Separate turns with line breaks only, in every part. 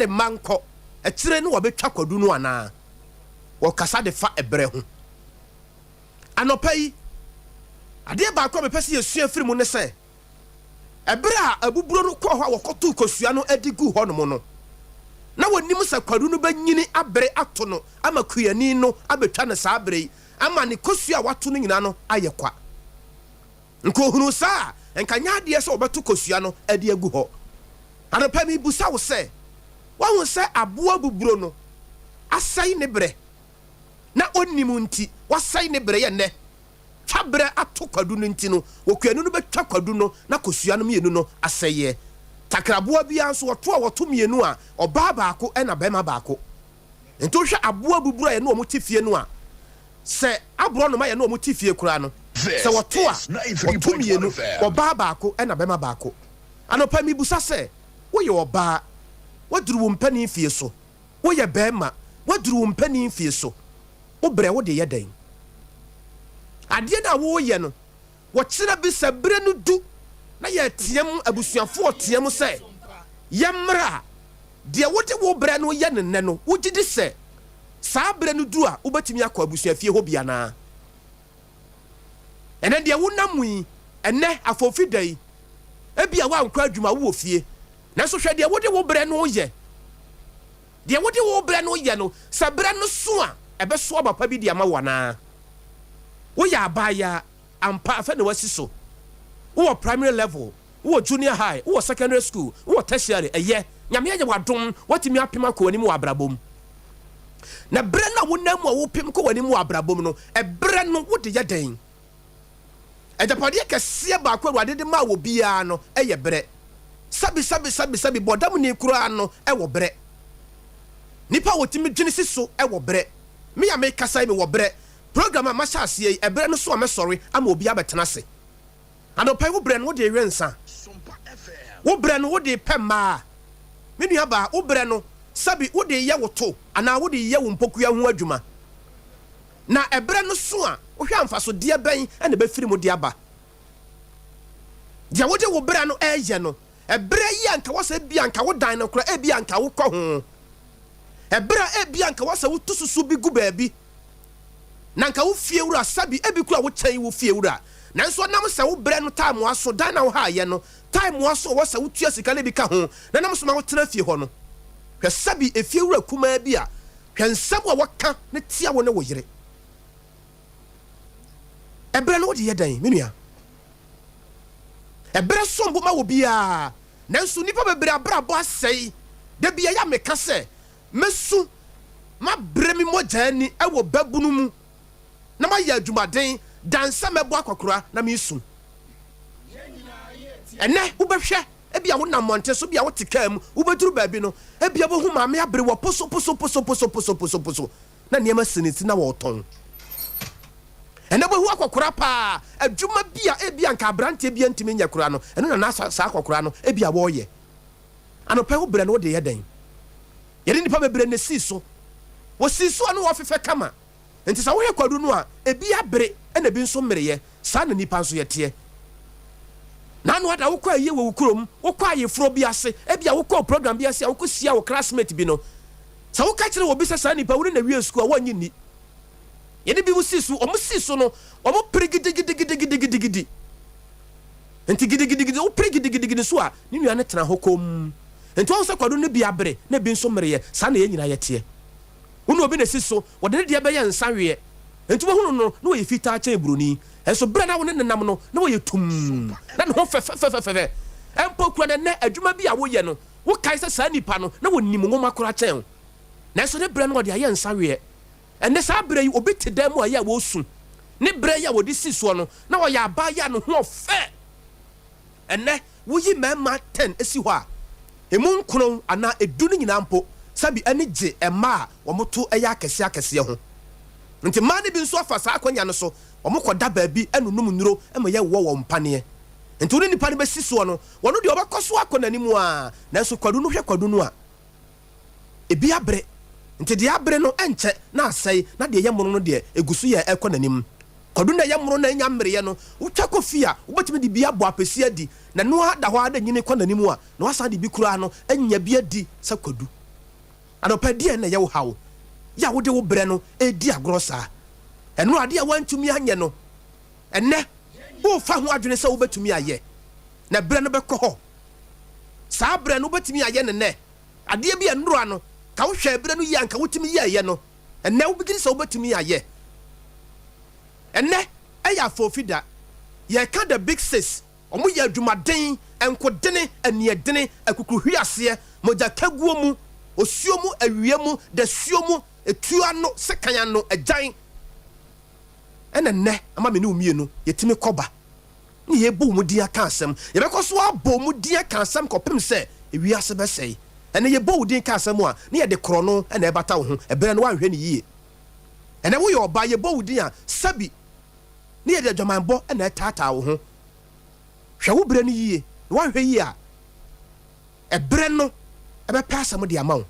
ne manko etire no wobetwa kwadu no ana wo kasa de fa ebre ho anopai ade ba kwa mepese yesua firi mu ne se ebre a abuburo no kɔ ho a wokoto kosua no adigu ho no mo no na wonim se kwadu no banyini abre ato no ama kuani no abetwa ne saa abre ama ne kosua wato no nyina no ayekwa nko hunu saa enka nya ade se obeto kosua no ade agu ho anopai mi busa wo se wahu se aboa buburo no asai ne bre na onimu nti wasai ne bre ye ne twabre ato kwadu no nti no wokuanu no betwa kwadu no na kosua no mienu no aseye takraboa bia nso woto mienu a oba baako na bema baako ento hwe aboa buburo ye no omutifie no a se abro no ma ye no omutifie kura no se woto mienu oba baako na bema baako anopa mi busa se wo ye oba waduru wo mpani fie so wo ye bema waduru wo mpani fie so wo bre wo de ye dan ade na wo ye no wo kira bi se bre no du na ye tiem abusuafo tiem se yemra de wo de wo bre no ye ne no wo gidi se saa bre no du a wo betimi akọ abusuafie ho bia na ene de wo namui ene afofi dai ebia wa nkwa adwuma wo fie na so hwe de wo de wo bre no ye de wo de wo bre no ye no sa bre no so a ebe so abapa bi de ama wana wo ya abaya ampa afa ne wasi so wo primary level wo junior high wo secondary school wo tertiary eye nyame ye wadom watimi apema ko anim wa abrabom na bre na wo nam wo pem ko anim wa abrabom no e bre no wo de ye den ejapade kese ba ko awade de ma wo bia no eye bre sabi bodam ni kura no e wo bre nipa wotimi dwene siso e wo bre me ya me kasa me wo bre program a machase e bre no so amesori ama obi abetena se anopai wo bre no wo de wensa
Sompa FM
wo bre no wo de pema me nua ba wo bre no sabi wo de ye woto ana wo de ye wo mpokua ho adwuma na e bre no so a wo hwa amfaso de ben na be firi mu de aba dia wo de wo bre no eye no e bre yi anka wo sa bia anka wo dan no kura e bia anka wo kɔ ho e bre e bia anka wo sa wo tususu bi gu baabi na nka wo fie wura sabi e bi kura wo kyɛn wo fie wura nanso nam sa wo bre no time aso dan na wo ha ye no time aso wo sa wo tua sika le bi ka ho na nam so ma wo tena fie ho no hwɛ sabi e fie wura kuma bi a hwɛ nsɛm a wɔka ne tia wo ne wo yere e bre no wo de ye dan menua e bre sombo ma wo bia nanso nipa bebre abrabo asɛi de bia ya meka sɛ mesu ma bre mi mogya ni e wo babunu mu na ma ya adwumaden dansa mebo akokora na me su ene wo behwe e bia wo na monte so bia wo tekam wo beduru baabi no e bia bo hu ma me abre wo poso na niema siniti na wo ton ene bo hu akokora pa adwuma bia e bia nka abrante bia ntimi nya kora no ene na sa akokora no e bia wo ye anopa wo bre no wo de ye den ye nipa bebre ne siso wo siso anu wo fefe kama enti sa wo ye kwadu no a e bia bre ene bi nso mmereye sa na nipa nso ye te na no ada wo kwa ye wo kurom wo kwa ye fro bi ase e bia wo kwa program bi ase wo ko sia wo classmate bi no sa wo ka kire wo bi sa nipa wo na wie school wo nyi ni ye ne bi wo siso o mo siso no o mo prigidi enti gidi wo prigidi so a ni nua ne tena hokom enti wo se kwadu ne bia bre na bi nso mmereye sa na ye nyina ye te wono obi na siso wo de de be ye nsawe enti wo hunu no wo ye fita cha ebroni enso bre na wo ne nam no na wo ye tum na no fe empo kura ne adwuma bi a wo ye no wo kai se sa nipa no na wo nim ngoma kora chen na enso ne bre no wo de ye nsawe enne sa bre yi obi te dan mu a ye wo su ne bre ya wo di siso no na wo ya ba ya no ho fe enne wo yi mema 10 esi ho a emu nkron ana edu ne nyina mpo sabi ani gye ema wo moto eya akese ho nti ma ne bi nso afa sa akonya no so wo mokoda baabi enunum nnuro ema ye wo mpane nti woni nipa ne be siso no wono de obekoso akonanimu a nanso kwadu no hwe kwadu no a ebi abre nti de abre no enche na asai na de yemoro no de egusu ye ekonanim kwadu na yemoro na nya mmereye no wotwa kofia wobetime de bia bo apesi adi na no ada ho ada nyine konanimu a na wasa de bi kura no enya bi adi sa kwadu anopa die na ye wo hawo ya wo de wo bre no edi agoro saa eno ade a wantumi anye no enne wo fa ho adwene sɛ wo betumi aye na bre no bɛkɔ hɔ saa bre no betumi aye ne ade bi enro ano ka wo hwɛ bre no yi anka wotumi ye no enne wo bigiri sɛ wo betumi aye enne ɛya fofida ye ka the big sis omo ye adwumaden enkodene aniedene akukruhwi ase moja kaguo mu osuo mu awie mu da suo mu etua no sekan no agyan ene ama me ne umienu yetimi koba ne ye bo mu dia ka asem ye bekoso abo mu dia ka asem kopem se ewi ase be sei ene ye bo udin ka asem a ne ye de kro no ene ebata wo ho ebere no wanhwe ne yie ene wo ye oba ye bo udin a sabi ne ye de dwamanbo ene tata wo ho hwe wo bere ne yie wanhwe yie a ebere no ebe pasa mo de amawo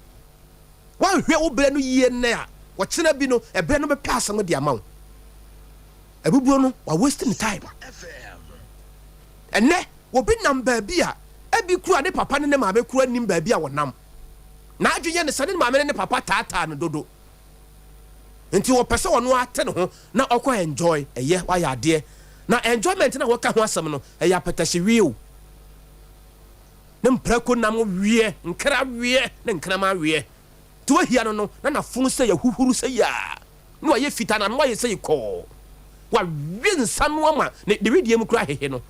wanhwe wo bere no yie ne a wo kyena bi no ebere no be pasa mo de amawo ebubuo no wa wasting time enne wo bi nam baabi a ebi kura ne papa ne ma be kura nim baabi a wonam na adwenye ne sane ma me ne papa tata no dodo nti wo pese wono ate ne ho na okọ enjoy eye wa ya ade na enjoyment na wo ka ho asem no eya petahye wieo ne mprako nam wie nkra wie ne nkra ma wie to ahia no na fun se ya huhuru se ya no ye fita na no ye se ko wa winsa no ama ne de widie mu kura hehe no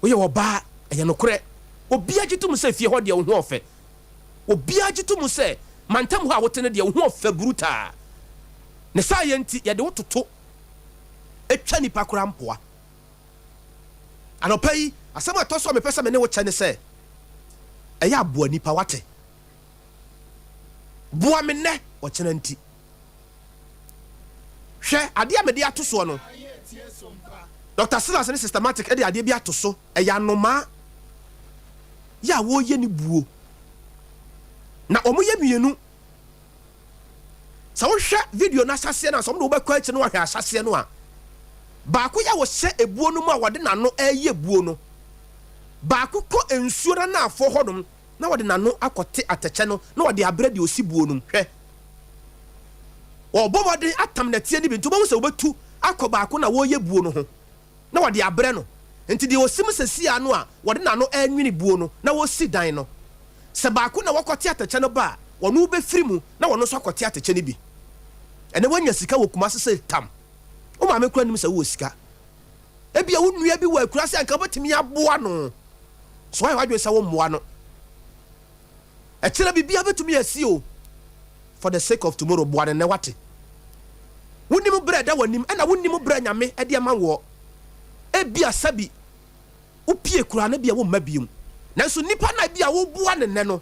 wo ye oba eye no kure obi agitum se fie ho de wo ho ofe obi agitum se mantam ho a wotene de wo ho ofe bruta ne sa ye nti ye de wototo etwa nipa kura mpoa anopai asema toso me pesa me ne wo kyane se eya aboa nipa wate boa me ne wo kyene nti hwe ade amede atoso no Dr. Silas ne systematic e de ade bi atoso eya noma ya wo ye ni buo na omo ye mienu sa wo hwe video na asase na so mo be kwa achi no wa hwe asase no a baako ya wo hye ebuo no mu a wode nano eye buo no baako ko ensuo na afo hodom na wode nano akote ateche no na wode abra de osibuo no hwe obomode atam na tie ni bi nto bo se obetu akọ baako na wo ye buo no ho na wode abra no enti de osim sesia no a wode nano anwini buo no na wo si dan no se baako na wakote ateche no ba wono be firimu na wono so akote ateche ni bi ene wanya sika wo kuma se tam o ma me kura nim se wo sika ebia wo nua bi wa kura se anka botimi aboa no so ayi wadwe se wo moa no e kira bibia betumi asi o for the sake of tomorrow boa ne wate wonim breda wanim ana wonim bra nyame e de manwo ebia sabi upie kura na bia wo mabium nanso nipa na bia wo boa ne no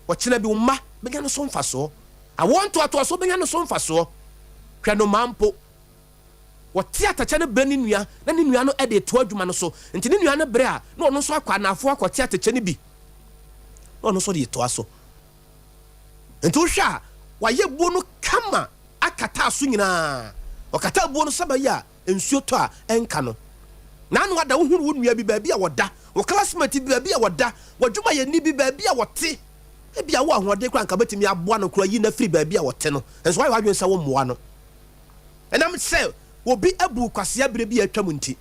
wo kira bi wo ma benya no so mfaso awonto ato so benya no so mfaso hwa no mampo wo tiata cha ne brani nua na ne nua no e de to adwuma no so nti ne nua no bre a na ono so akwa na afo akwa tiata cha ne bi na ono so de to aso nti wo hwa wa ye buo no kama akata aso nyina okata buo no saba ya ensuo to a enka no na anu ada wo huru wo nua bi ba bi a woda wo classmate bi ba bi a woda wadwuma ye ni bi ba bi a wote e bia wo ahode kra nka betimi aboa no kra yi na free ba bi a wote no enso wa wadwen sa wo moa no enam se obi abu kwase abire bi atwam nti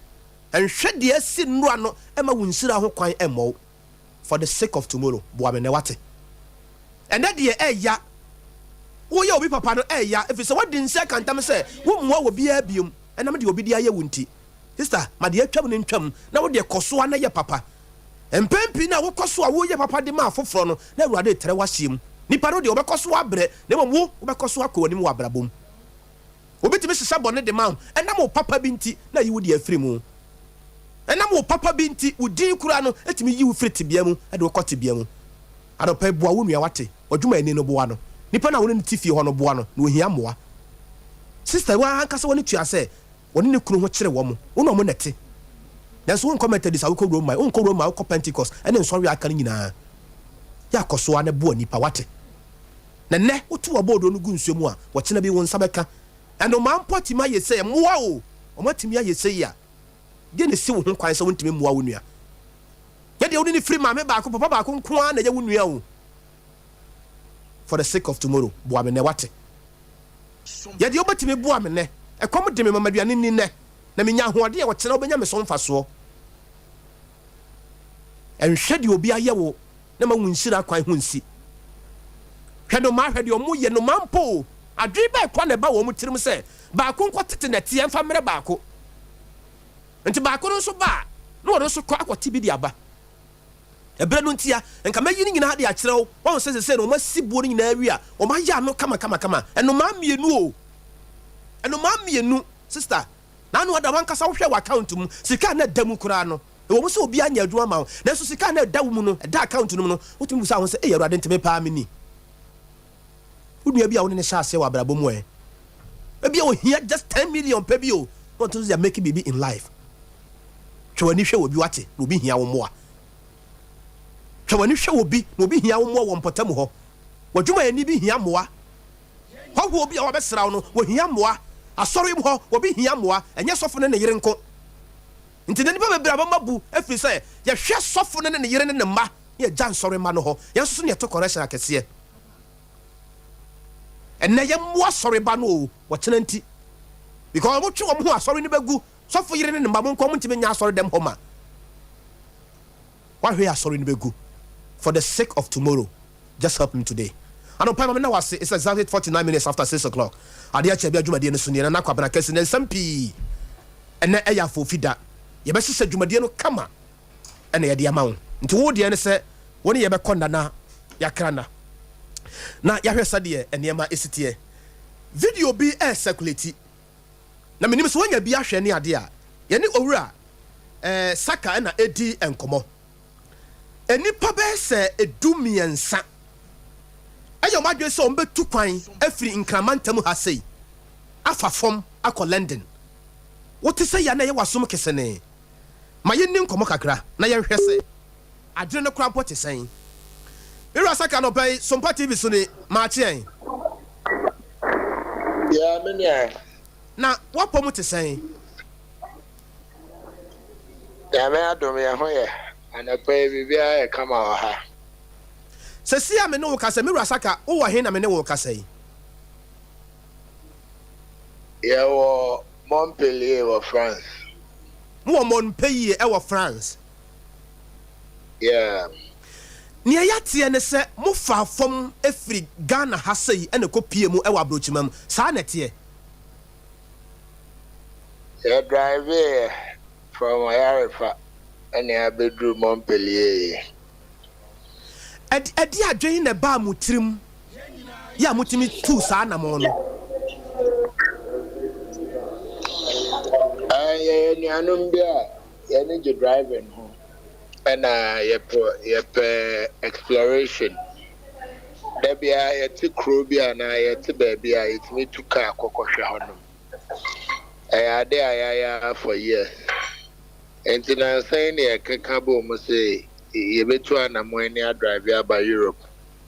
enhwe de asi nnura no ema wunsira ho kwan emo for the sake of tomorrow boa me ne wate ene de eya wo ye obi papa no eya efise wadi nse kantam se wo mmoa wo bia biom enam de obi de aye wunti sister ma de atwam ne ntwam na wo de koso na ye papa empempi na wo koso a wo ye papa de ma afoforo no na awurade tere wasiem nipa no de obekoso abre na wo obekoso akọ anim wa brabom obetime sesa bone de ma enam wo papa bi nti na yi wo de afiri mu enam wo papa bi nti udin kura no etimi yi wo firi tibia mu e de wo kote bia mu adopa boa wo nua wate odwuma eni no boa no nipa na wo ne tifie ho no boa no na ohia moa sister wa hankasa woni tua se woni ne kunu ho kire wo mo wo mo nete nanso won comment dis awko Roma won ko Roma awko Pentecost ene nso wi aka nyina ya koso ane boa nipa wate na ne wotu wa bodo no gu nsuo mu a wo kina bi won sabeka eno man poti ma yese moa o matimi ayese ya de ne si wo ho kwan se wontimi moa wo nua ye de woni ni free ma me ba ko papa ba ko nko na ye wo nua o for the sake of tomorrow. Boa me ne wate. Ye de obetimi boa me ne. E kom de me mamaduane ni ne. Na me nya hoode e wo kire obenya me so mfaso. Enhwe de obi aye wo na ma wunshira kwan ho nsi. Hwe no ma hwe de omo ye no mampo. Adwi ba kwa na ba wo mu tirim se ba ko nko tete na tie mfa mere ba ko. Nti ba ko no so ba no wo so kwa akwoti bi di aba. Ebere no ntia enka mayi ni nyina de a kire wo won se no masibuo ni nyina awi a o ma ya no kama eno ma mienu o eno ma mienu sister na no da wankasa wo hwe wa account mu sika na da mu kura no e wo so obi anya adwuma ma na so sika na da mu no da account no no wotumi sa won se e yaro ade nteme pa me ni wodua bi a woni ne sha ase wa brabo mu e bia wo hia just 10 million pe bi o want to make baby in life twani hwe obi wate na obi hia wo moa twani hwe obi na obi hia wo moa wo mpotam ho wadwuma yani bi hia moa ho obi a wo besraw no wo hia moa asori ho obi hia moa enye sofo ne ne yire nko nti ne nipa bebra mabu afiri se ye hwe sofo ne ne yire ne ma ye jan sori ma no ho ye so ne to correction akese enne ye moa sori ba no wo kyena nti because mo twe wo ho asori ne bagu sofo yire ne ma mo nko mo ntime nya asori dem ho ma wa hwe asori ne bagu for the sake of tomorrow. Just help him today. I don't pay my now. It's exactly 49 minutes after 6 o'clock. Adea Akye Abia Jumadi no Sunni na Kwabena Kesse na Sompa. And na eya for fida. Ye be se Jumadi no kama. And ye de amount. Nti wo de ne se woni ye be konda na yakrana. Na ya hwesa de enema esitie. Video bi circulate. Na menim so wonya bi ahwe ne ade a. Ye ne owura saka na edi enkomo. Enipa be se edumiensa. Ayo madwe se ombe tu kwan afiri nkramantam ha sei afa fom akọ London wote se ya na ye wasom kese ne ma ye nim komo kakra na ye hwɛ se adwene no kra pote sen Ira saka no pay Sompa TV so ne ma chien
ya menya
na wapom te sen
ya me adom ya ho ye anapɛ bibia e kama wa ha
Sesi ame no kasa Ira saka wo he na me ne wo kasa yi
ya wo Montpellier wo France
mo Montpellier e wo France
yeah
ni ayate ne se mo fa fom efiri Ghana ha sei ene kopie mu e wo abrochimam sa na te
ya drive from Ayarifa and ya bedroom Montpellier
Edi adwen na ba mu tirim ya mutimi tu sa na mo no
ya ni anum bia ya ni je driving ho and ye exploration da bia ye ti kro bia na ye ti ba bia ye ti tu ka kokohwe ho no Adea ya for years and then saying ye keka bo mo say you betu anamwene drive by Europe,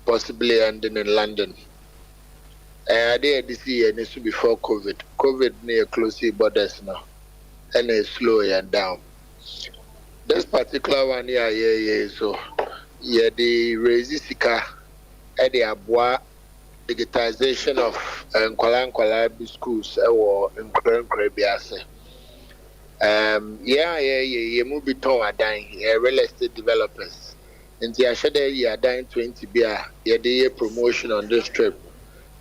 possibly ending in London. Adea this year needs to before COVID. COVID near close borders now, and it's slow and down. This particular one here, so yeah, the resisika at the Abwa digitization of Nkwala schools or in Krabiase. Yeah, movie town are dying, real estate developers. And the Ashade are dying 20 beer, yeah, promotion on this trip.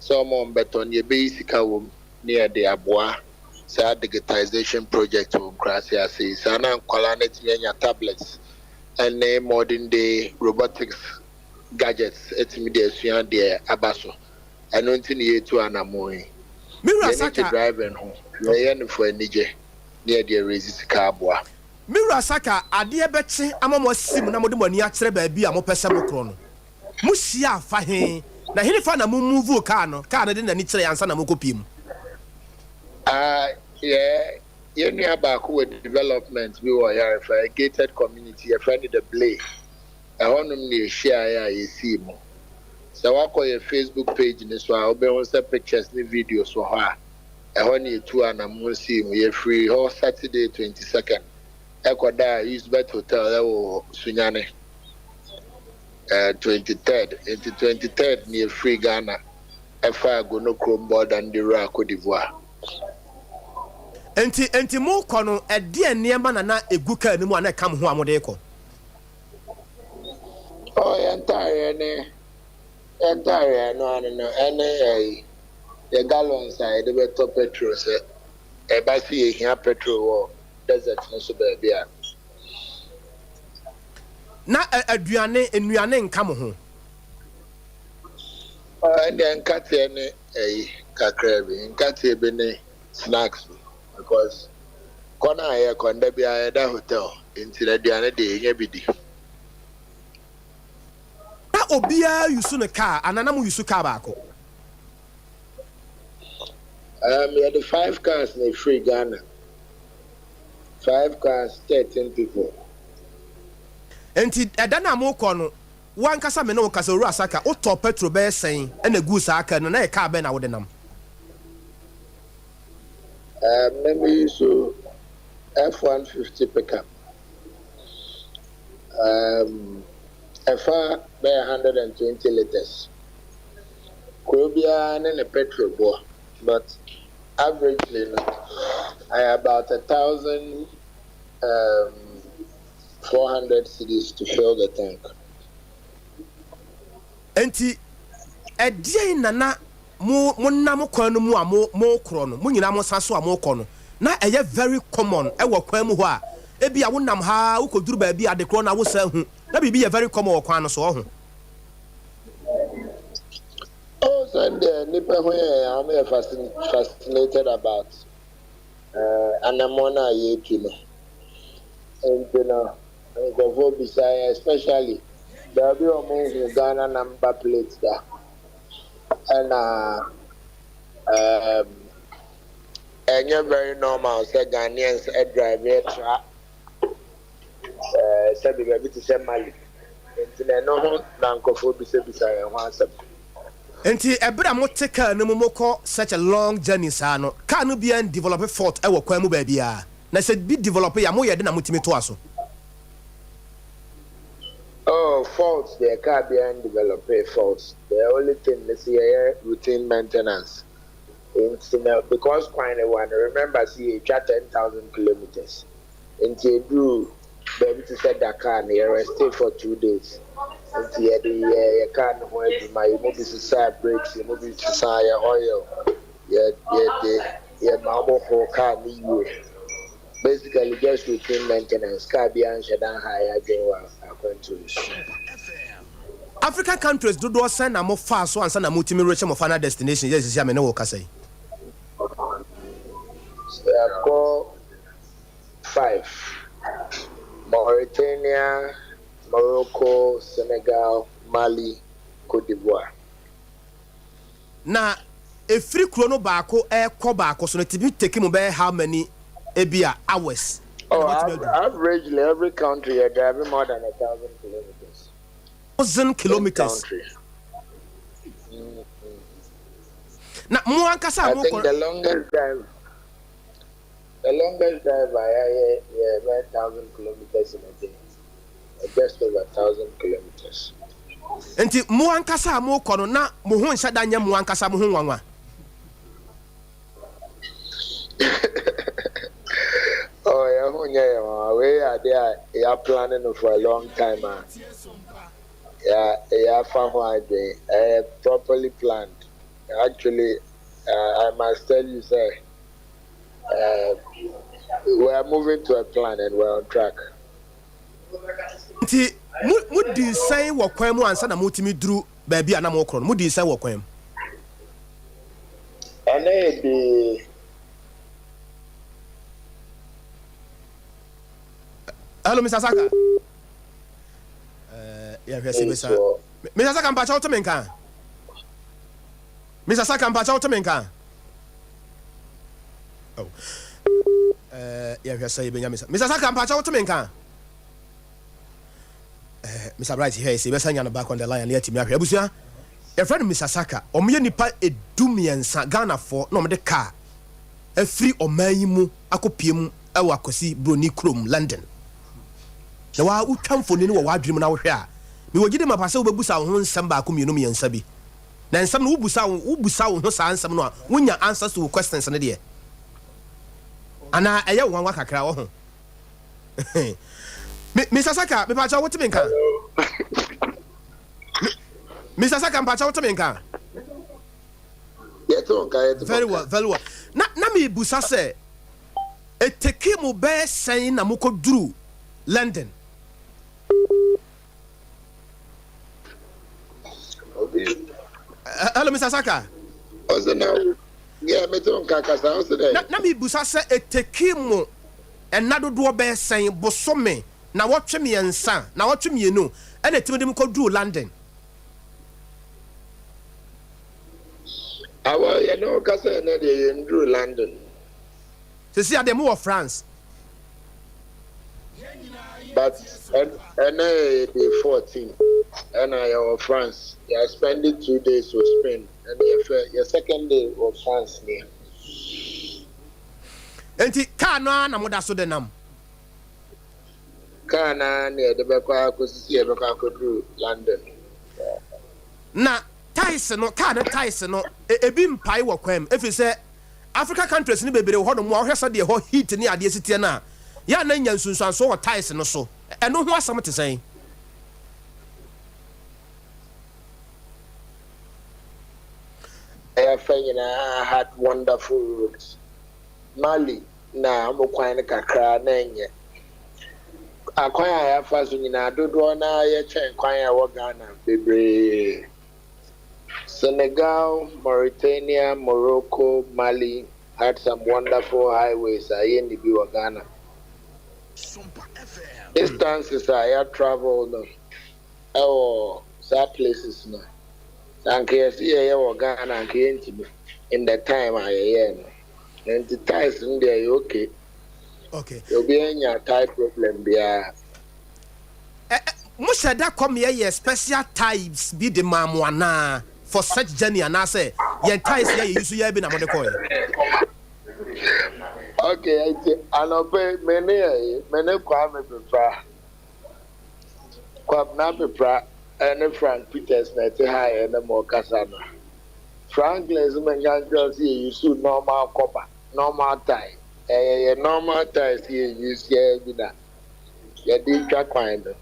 Some on bet on your basic near the Abwa, sa digitization project on Krasia says, Sana Kwalanet tablets and modern day robotics gadgets, intimidation, dear Abaso. I don't think you to Anamoi.
Mira Saka
driving home, you're for a Niger. Near the resist carbwa.
Mira Saka, Adea Betche, Amamo Sim, na modern yatre baby, a mo pesamo chrono. Musia fahe, na hini fana move cano, didn't need to answer Namokopim.
Yeah, you near back with development, we were here for a gated community, a friend of the blade. I want to share you see more. So I call your Facebook page in this one, I'll be on some pictures and videos for her. I want you to and I'm going to see you free all Saturday 22nd. Ecuador Usbet Hotel or Sunyane. 23rd into 23rd near free Ghana efa go no chrome board and the Cote d'Ivoire.
Enti mo kono e de niema na egu ka ni mu ana kam ho amode ko.
Oh, entire no ene the gallons side the better petrol say e ba si ehia petrol wo desert no so ba bia.
Na aduane enuane nka mo ho.
And then nkate ne kakra bi nkate be ne snacks because kona aye konda bia da hotel inti na aduane de ehia bi di.
Na obia yusu ne car anana mo yusu car ba ko.
We had 5 cars in free Ghana. 5 cars, 13 people.
Enti edana mo kono wan kasa me no kasa ru asaka o to petrol be sen e na gu sa aka no na e car be na wo de nam.
Maybe so F-150 pickup. F-1 by 120 liters. Krobia and a petrol boy, but averagely I about 1,400 cedis to fill the tank.
Enti edie nana mo nam kwan no mu a mo kro no mo nyina mo saso a mo kɔ no na ɛyɛ very common ɛwɔ kwan mu hɔ a ebi a wo nam ha wo koduru ba bi ade kro na wo sa hu na bibi yɛ very common wɔ kwan no so ho.
Oh, Sunday, Nipa I'm fascinated about Anamona Yekino. And you know, go beside, especially there will be among Ghana number plates there. And you're very normal, say Ghanaians drive a truck. Say the baby to say Mali. And no Nanko beside one sub.
Enti ebra mo take car no mo ko such a long journey sa no car no bia develop fault e wo kwan mu ba bia na se bi develop ya mo ye de na mutimi to aso.
Oh, faults the car bia develop faults. The only thing is here routine maintenance. Because quite one remember see 10,000 kilometers. Until you do baby to set that car near stay for 2 days. Until you can't wait my movie side brakes, your movie society oil, yeah, normal for car new. Basically, just routine maintenance. Car beyond Shadan high again.
African countries do send a more fast so and send a multi-million of final destination. Yes, is Yameno Okase.
Call 5 Mauritania, Morocco, Senegal, Mali, Cote d'Ivoire.
Na a free chrono bako ko bako so to be taking about how many ebia hours?
Oh, averagely every country are driving more than 1,000 kilometers.
1,000 kilometers. Na mo ankasa
mo ko the longest drive I 1,000 kilometers in a day. Just over 1,000 kilometers.
Enti mo ankasa mo ko no na mo ho nsa da nya mo ankasa mo ho nwanwa.
Oh yeah, we are there. We are planning for a long time. Yeah, properly planned. Actually, I must tell you, sir, we are moving to a plan and we're on track.
Nti mu di say wo kwan mu ansa na mutimi duru ba bia na mo kro mu di say wo kwan.
Ene di
Hello, Mr. Saka. Yeah, Mr. Saka mpacha otomenka. Mr. Saka mpacha otomenka. Oh. Yeah, Mr. Saka mpacha otomenka. Mr. Bright here say besanya no back on the line let me ahwe abusua. Your friend Mr. Saka, omoye nipa edumiensa Ghana for no me de car. Afri oman mu akopiem e wa kosi broni krom London. Na wa utwamfo ni wo wadwem na wo hwe a me wogide ma pase wo bebusa wo ho nsɛm ba ko mienu me yansa bi na nsɛm no wo busa wo ho saa nsɛm no a wonya answers to questions ne de ana ɛyɛ wo wanwa kakra wo ho Mr. Saka me pa cha wote me nka Mr. Saka mpa cha wote me nka very well na me busa se eteke mo be sen na moko duru London hello Mr. Saka
yeah me ton kakasa o se
na me busa se eteke mo enado do be sen bosome na wotwe me ensa na wotwe me enu ene timde moko duru London
awa ya no kasa na de nduru London
se see ade mo France
but and day 14 and I of France I spent 2 days with Spain and your second day of France near
enti ka no na moda so de nam
ka na near the bekwa akosisi e bekwa akodru London
na ties no ka na ties no ebi mpai wo kwam efi se Africa countries ni bebere ho no mo ahwesa de ho heat ni ade sitie na ya na nya nsunsuan so wo ties no so eno ho asam te sen
I had wonderful roads Mali na mo kwan kakra na enye akwan ya fa so nyina dodo na ye chen kwan ya wo Ghana bebre Senegal, Mauritania, Morocco, Mali had some wonderful highways in the Ghana.
Sompa FM.
Distances I traveled some places now. And see Ghana and in the time I and the ties in there okay.
Okay.
You'll be in your tie problem there.
Most that come here special types be the mamwana for such journey and I say your ties here you see be na mode call.
Okay, and obey many Kwame Pepra and Frank Peters na high and more Casana. Frank Lesman girls here you see normal copper, normal tie. Normal ties here you see that. You did kind of.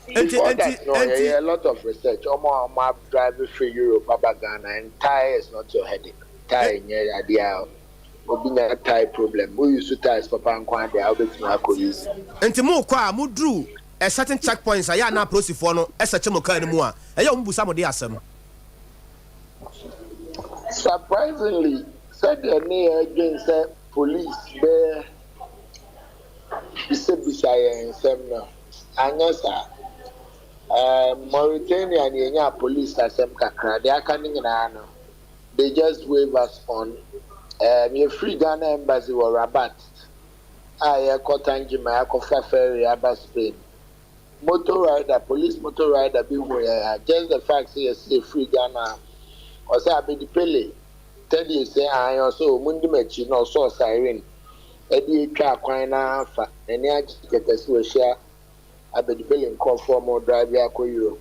A lot of research. I'm driving through Europe, Ghana, and tie is not your headache. Tie in your idea. Obi a tie problem. We use to ties for Pankwan, the Albert Marcolis.
And to more qua, Mudru, a certain checkpoints. I am not processing for no, as a Chamoka anymore. I don't some of the awesome.
Surprisingly, said the near against police there. He said, Bishaya and Semna. Anyasa. Mauritania and Yenya police are some kakra. They are coming in Anna. They just wave us on. Your free Ghana embassy or Rabat. I caught Anjima, Kofa Ferry, Abba Spain. Motor rider, police motor rider, beware. Just the fact say free Ghana. Or say, I be the Pele. Tell you, say, I also Mundi Mechi, no so siren. Eddie Quina, and the get us to share. I be the Pele call for more drive Euro.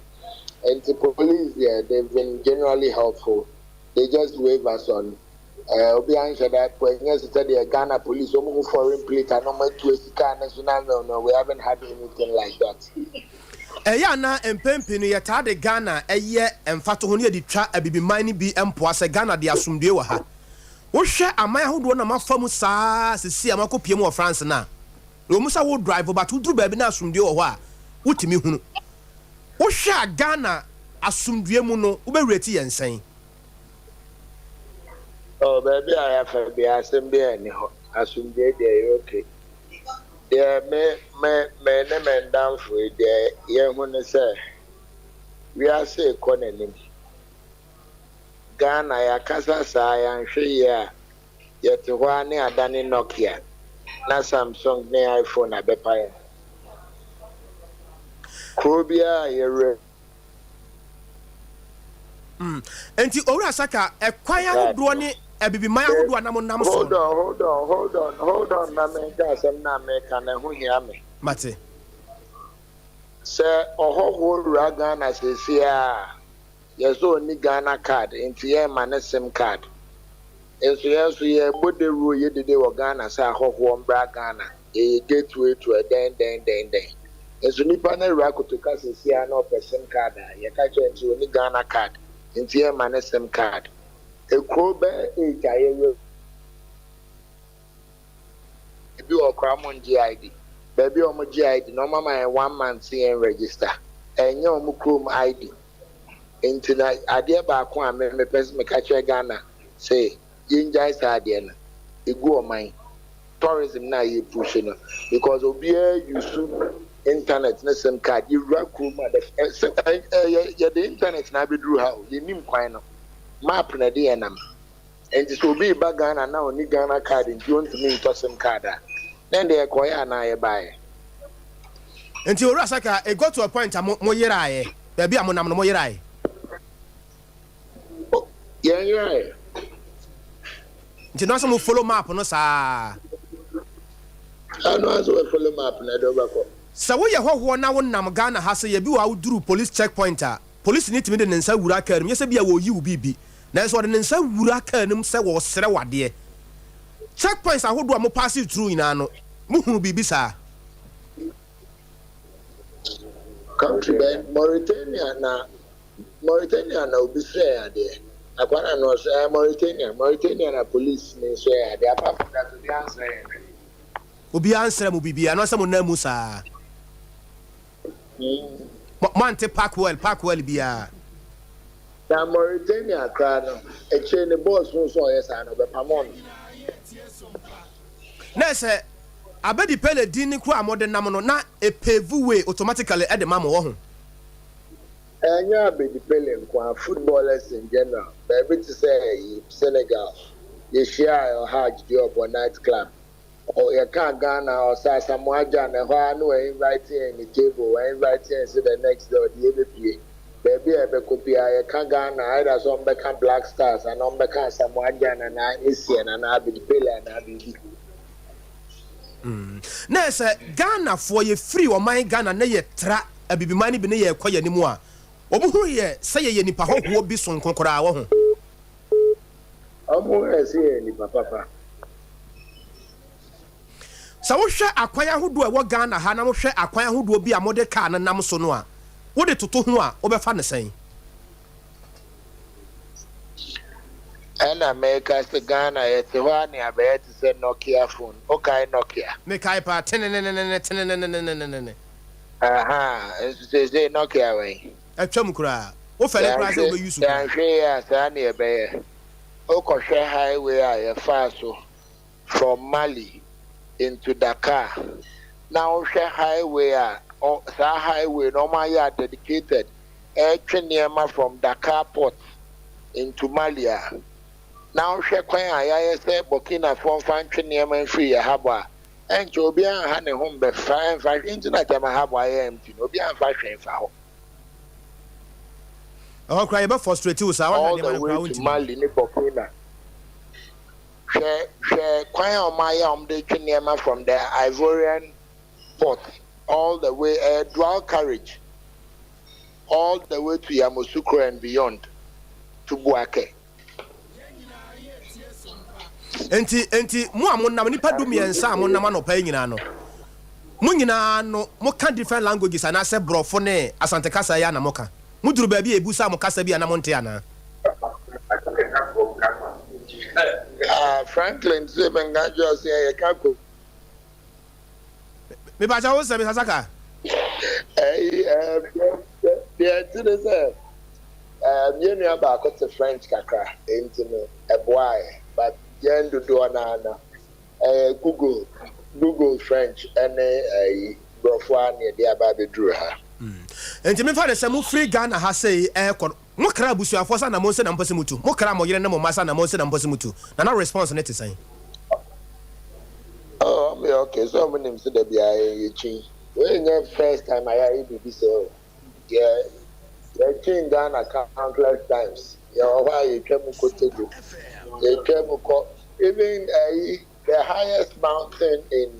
And the police there, they've been generally helpful. They just wave us on. Obi answer that when yesterday Ghana police almost foreign plate and no no, we haven't had anything like that.
Ya na empempi no yeta de Ghana eye emfato ho ne de twa abibi mine bi empo ase Ghana de asumdue wa ha. Wo hwe aman ahodo na mafamu saa sesi amakopie mu France na. Wo musa wo drive but wo duru ba bi na asumdue wo ho a wutimi hunu. Wo hwe Ghana asumdue mu no wo be rate yensen.
Oh, baby, I have a be assembly and assume they okay. There may down for it there. Yeah, when they say we are say Conan Ghana, ya Casa Sai and Shia, yet one near Danny Nokia, not Samsung near iPhone, a bepire. Krobia, you're
enti owura saka ekwaya do ni ebibi man ahodo anam so
hold on na me ga sem na me ka na hu hia me
mate
Sir, or Ghana says, yeah, yes, only Ghana card, into your man SIM card. And so, yes, we are put the rule you did Ghana, say, one Ghana, a gateway to a den. And so, Nipana Rako to Cassis, yeah, no SIM card, you catch into only Ghana card, into your man SIM card. A crowbar, a or Cramon GID. Baby, on GID, no mamma, 1 month CN register. And your Mukum ID. Into Adea Akye me person me catch Ghana. Say, you guys are there. You go on mine. Tourism now you pushing because Obia you soon internet, na SIM card. You rock room at the internet now be drew how. You name quite map na DNM. And this will be back Ghana now, ni Ghana card in June to me to SIM card. Then they acquire na you buy.
Until Rasaka, it got to a point I'm more yerai. Baby, I'm on more yerai.
Yeah, you're right.
Until now, some follow map on us. I
know as well follow map na do back.
So we are what now on Ghana has a be out through police checkpointer. Police need to meet and say Wuraka, yes, be a you be. That's what an answer Wuraka and say was Serawa dear. Checkpoints I would do a more passive through in ano. Muhu be bisa.
Country by Mauritania na obi share there. Akwana no say Mauritania na police ni share there. Apart from that, the answer.
Obi answer mu bibia no some na mu sa. Mante park well bia.
Na Mauritania kra no e che ne boss so yes no be pamon.
Na say abedi pele din ni kura modern nam no na e pave way automatically at the mama wo ho.
Enya abedi pele kwa footballers in general. Baby to say Senegal, you share your hajj job or night club. Or you can't Ghana or Samoa Ghana, who are inviting the table, or inviting to the next door, the ABPA. Baby, I could be a Kangana, either some become Black Stars and on become Samoa Ghana and Asian and I be Pele and I be.
Na say Ghana for ye free or my Ghana na ye tra a bibi mani bi na ye kwa ye ni mu a obuhu ye say ye nipa ho bi son konkora wo ho
Omo e say nipa papa
sa wo hwe akwaya hodo e wo Ghana ha na mo hwe akwaya hodo bi a mode car na nam so no a wo de toto ho a wo be fa ne sen
and America to Ghana it's one I bet to say Nokia phone. Okay, Nokia.
Me kai pa
Aha, say Nokia way.
Atwam kura wo fele kura say wo use ko
dan hwe ya sa na e be o ko hwe highway a fast from Mali into Dakar. Now hwe highway a sa highway no ma ya dedicated e from Dakar port into Mali. Now she kwan ayaya say Burkina Faso fan twene free ya haba enche obi an ha ne home be fan internet ma haba ya empty obi an fa hwen fa ho
oh cry be frustrate you sa
all the way to Mali ni Burkina she kwan o ma ya de twene from the Ivorian port all the way dual carriage all the way to Yamoussoukro and beyond to Bouaké.
Enti mo amonnam nipa dumiensa amonnam anopa nyina no mo nyina no mo ka different languages ana se brofo ne asante kasa ya na mo ka mo duru ba bi ebusa mo kasa bi ana mo nte ana
Franklin se benga jo se ya ka ko
me ba ja wo se me sasaka
the to say you know about the French kakra into me a boy but do na Google French and brofwa ne dia ba be dru ha
enti me fa de se mo free Ghana ha say mo kra busuafo sa na mo se na mpose mutu mo kra mo yere na mo masa na mo se na mpose mutu na response net say
oh me okay so mo nim se da bia ye chin when your first time I hear you be so yeah you chin Ghana countless times you why you came ko tego even the highest mountain in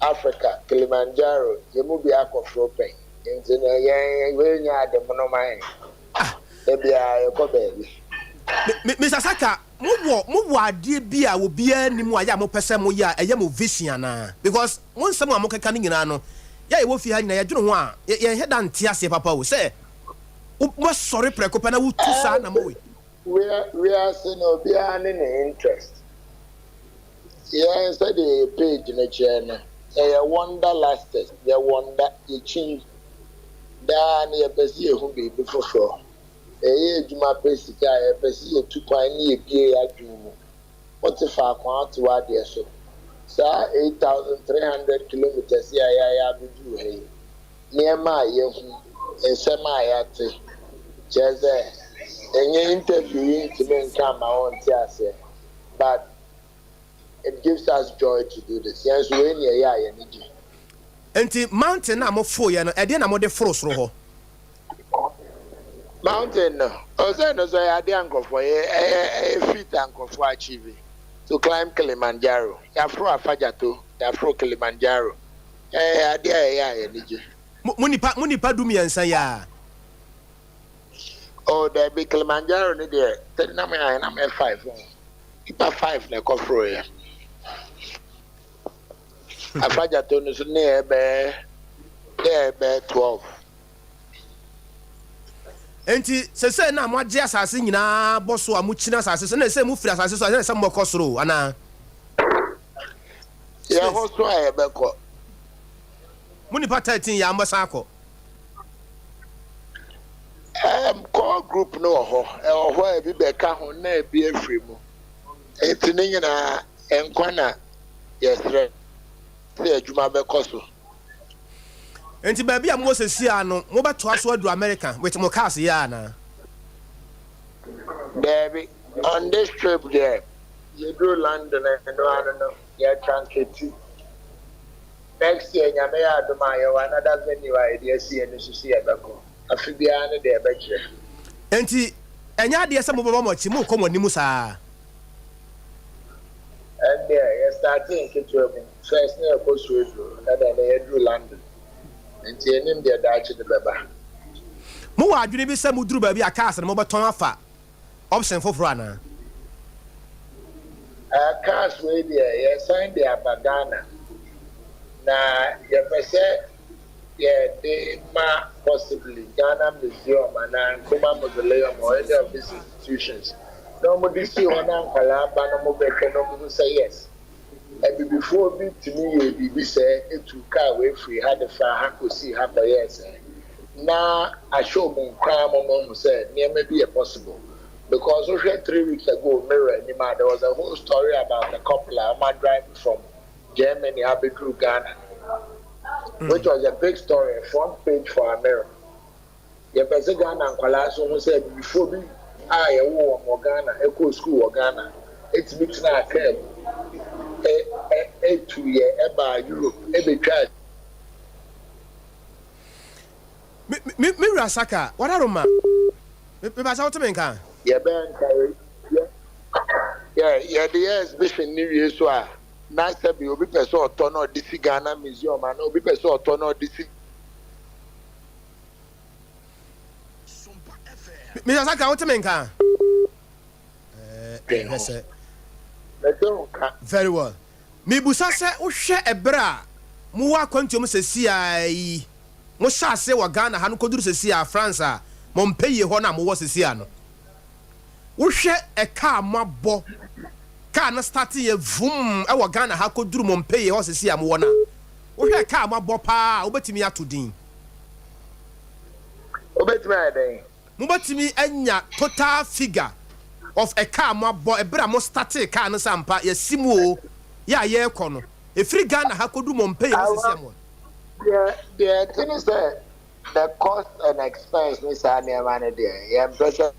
Africa, Kilimanjaro, you move be aquafropen. Into the when you had the monomine. Maybe I go baby.
Mr. Saka, mo ade bia wo bia ni mu aya mo pese mo ya eye mo vision na because won some mo keka ni nyina no ya e wo fi ha nyina ya dwunu ho a ye head ante ase papa wo say mo sorry preko pa na wo tu sa na mo
we are saying no be an interest. Yeah, instead the page in the channel. A wonder lasted, the wonder you change down your best who be before sure. A year Juma Pesica, a Pesi 2.8 year at June. What's a far quant to our dear so? Sir, 8,300 kilometers, yeah, do hey. Near my and semi at just there. And your interview to me come my own tears, but it gives us joy to do this. Yes, when you're energy.
Enti mountain na mo fo ye no e de na mo de foro soro ho.
Mountain no. Also no so Adea feet anchor for achieve to climb Kilimanjaro. Ya fro afajato, ya fro Kilimanjaro. Adea energy.
Munipa du miensa ya.
Oh, there be Kilimanjaro ni there. Tell na me 5. Ipa 5 na ko fro ya. Afajato no so near be 12.
Enti se na mo age asase nyina boso a mo china asase se na se mo firi asase so na se mo kosoro ana
ya hoso a be ko
muni pa 13 ya mo san ko
core group no ho e bi be ka ho na e bi afiri mu enti ne nyina enkwa na yesre se adwuma be koso.
Enti baby a mo sesi ano mo beto aso adu America with mo cars ya na
baby on this trip there you do London and no I don't know yeah transit next year nyame ya do ma ya another venue idea see and so see abeko afibia na de beche
enti enya de se mo baba mo chi mo ko mo nimu saa
and there you starting kitwe first na ko so na then you do London. Enti enim de daachi de beba
mo wa adwene bi se mo duru ba bi akase mo beton afa option foforo ana
cars we there you sign the abagana na you pese de ma possibly Ghana Museum and Kuma Mausoleum or any of these institutions no mo dis see one ankwala ba no mo be no mo say yes. And before me to me, we say it to car way free had the far see half a yes. Now I show me crime on said near may be a possible because 3 weeks ago, Mirror there was a whole story about a couple of my driving from Germany, Abbey through Ghana, which was a big story, a front page for America. The President and Kwalaso who said before me, I war Ghana, Echo School or Ghana, it's mixed now. 2 years about Europe, every child.
Me Rasaka, what are ma? Me pass out to me can.
Yeah, the exhibition New Year's so nice to be obi person otono DC Ghana Museum and obi person otono DC.
Sompa FM.
Me Rasaka, what to me can. Very well. Me busa se wo hwe ebra mo wa kwantum se siai mo sha se wa Ghana ha no koduru se sia France a mo mpeye ho na mo wo se sia no wo hwe e ka mabo ka na start ye vum e wa Ghana ha koduru mo mpeye ho se sia mo wo na wo hwe ka mabo pa obetimi atodin
obetimi aden
mo betimi anya total figure of a car mabo ebra mo start car no sampa ye simu ya ye kono e free Ghana ha kodu mo mpay no sesiamo
the thing is that the cost and expense ni sa na man there yeah pressure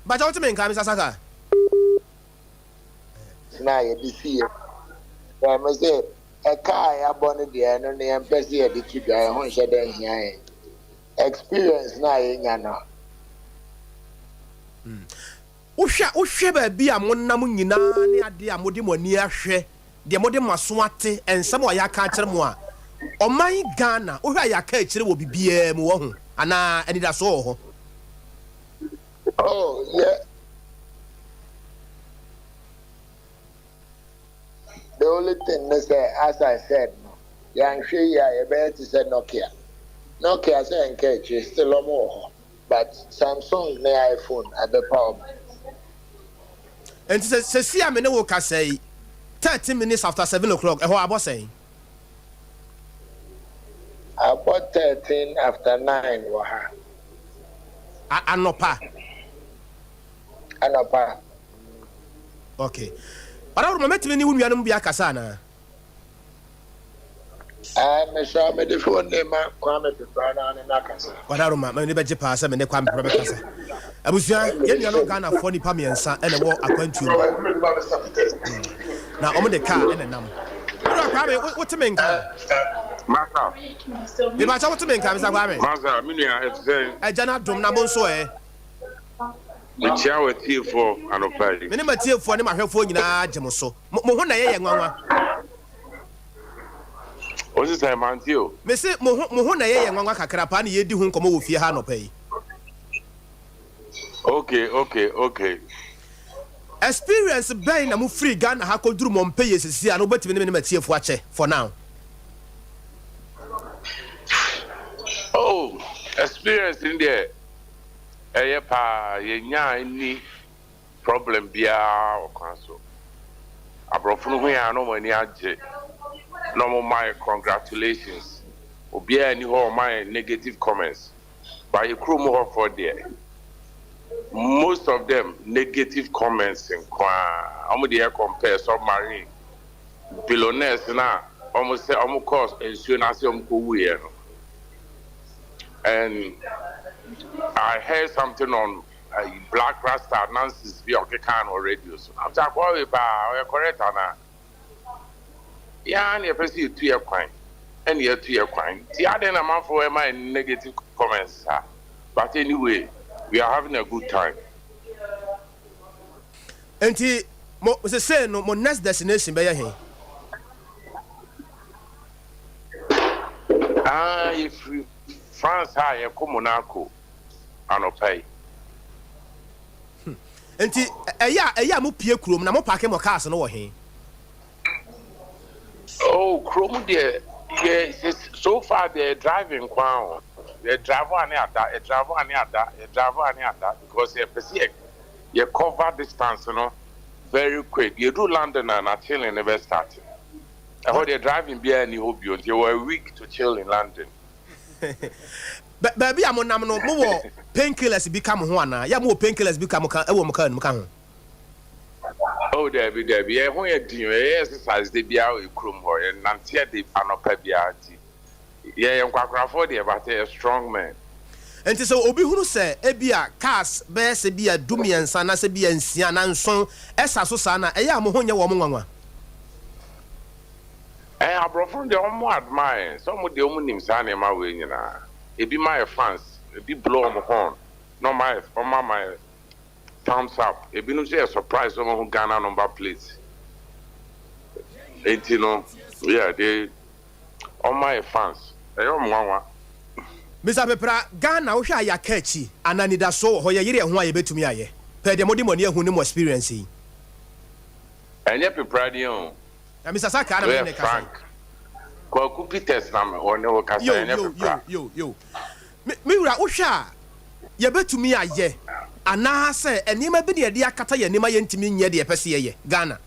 but what mean Mr. Saka
na ye be see yeah me say a car ya born there no na empese ye di tu guy ho hye den hia experience na ye nya no
Uhwe ba bia mo nam nyina ne ade a mode mo ani ahwe de mo de maso ate ensem o ya ka kire mo a oman Ghana o hwa ya ka kire wo bibia mu wo ho ana anida so ho.
Oh, yeah. The only thing is that, as I said, young Shia, to say Nokia. Nokia saying catch is still a more, but Samsung, the iPhone at the problem.
And says, see, I mean, what can say 30 minutes after 7 o'clock, and what I was saying.
About 13 after 9, waha.
I no pa.
Anapa.
Okay. But I remember me when you are not Kasana.
I'm sure I'm the phone name, Kwame Piprana and Nakasa.
But I remember never pass and the Kwame Piprana. I was young, you know, Ghana funny Pami and son, and a walk acquaint you. Now, I'm the car and a number. What to mean?
Masa.
The matter what to mean, Masa,
Minia, it's saying,
I cannot do Nabon Soe.
the chair with tea for an opinion.
Minimum tea for them, I have for you now, Jamoso. Mohona, young one.
What's this time, Antio?
Miss Mohona, young one, Kakrapani, you do whom come over here, no pay.
Okay.
Experience buying a move free gun, how could do Montpay is see an obet minimum tea of watch for now.
Oh, experience in there. Pa, any problem bia or cancel. Abrofunu hu ya no mani age. No my congratulations. Obia any ho my negative comments. But you crew more for there. Most of them negative comments in kwa. Omo dey compare submarine. Billionaires na almost say almost cause insurance ko wuye no. And I heard something on Black Rasta announces via Okekan or radio. So I'm talking about correct Anna. Yeah, and you pursue 2 year crime. And you're 2 year crime. The other amount for my negative comments. But anyway, we are having a good time.
And he was saying, no, my next destination by here.
If France high a Monaco and pay.
And yeah, mo pie krom na mo park mo cars no he.
Oh, Chrome there. Yes, so far they're driving crown. They drive one because you cover distance, very quick. You do London and a chill and never starting. I heard they're driving beer and you were a week to chill in London.
But baby, I'm on more painkillers become one. Yeah, more painkillers become a
Oh, there be. Yeah, when you do exercise, they be out in Chrome and Nantia de Panopebiati. Yeah, I'm quite for there, but a strong man.
And so, Obi who say, Ebia, Cass, Bear, Sebia, Dumi and Sana, Sebia, and Sian, and so, Esa Susana, a young Mohonia woman.
I brought from the home admire. Some of the women sign my way, you know. It be my fans, it be blow on the horn. No, my thumbs up. It be no say a surprise someone who Ghana number plates. You know, yeah, they on my fans. I don't want.
Mr. Pepra, Ghana, Osha ya catchy, and I need a soul, or ye who I bet to me. Aye, pay the money who no experiencing.
And yet, Pepra,
Mr. Saka,
Frank. Kwaku Peters number or no Casa.
Yo. Mira, Osha, ye bet to me. Aye, and now say, and you may be the idea Kata Yanima Yentimi ye the Pessia, Ghana.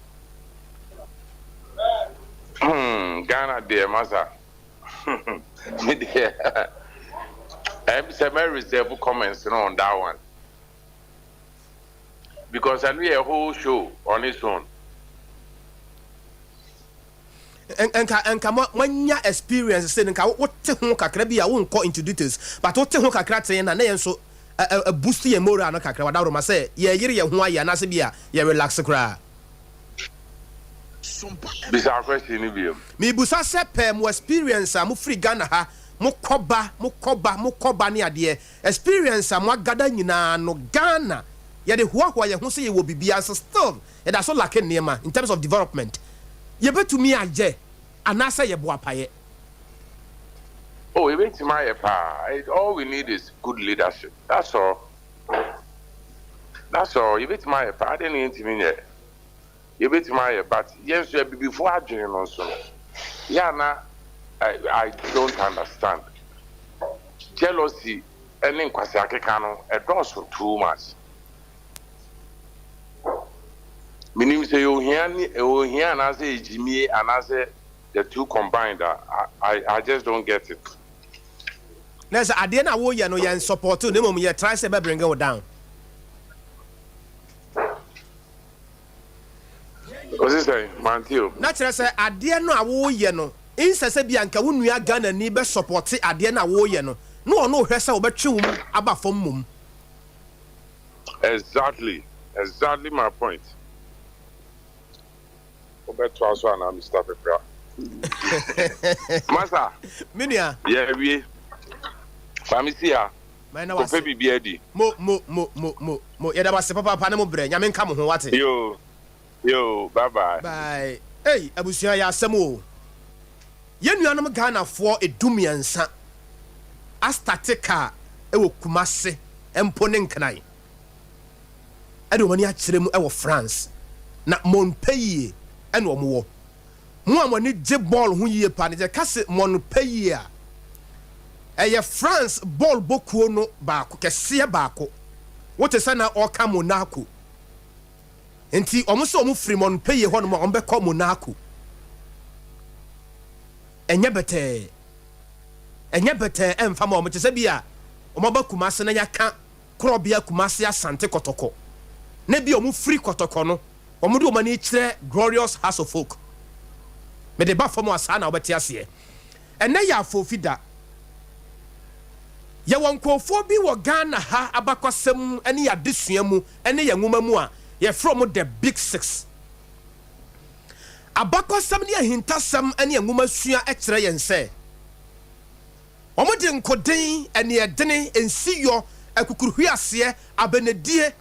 Ghana, dear Massa. I'm very reserved comments on that one. Because I need a whole show on its own.
And come when your experience saying, what te who kakra I won't go into details, but what te who kakra saying, and so a boosty and more no kakra, what I say, ye who I am, Nasibia, ye relax a cry.
This our question,
Me busa sepe mo experience mo free Ghana ha mo koba ni ade experience mo agada nyina no Ghana ye de hoahoa ye ho say ye wo bibia so still ye da so lack nema in terms of development yebetumi agye anasa ye boapaye.
Oh, even to my all we need is good leadership. That's all. That's all. Even to my I didn't need to mean it. Even to my but yes, before I join also. Yeah, now I don't understand. Jealousy and then kwasiake kano it does too much. Meaning say you hear and I say Jimmy and I say the two combined. I just don't get it.
There's Adea na wo ye no ye support no mum ye try say be bring you down.
What's he saying? Mantio.
Na kire say Adea no awo ye no inse se bia nka wo nua Ghana ni be support Adea na wo ye no. No ono hwe se wo betwe wo aba fom mum.
Exactly my point. Obeto aso na Mr. Pepra. Masa.
Minia.
Yeah, we. Famisi ya. Ko fe bibia di.
Mo ye da wase papa na mo bre nya me nka mo ho wate.
Yo, bye.
Bye. Hey, abusua ya asem o. Ye nuanom Ghana fo edumiansa. Astateka ewo Kumase empo ne nkran. Ade omani a kire mu ewo France. Na Montpellier ene omo mo amani je ball ho yie pa ne je kase Montpellier eye France ball bokuo no baako kese baako wote sana oka Monaco enti omo se omo free Montpellier ho no mo be ko Monaco enye bete emfa ma omo te se bia omo ba Kumase na yaka krobia Kumase asante kotoko na bia omo free kotoko no omo do mani kire glorious house of folk me de ba famo asa na obeti ase ene ya afofida ye wonkofo bi wo Ghana ha abakosem ene ya desua mu ene ya nwoma mu a ye from the big 6 abakosem ne ahintasem ene ya nwoma sua e kire ye nse omo de nkoden ene ye dene ensiyo akukuruhwi ase abenedie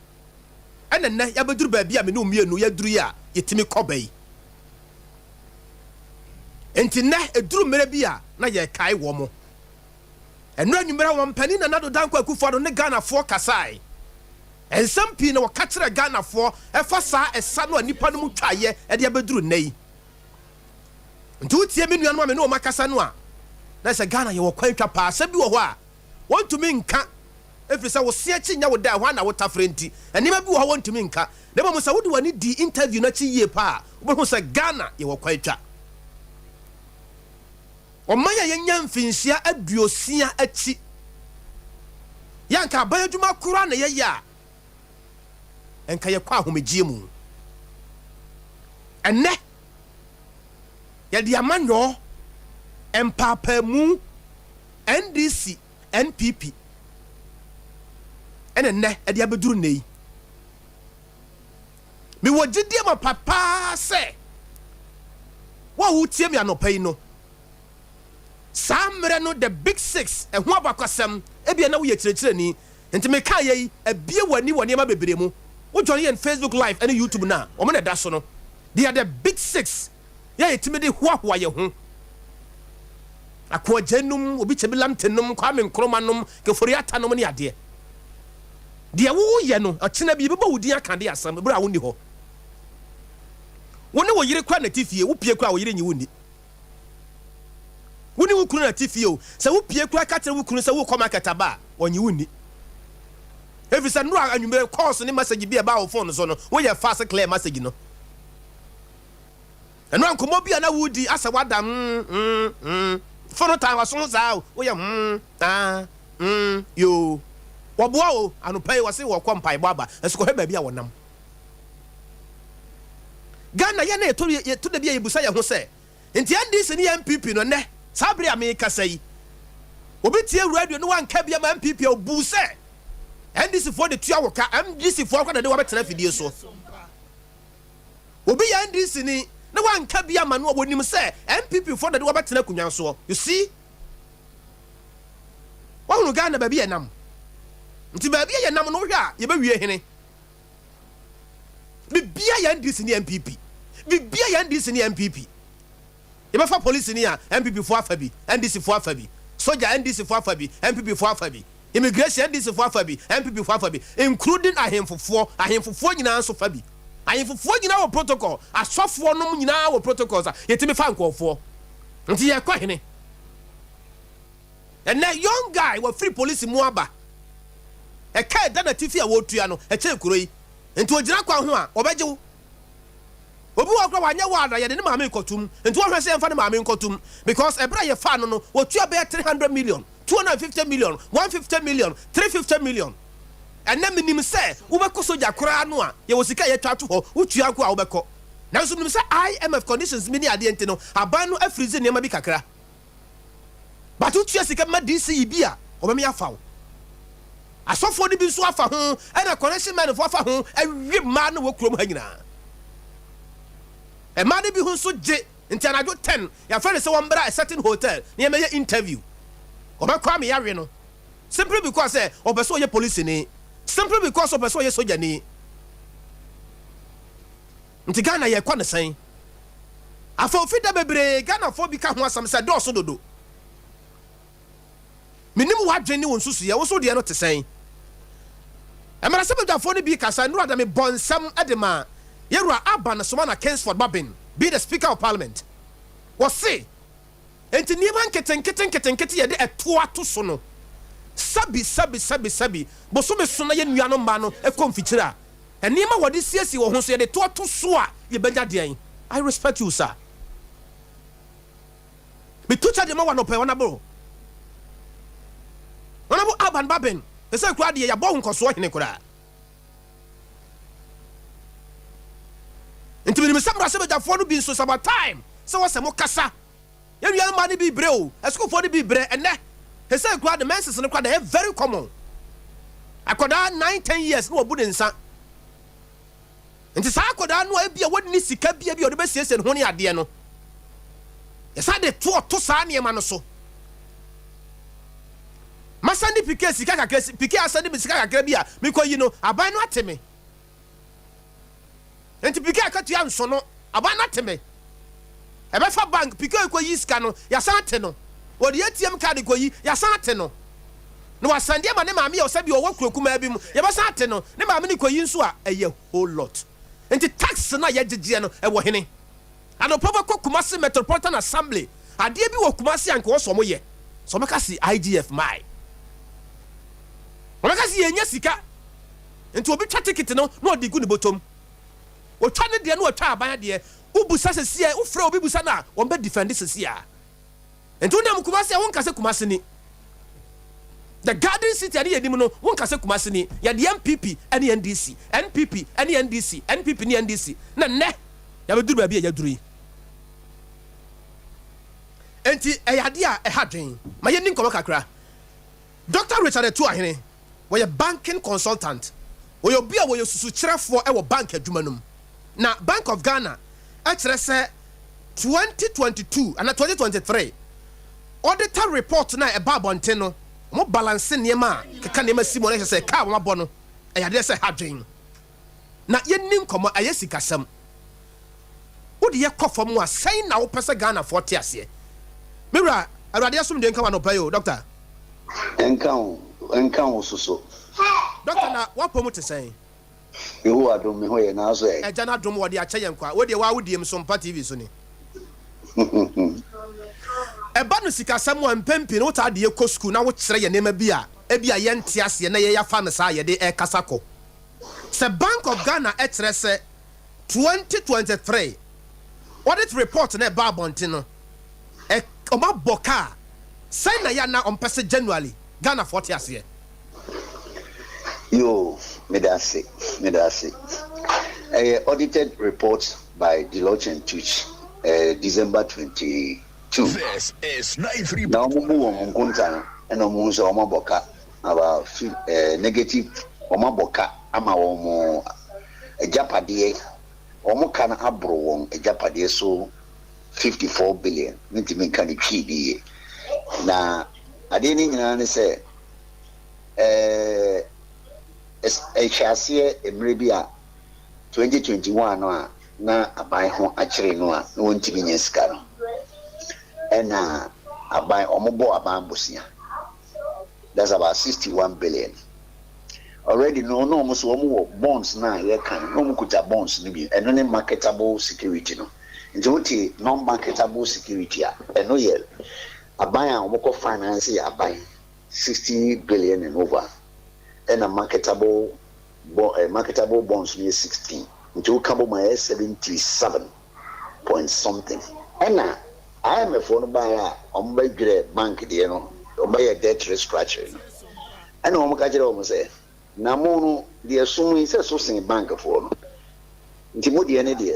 ene na ya beduru ba bia me no mienu ya duru ya yetimi kobai enti na eduru mere bia na ye kai wo mo eno anwumera wo mpani na nado danko akufo do ne Ghana fo kasai ensam pi na wo ka kire Ghana fo e fa sa esa no anipa no mu twaye e de beduru nei ntu tie me nuanu ma me no makasa no a na se Ghana ye wo kwantwa pa sa bi wo ho a wontumi nka efisa wo se achi nya wo da ho na wo tafrenti enima bi wo ho wontumi nka na ba mo sa wodi wani di interview na chi yie pa wo bo se Ghana ye wo kwantwa omaya yenya mfinsia aduosia achi yanka bayaduma kura na ye ya enka ye kwa homegie mu enne ye di amanyo empapa mu NDC NPP enne e di abeduru nei mi wogidie ma papa se wa wutie mi anopai no samre no the big 6 e ho abakosem e bia na wo ye kirekire ni enti me ka ye abie wani ma bebre mu wo join ye Facebook live and YouTube na o me na da so no they are the big 6 ye yetime de hoahoa ye ho akwa janum obi chebilam tenum kwa me nkromanom ke foriata nom ne ade de wo ye no akina bi beba wudi aka de asam bra wo ni ho wo ne wo yire kwa na tifie wo pie kwa wo yire nyi wo ni woni wukunu na tifio se wo pie kura ka tere wukunu se wo koma kataba onyi wuni efisa no anwumere course ni message bi aba wo phone so no wo ye fast clear message no eno ankomo bi na wudi asa wada phone time waso za wo ye yo wo boa o anopai wo se wo kompai baba esiko he ba bi a wonam Ghana ye na to da bi a yebusa ye ho se enti NDC ni MPP no ne sabri America say obi tie radio no wan ka bia ma MPP obu se NDC for the tua woka MDC for kwa de wa betena fidie so obi ya NDC ni na wan ka bia ma no obonim se MPP for the wa betena kunwan so you see wa hunu Ghana ba bia nam nti ba bia ye nam no hwa ye ba wie hene bibia ya NDC ni MPP bibia ya NDC ni MPP yebefa police ni a MPP fo afa bi NDC fo afa bi soldier NDC fo afa bi MPP fo afa bi immigration NDC fo afa bi MPP fo afa bi including ahemfofo nyina so fa bi ahemfofo nyina wo protocol asofo no nyina wo protocols a yetimi fa nkofo nti ye kwa hene and that young guy was free police mu aba e kai da na tifi a wo tua no e che kuro yi nti ogira kwa ho a obeje wo obi wa kwa wanya wa da ye ne maame nkotum nti wo hwese emfa ne maame nkotum because ebra ye fa no no wo tua be 300 million 250 million 150 million 350 million and na minim say wo be ko soja kura no a ye wo sika ye twa to ho wo tua ko a wo be ko na so minim say IMF conditions mini ade enti no aban no afrize ne ma bi kakra but wo tua sika ma DC bi a wo be me afa wo asofo ni bi so afa ho and a connection man fo afa ho awie ma no wo krom ha nyina e ma de bi hu so je nti anajo 10 ya friend say one bra a certain hotel ne me interview obekwa me yawe no simply because obeso ye police ni simply because obeso ye soldier ni nti Ghana ye kwa ne sen afo ofida bebre Ghana fo bi ka ho asam say do so dodo minim wa dwen ni won susu ye wo so de no te sen emara se bedafo ni bi kasa nura da me bonsam adema yerua aban so na Kingsford Babin be the speaker of parliament was say enti niema nketen ye de etoa to so no sabi boso me so na ye nua no ma no e konfikira eniema wode siesi wo ho so ye de to so a ye benya de I respect you sir me tucha de ma wa no pe wona bro aban Babin e say kura de ya bo nkoso hene kura enti me sabra se bedafo no bi so saba time se wo se mo kasa ye nua ma ne bi bre o esiko fo ne bi bre ene he say kura the menses ne kura de very common akoda 9-10 years no obu de nsa enti sa akoda no a bia woni sika bia o de be siese ne ho ne ade no ye sa de to sa ne ma no so masandi pike sika kakra pike asandi bi sika kakra bia me ko yi no aban no ateme enti pike akatu ya nso no aban no ateme ebe fa bank pike ko yi sika no ya sante no wo de ATM card ko yi ya sante no no wasande ma ne maame ya osabi o wakura bi mu ya ba sante no ne maame ni ko yi nso a eye whole lot enti tax na ya gigye no e wo hene ano papa ko Kumasi Metropolitan Assembly ade bi wo Kumasi anka wo so mo ye so meka si IGF mai o meka si yenya sika enti obi twa ticket no na odi gu ne botom o twa ne de no o twa aban de ubusa sesia u fra obi busa na won be defend sesia enti unam Kumasi won kase Kumasi ni the garden city ani yedim no won kase Kumasi ni ya de MPP ani NDC NPP ani NDC NPP ni NDC na ne ya be duru ba bi ya duru enti eyade a ehadwen ma ye nin komo kakra Dr. Richard Etu ahene wo ye banking consultant wo ye bia wo ye susu kirefo e wo bank adwumanum na Bank of Ghana akire se 2022 and 2023 auditor report na e ba bonten no mo balance niema keka niema simo na se ka wo mabo no eyade se hadwen na ye nin komo ayesikasam wo de ye kofom a sai na wo pese Ghana 40 ase Mira, Adea sum de nka no payo doctor.
Enka soso.
Doctor na wa pomu te sen.
Ehu adom me ho ye na so e.
Eja na dom wo de ache yen kwa. Wo de wa wudiem Sompa TV so ni. Eba no sika sam wa mpempi no ta de ye ko school na wo kire ye nema bi a bia ye nte ase na ye ya fa ne sa ye de e kasako. Se Bank of Ghana e kire se 2023 audit report na ba bonte no Oma boka say na ya na ompese January Ghana 40 ase
yo medase audited report by Deloitte and Touch December 22
This is 93.
now mu won konta and omo so oma boka about negative oma boka ama omo ejapade omo kana abro won ejapade so 54 billion nitimi kan twi na ade ni nyina ne se chase emre bi a 2021 no a na aban ho akyere no a na wontimi nya sika no ɛna aban omobo aban bosia. That's about 61 billion. Already no almost bonds now ye can no kuta bonds no bi eno ne marketable security no. Nti wuti non marketable security eno ye aban a omoko finance aban 60 billion and over. And a marketable bonds near 16. Nti ukabo my 77 point something. And I am a phone buyer on my great bank, you know, or by a debt restructuring. And I'm going to say, Namono, the assuming is a sourcing bank for Timothy and idea,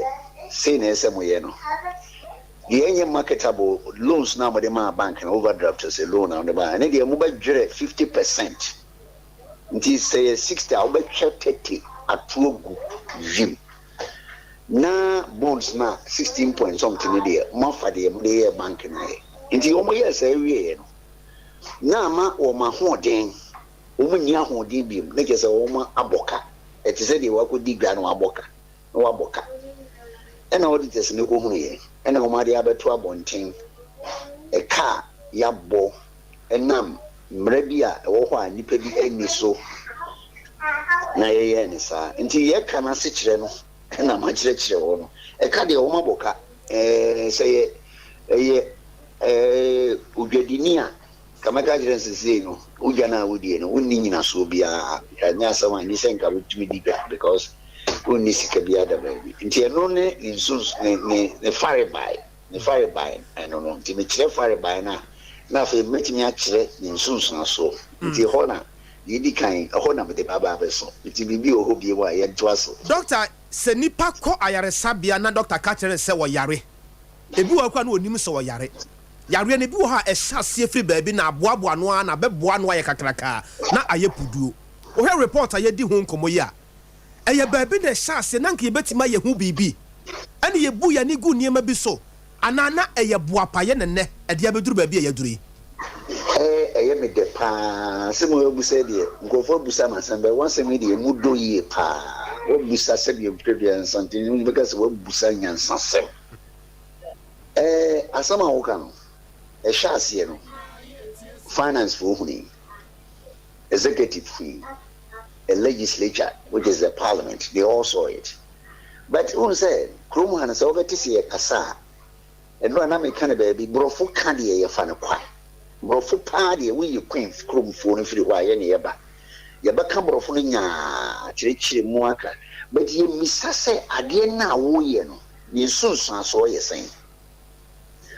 saying as some way, the any marketable loans now, but the bank and overdraft as a loan on the bar, and the mobile 50%. It say 60, I'll bet 30 at 2 gym. Na bonds na 16 point something there ma fa de bank na e nti omo yes awie no na ma o ma hoden omo nya hoden bi na ke se omo aboka e ti se de wa ko di gba no aboka no aboka e na auditors ne ko hunu ye e na omo ade abeto abonten e ka ya bo e nam mra bi a e wo ho a nipa bi ani so na ye ne sa nti ye kana se kire no na machire wono e ka de o maboka say udwadini a kama ka jire nsese no udwa na wodie no wonni nyina so bia anya sama ni senka wotumi di because wonni sika bia da baby nti eno ne insus ne fire buy eno no nti me kire fire buy na fe metimi a kire ne insus na so nti ho na yidi kan ho na me de baba abeso nti bibi o ho bie wa ye to aso
doctor se nipa ko ayaresabia na doctor ka kire se wo yare ebi wa kwa na onim se wo yare yare ne bi wo ha ehase free baabi na aboaboa no na beboa no aye kakraka na aye puduo wo he report aye di ho nkomo yi a eye baabi na ehase na nka yebetima ye hu bibi ane ye bu ya ni gu niema bi so anana eye boapaye ne ne ede abeduru baabi ye duru yi
eye me de pa se mo busa de ngofo busa masambe once me de mudo yi pa wo busa se bi previous something because wo busa nyansasem asama wo kan e sha ase no finance for huni executive fee a legislature which is the parliament they all saw it but who said krum han se obeti se kasa and no na me kan baby brofo kan de ye fa ne kwa brofo pa de we queen krum fo no firi wa ye ne ye ba ye ba kan brofo no nya kirikire mu aka but ye misase ade na wo ye no ye sunsun so ye sen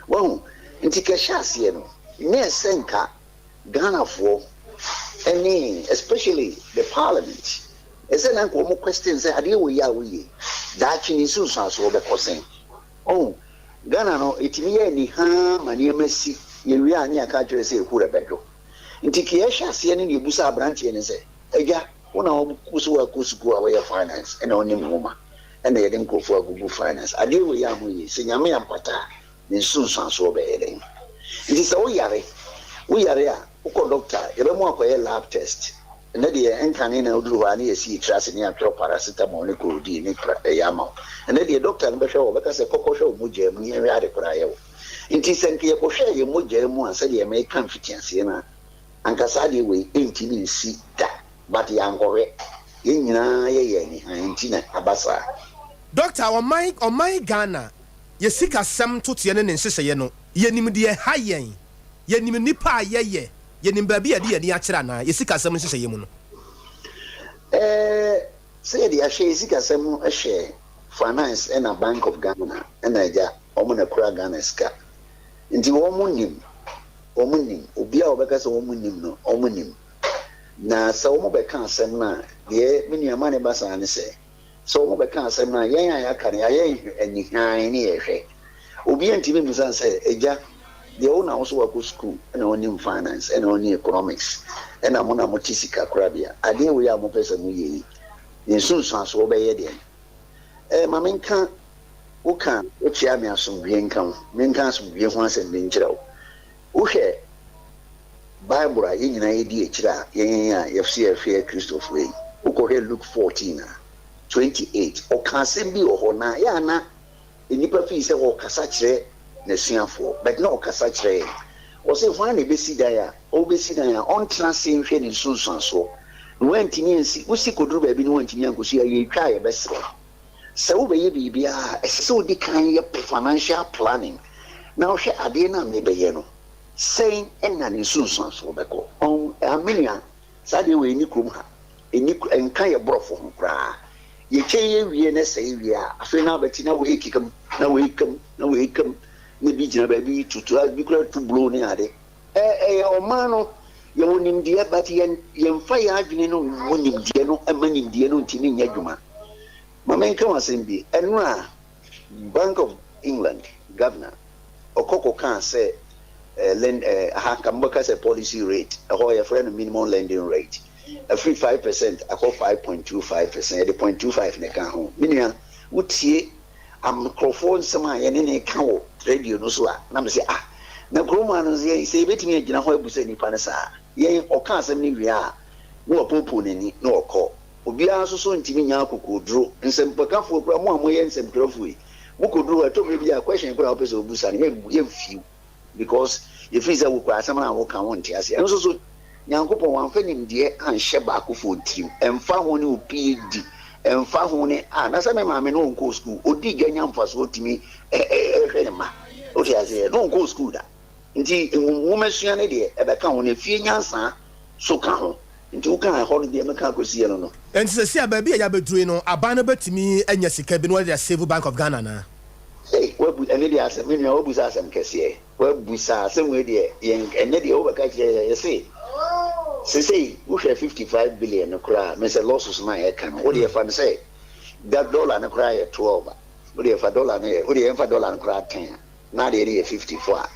well nti ke shase no ne senka Ghana for any especially the parliament ese na ko mo question say ade wo ya wo ye da chini sunsun so be kosen oh Ghana no etimi ye ni ha mani emasi ye wi ani aka kire say ekura bedo nti ke shase ne busa branch ne say eja wona wo kusu wa kusuku a we finance ena onim homa ena ye den kofu agugu finance ade wo ya ho ye se nyame ampata ne sunsun so be eden nti se wo yare a uko doctor ye be mo akoye lab test na de enkane na oduru wa na ye si trust ni atro paracetamol ne ko di ne yama na de doctor no be hwe wo be ka se kokko hwe mo jam ni ye ade kora ye wo nti se nke ye ko hwe ye mo jam a se de me kan fitianse na ankasa de we entini si da but yankore ye nyina ye ni nti na abasa
doctor on my Ghana ye sika sem totie ne nseseye no ye nim de ha yen ye nim nipa ye nim ba bia de ye ni akira na ye sika sem nseseye mu no
say the ashe sika sem ehwe finance and a Bank of Ghana and aja omo na kura Ghana ska nti wo nim obi a obeka se wo nim no omo nim na se wo beka asem na de me nuama ne basa ne se so wo beka asem na yen ya kare ayen anihan ne ye hwe obi antimi musan se eja de wo na wo so wa school na onim finance and onim economics and amona motisika krabia ade wo ya mo pesa mu ye ni sunsun so wo be ye de ma menka wo kan wo chia me asomdwe nkan menka asomdwe ho asem de nkyira wo hwe Bible a nyina ye di ekira yen a yefse Christopher wo ko he Luke 14 28 ɔka bi wɔ na ya na enipa fi sɛ ɔkasa kyerɛ n'asuafo but na ɔkasa kyerɛ ɔsɛ fa na ebesi dan a ɔbesi dan a ɔntena se nhwɛ ne nsunsuanso wantini nsi wosi koduru baabi ne wantini ankosi ayɛ twa yɛ bɛsrɛ sɛ wobɛyɛ biribiara ɛsɛ sɛ wodi kan yɛ financial planning na wohwɛ adeɛ no a mebɛyɛ no sɛn ɛna ne nsunsuanso bɛkɔ amenua saa deɛ wɔ ɛni kurom ha nka yɛ borɔfo ho koraa yɛkyɛ yɛ wie ne sɛ yɛ wie a afei na abɛti na wɔyɛ kikam na wɔyɛ kam na wɔyɛ kam na bi gyina baabi tutu bi kura tu bulo ne ade ɛyɛ ɔman no yɛwɔ nimdeɛ but yɛmfa yɛ adwene no wɔ nimdeɛ no ɛma nimdeɛ no ntimi nyɛ adwuma ma menka wɔ asɛm bi ɛno a Bank of England governor ɔkɔkɔ kaa sɛ aha kambaka sɛ policy rate ɛhɔ yɛfrɛ no minimum lending rate free 5% akɔ 5.25% yɛde 0.25 ne ka ho menua wotie nkurɔfoɔ nsɛm a yɛne ne ka wɔ radio no so a na me sɛ na kuroma no sɛ yɛbɛtumi agyina hɔ abu sɛ nnipa no saa yɛn ɔka asɛm no wie a na wɔpopo n'ani na ɔkɔ obiara nso so ntumi nya akokoduro nsɛmpakafoɔ kora mo a moyɛ nsɛmtwerɛfoɔ yi mokɔduru ɛtɔmmerɛ bi a question kora wopɛ sɛ ɔbusa no yɛmfiw because yɛfiri sɛ wokora asɛm no a woka wo nte ase ɛno nso so nyankopɔn wamfa nimdeɛ anhyɛ baakofoɔ tirim ɛmfa ho ne wo PhD ɛmfa ho ne na sɛ me maame no ɔnkɔɔ school ɔdi gya nya mfasoɔ tumi hwɛ ne ma wote aseɛ na ɔnkɔɔ school da nti nwomasua no deɛ ɛbɛka ho no fie nyansaa so ka ho nti woka hɔ no deɛ mɛka akɔsiɛ no
nti sɛ si a baabi a yɛabɛduru no aban no bɛtumi anya sika bi no wɔde save Bank of Ghana na
wabu ɛne deɛ asɛm menua wabu sɛ asɛm kɛseɛ wabu sa asɛm wei deɛ ɛnɛ deɛ wobɛka kyerɛ yɛse sesei wohwɛ 55 billion no koraa mesɛ losses no a yɛka no wode yɛfa no sɛ dollar no koraa yɛ 12 a wode yɛfa dollar no wode yɛmfa dollar no koraa 10 a na deɛ yɛ 54 a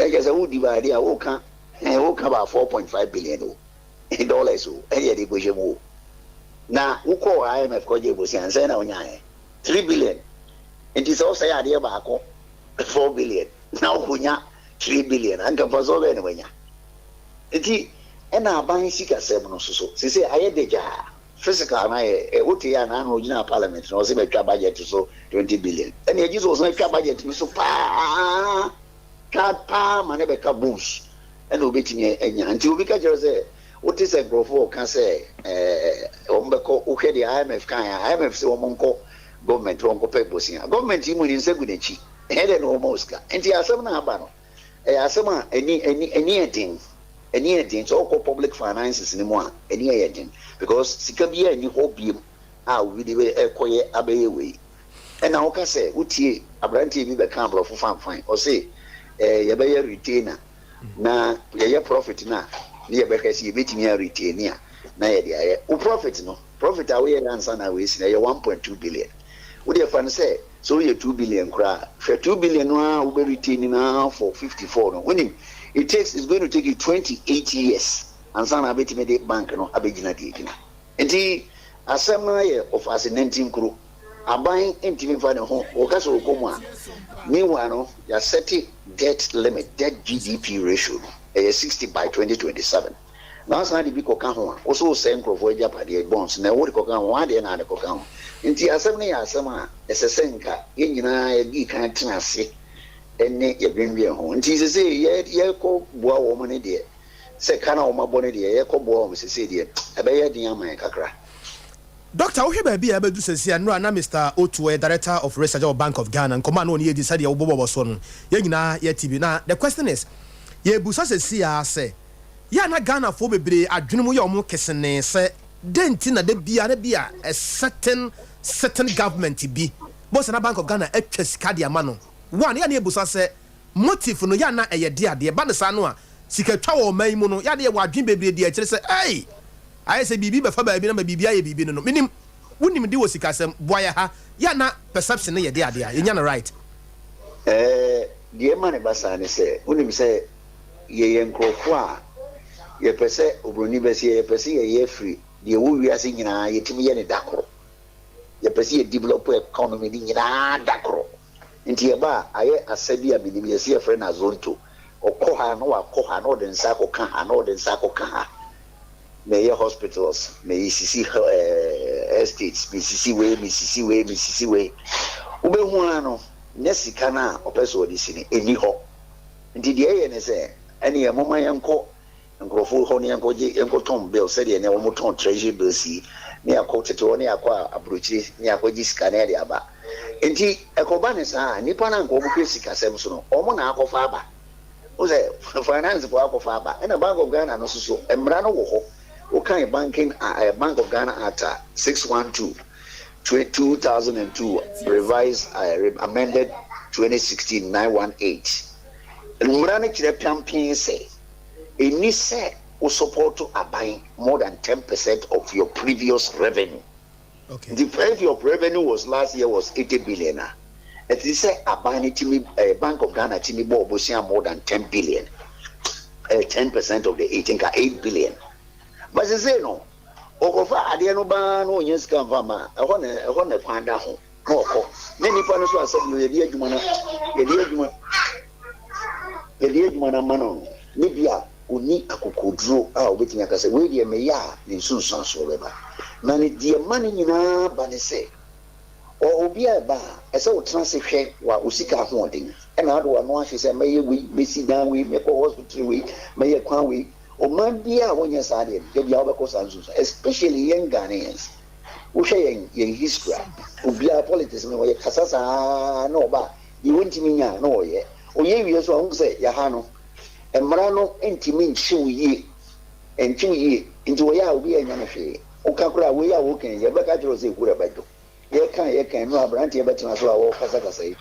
ɛkyɛ sɛ wodi baade a woka ba 4.5 billion o dollars o ɛyɛ de bɔhyɛ mu o na wokɔ IMF kɔgye bosi ansɛ na wonyaɛ 3 billion nti sɛ wosɛ adeɛ baako 4 billion na wokonya 3 billion anka mfa sɛ wobɛɛ ne wanya nti ɛna aban sikasɛm no so sɛ ayɛ de gyaa physical na yɛ wote yɛ na ogyina parliament na ɔsɛ bɛtwa budget so 20 billion ɛna ɛgye sɛ ɔsɛ twa budget bi so paa ma ne bɛka boost ɛna obɛtumi anya nti obi ka kyerɛ sɛ wote sɛ nkurɔfoɔ ɔka sɛ ɔmbɛkɔ wohwɛ deɛ IMF kan a IMF sɛ ɔmɔnkɔ government wɔnkɔpɛ bosia government yi mu ne nsa gu n'akyi ɛdɛ na ɔma osika nti asɛm no aba no ɛyɛ asɛm a ɛni ɛden sɛ ɔkɔ public finances no mu a ɛni ɛyɛ den because sika bi a ɛni hɔ biem a obi de ɛkɔyɛ abɛyɛ wei ɛna woka sɛ wotie aberanteɛ bi bɛka aborɔfo fanfan ɔse yɛbɛyɛ retainer na yɛyɛ profit no a ne yɛbɛhwɛ sɛ yɛbɛtumi a retain a na yɛde ayɛ wo profit a woyɛ nansa na weisi na ɛyɛ 1.2 billion wode ɛfa no sɛ woyɛ 2 billion koraa hwɛ 2 billion no a wobɛretain no for 54 no wonim it's going to take you 28 years ansa na abɛtumi de bank no abɛgyina deɛ gyina nti asɛm no yɛ ɔfaase 19 kuro aban ntimi fa ne ho wɔka sɛ wɔkɔ mu a meanwhile no yɛasɛte debt GDP ratio no ɛyɛ 60 by 2027 na asa de bi kɔka ho a wo so sɛ nkurɔfoɔ agyapadeɛ bonds na ɛwɔ de kɔka ho adeɛ na ade kɔka ho nti asɛm no yɛ asɛm a ɛsɛ sɛ nka yɛn nyinaa yɛdi kan tena ase ɛne yɛdwenwen ho nti sɛ sɛ yɛkɔ boa wɔ mo ne deɛ sɛ ka na wɔn abɔ ne deɛ yɛkɔ boa wɔn sɛ sɛ deɛ ɛbɛyɛ den ama yɛn kakra.
Doctor, wohwɛ baabi a ɛbɛdu sɛsi anora na Mr. Otuwe, Director of Research of Bank of Ghana, nkɔmɔ a na ɔne yɛdi sɛdeɛ wobɔbɔ so no yɛn nyinaa yɛti bi na the question is yɛbusa sɛsi a sɛ yɛ na Ghanafoɔ bebree adwene mu yɛ ɔmo kesene sɛ denti na de bia na bia a certain government bi bɔsɛ na Bank of Ghana atwa sika de ama no one yɛ na yɛbusa sɛ motive no yɛ na ɛyɛ de adeɛ ba ne saa no a sika twa wɔ ɔman mu no yɛ de yɛ wɔ adwene bebree de akyerɛ sɛ ɛy ayɛ sɛ biribi bɛfa baabi na ma biribi ayɛ biribi no menim wonim de wɔ sikasɛm boa ha yɛ na perception no yɛ de adeɛ a yɛnya no right
deɛ ma ne basa ne sɛ wonim sɛ yɛyɛ nkurɔfoɔ a yɛpɛ sɛ obroni bɛsɛ yɛpɛ sɛ yɛyɛ firi deɛ wɔ wiase nyinaa yɛtumi yɛ ne dakoro yɛpɛ sɛ yɛ develop economy ne nyinaa dakoro nti yɛba a ayɛ asa bi a menim yɛsɛ yɛfrɛ no azonto ɔkɔ ha na wakɔ ha na ɔde nsa akɔka ha na ɔde nsa akɔka ha na yɛ hospitals na yɛ sisi estates Mississippi way ube hu ano ne sika na opeso odi sini eni ho nti de ye ne se ene ye moma yanko nkrofo ho ne yanko tom bill said ye ne wo tom treasury bill si ne akotete ne akwa abrochi ne akwaji sika na de aba nti ekoba ne sa nipa na nko bu sika sem so no omo na akofa aba o se finance for akofa aba and Bank of Ghana no so emra no wo ho o kan banking Bank of Ghana Act 612/2002 revised amended 2016-918 emra ne kire piampin say any say o support to buy more than 10% of your previous revenue. Okay. The price of revenue was last year was 80 billion. It is a Bank of Ghana Timi Bobosia more than 10 billion. 10% of the 8 billion. But they say no. Okofa Adea Ban no yes come from a panda home. No, many partners are saying the dear Jumana Libya. Uni akokodro a obetin aka se we de me ya ne sunsun so beba na ne de mani nyina ba ne se o obi aba ese o transe hwe wa osika ho odin e na ado no ahwe se meye we besi dan we me ko hospital we meye kwan we o man bia wonya sa de bia obeko sansun especially young Ghanaians wo hwe yen history obi a politics me we kasasa na oba yi wontimi nya na oye wi so ho se ya ha no emrano entimi nchiwi nti wo ya obi anya na hwe o ka kura wo ya wo kan ye beka jiro se kura bajo ye kan no abrante ye betina so a wo kasa yi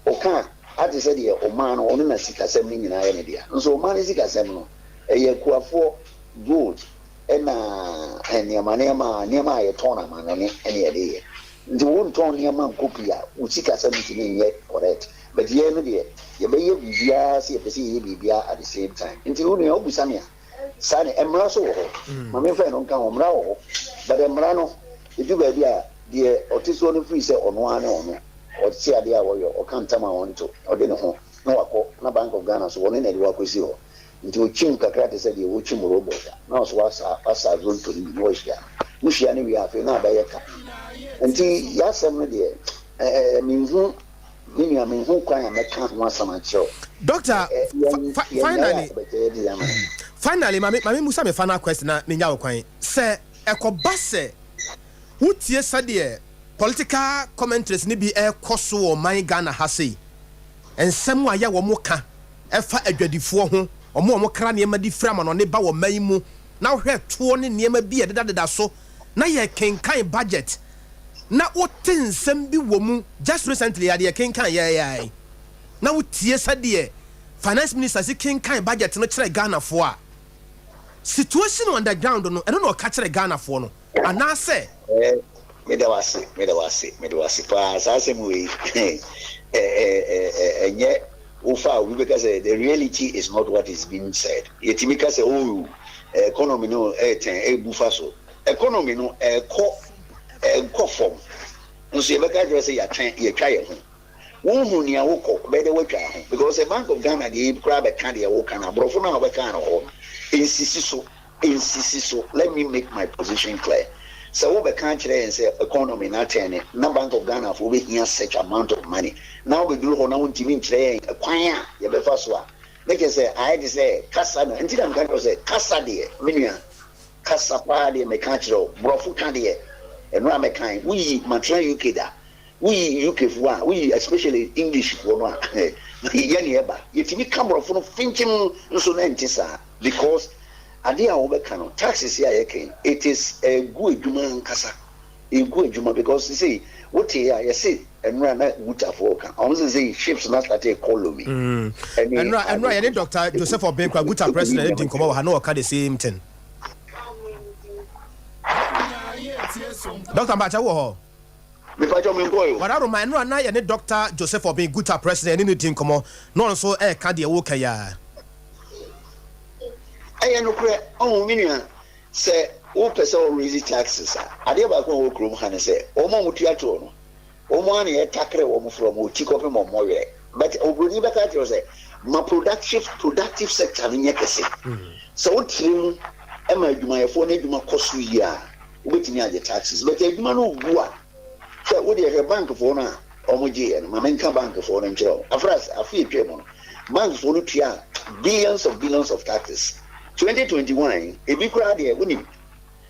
o kan ati se de o man no onu na sikasem ni nyina ye ne dia nso o man ni sikasem no ye kuafo gold na niema ye tona man no ne ye de ye nti wo ton niema nkopia o sikasem ti ni ye correct but ye no de ye be ye bibia se ye pese ye bibia at the same time nti wo ne obusamia sane emra so wo ma me fa no nka ho mra wo but emra no edu ba bia de otiso no free se ono ane ono oti ade a wo yo o kan tama won to o de ne ho na wako na Bank of Ghana so woni na de wakosi ho nti o chim kakra te se de wo chim robot na so asa zone to ni wo hia muhia ne wi afi na ba ye ka nti ya sem no de minhu Doctor, finally, Mami Musa me final question na minya okwan. Say ekobase wutie sade political commentaries ni bi ekoso o man Ghana ha sei. Ensem wa ya wo moka efa adwadifo ho omo kra ne ma di frama no ne ba wo man mu na hwe to ne ne ma bi ededa so na ye kenkan budget na wotin sem bi wo mu just recently ade kenkan ye na wotie sade finance minister si kenkan budget no kire Ghana fo a situation on the ground no eno no ka kire Ghana fo no ana se me da wase pa sa se mu enye ufa we because the reality is not what is being said yetimi ka se oh economy no bufa so economy no ko form nso ye beka address ya twa ye ho wo nia wo ko be de watwa ho because the Bank of Ghana dey grab a can dey wo kan abrofo na wo kan ho insist so let me make my position clear. So we can't say economy not turning. Na Bank of Ghana for we here such amount of money. Now we do on our team train a kwanya you be first one. Like I say, I had to say kasa no. Until I'm going to say kasa de minia kasa pa de mechanical brofu kan de. And no mekan we matran UK da. We UK for we especially English for one. Yani eba. Yetimi camera for no finchim so na ntisa because Adea Akye taxes here it is a good human kasa a good human because you see what here you see and run that water for can almost say ships not that they call me and
right Dr. Joseph Obenkwa good president didn't come over no occur the same thing Dr. Mbacha wo but I remind no na ye Dr. Joseph Obenkwa good president didn't come on no so ka de wo ka ya
I no clear on minia say o person raise taxes ade ba ko o krom han say o mo mutua to no o mo an ye takre o mo from o tikop mo mo we but obroni be ka tell say ma productive sector no nye kese so o trim e ma adwumayefo na adwuma koso yi a wobɛtumi agye taxes but adwuma no gu a sɛ wode yɛhwɛ bankfoɔ no a ɔmogyeeɛ no ma menka bankfoɔ no nkyerɛ wo afras afei twɛ mu no bankfoɔ no tua billions of taxes 2021 ebi koraa deɛ wonim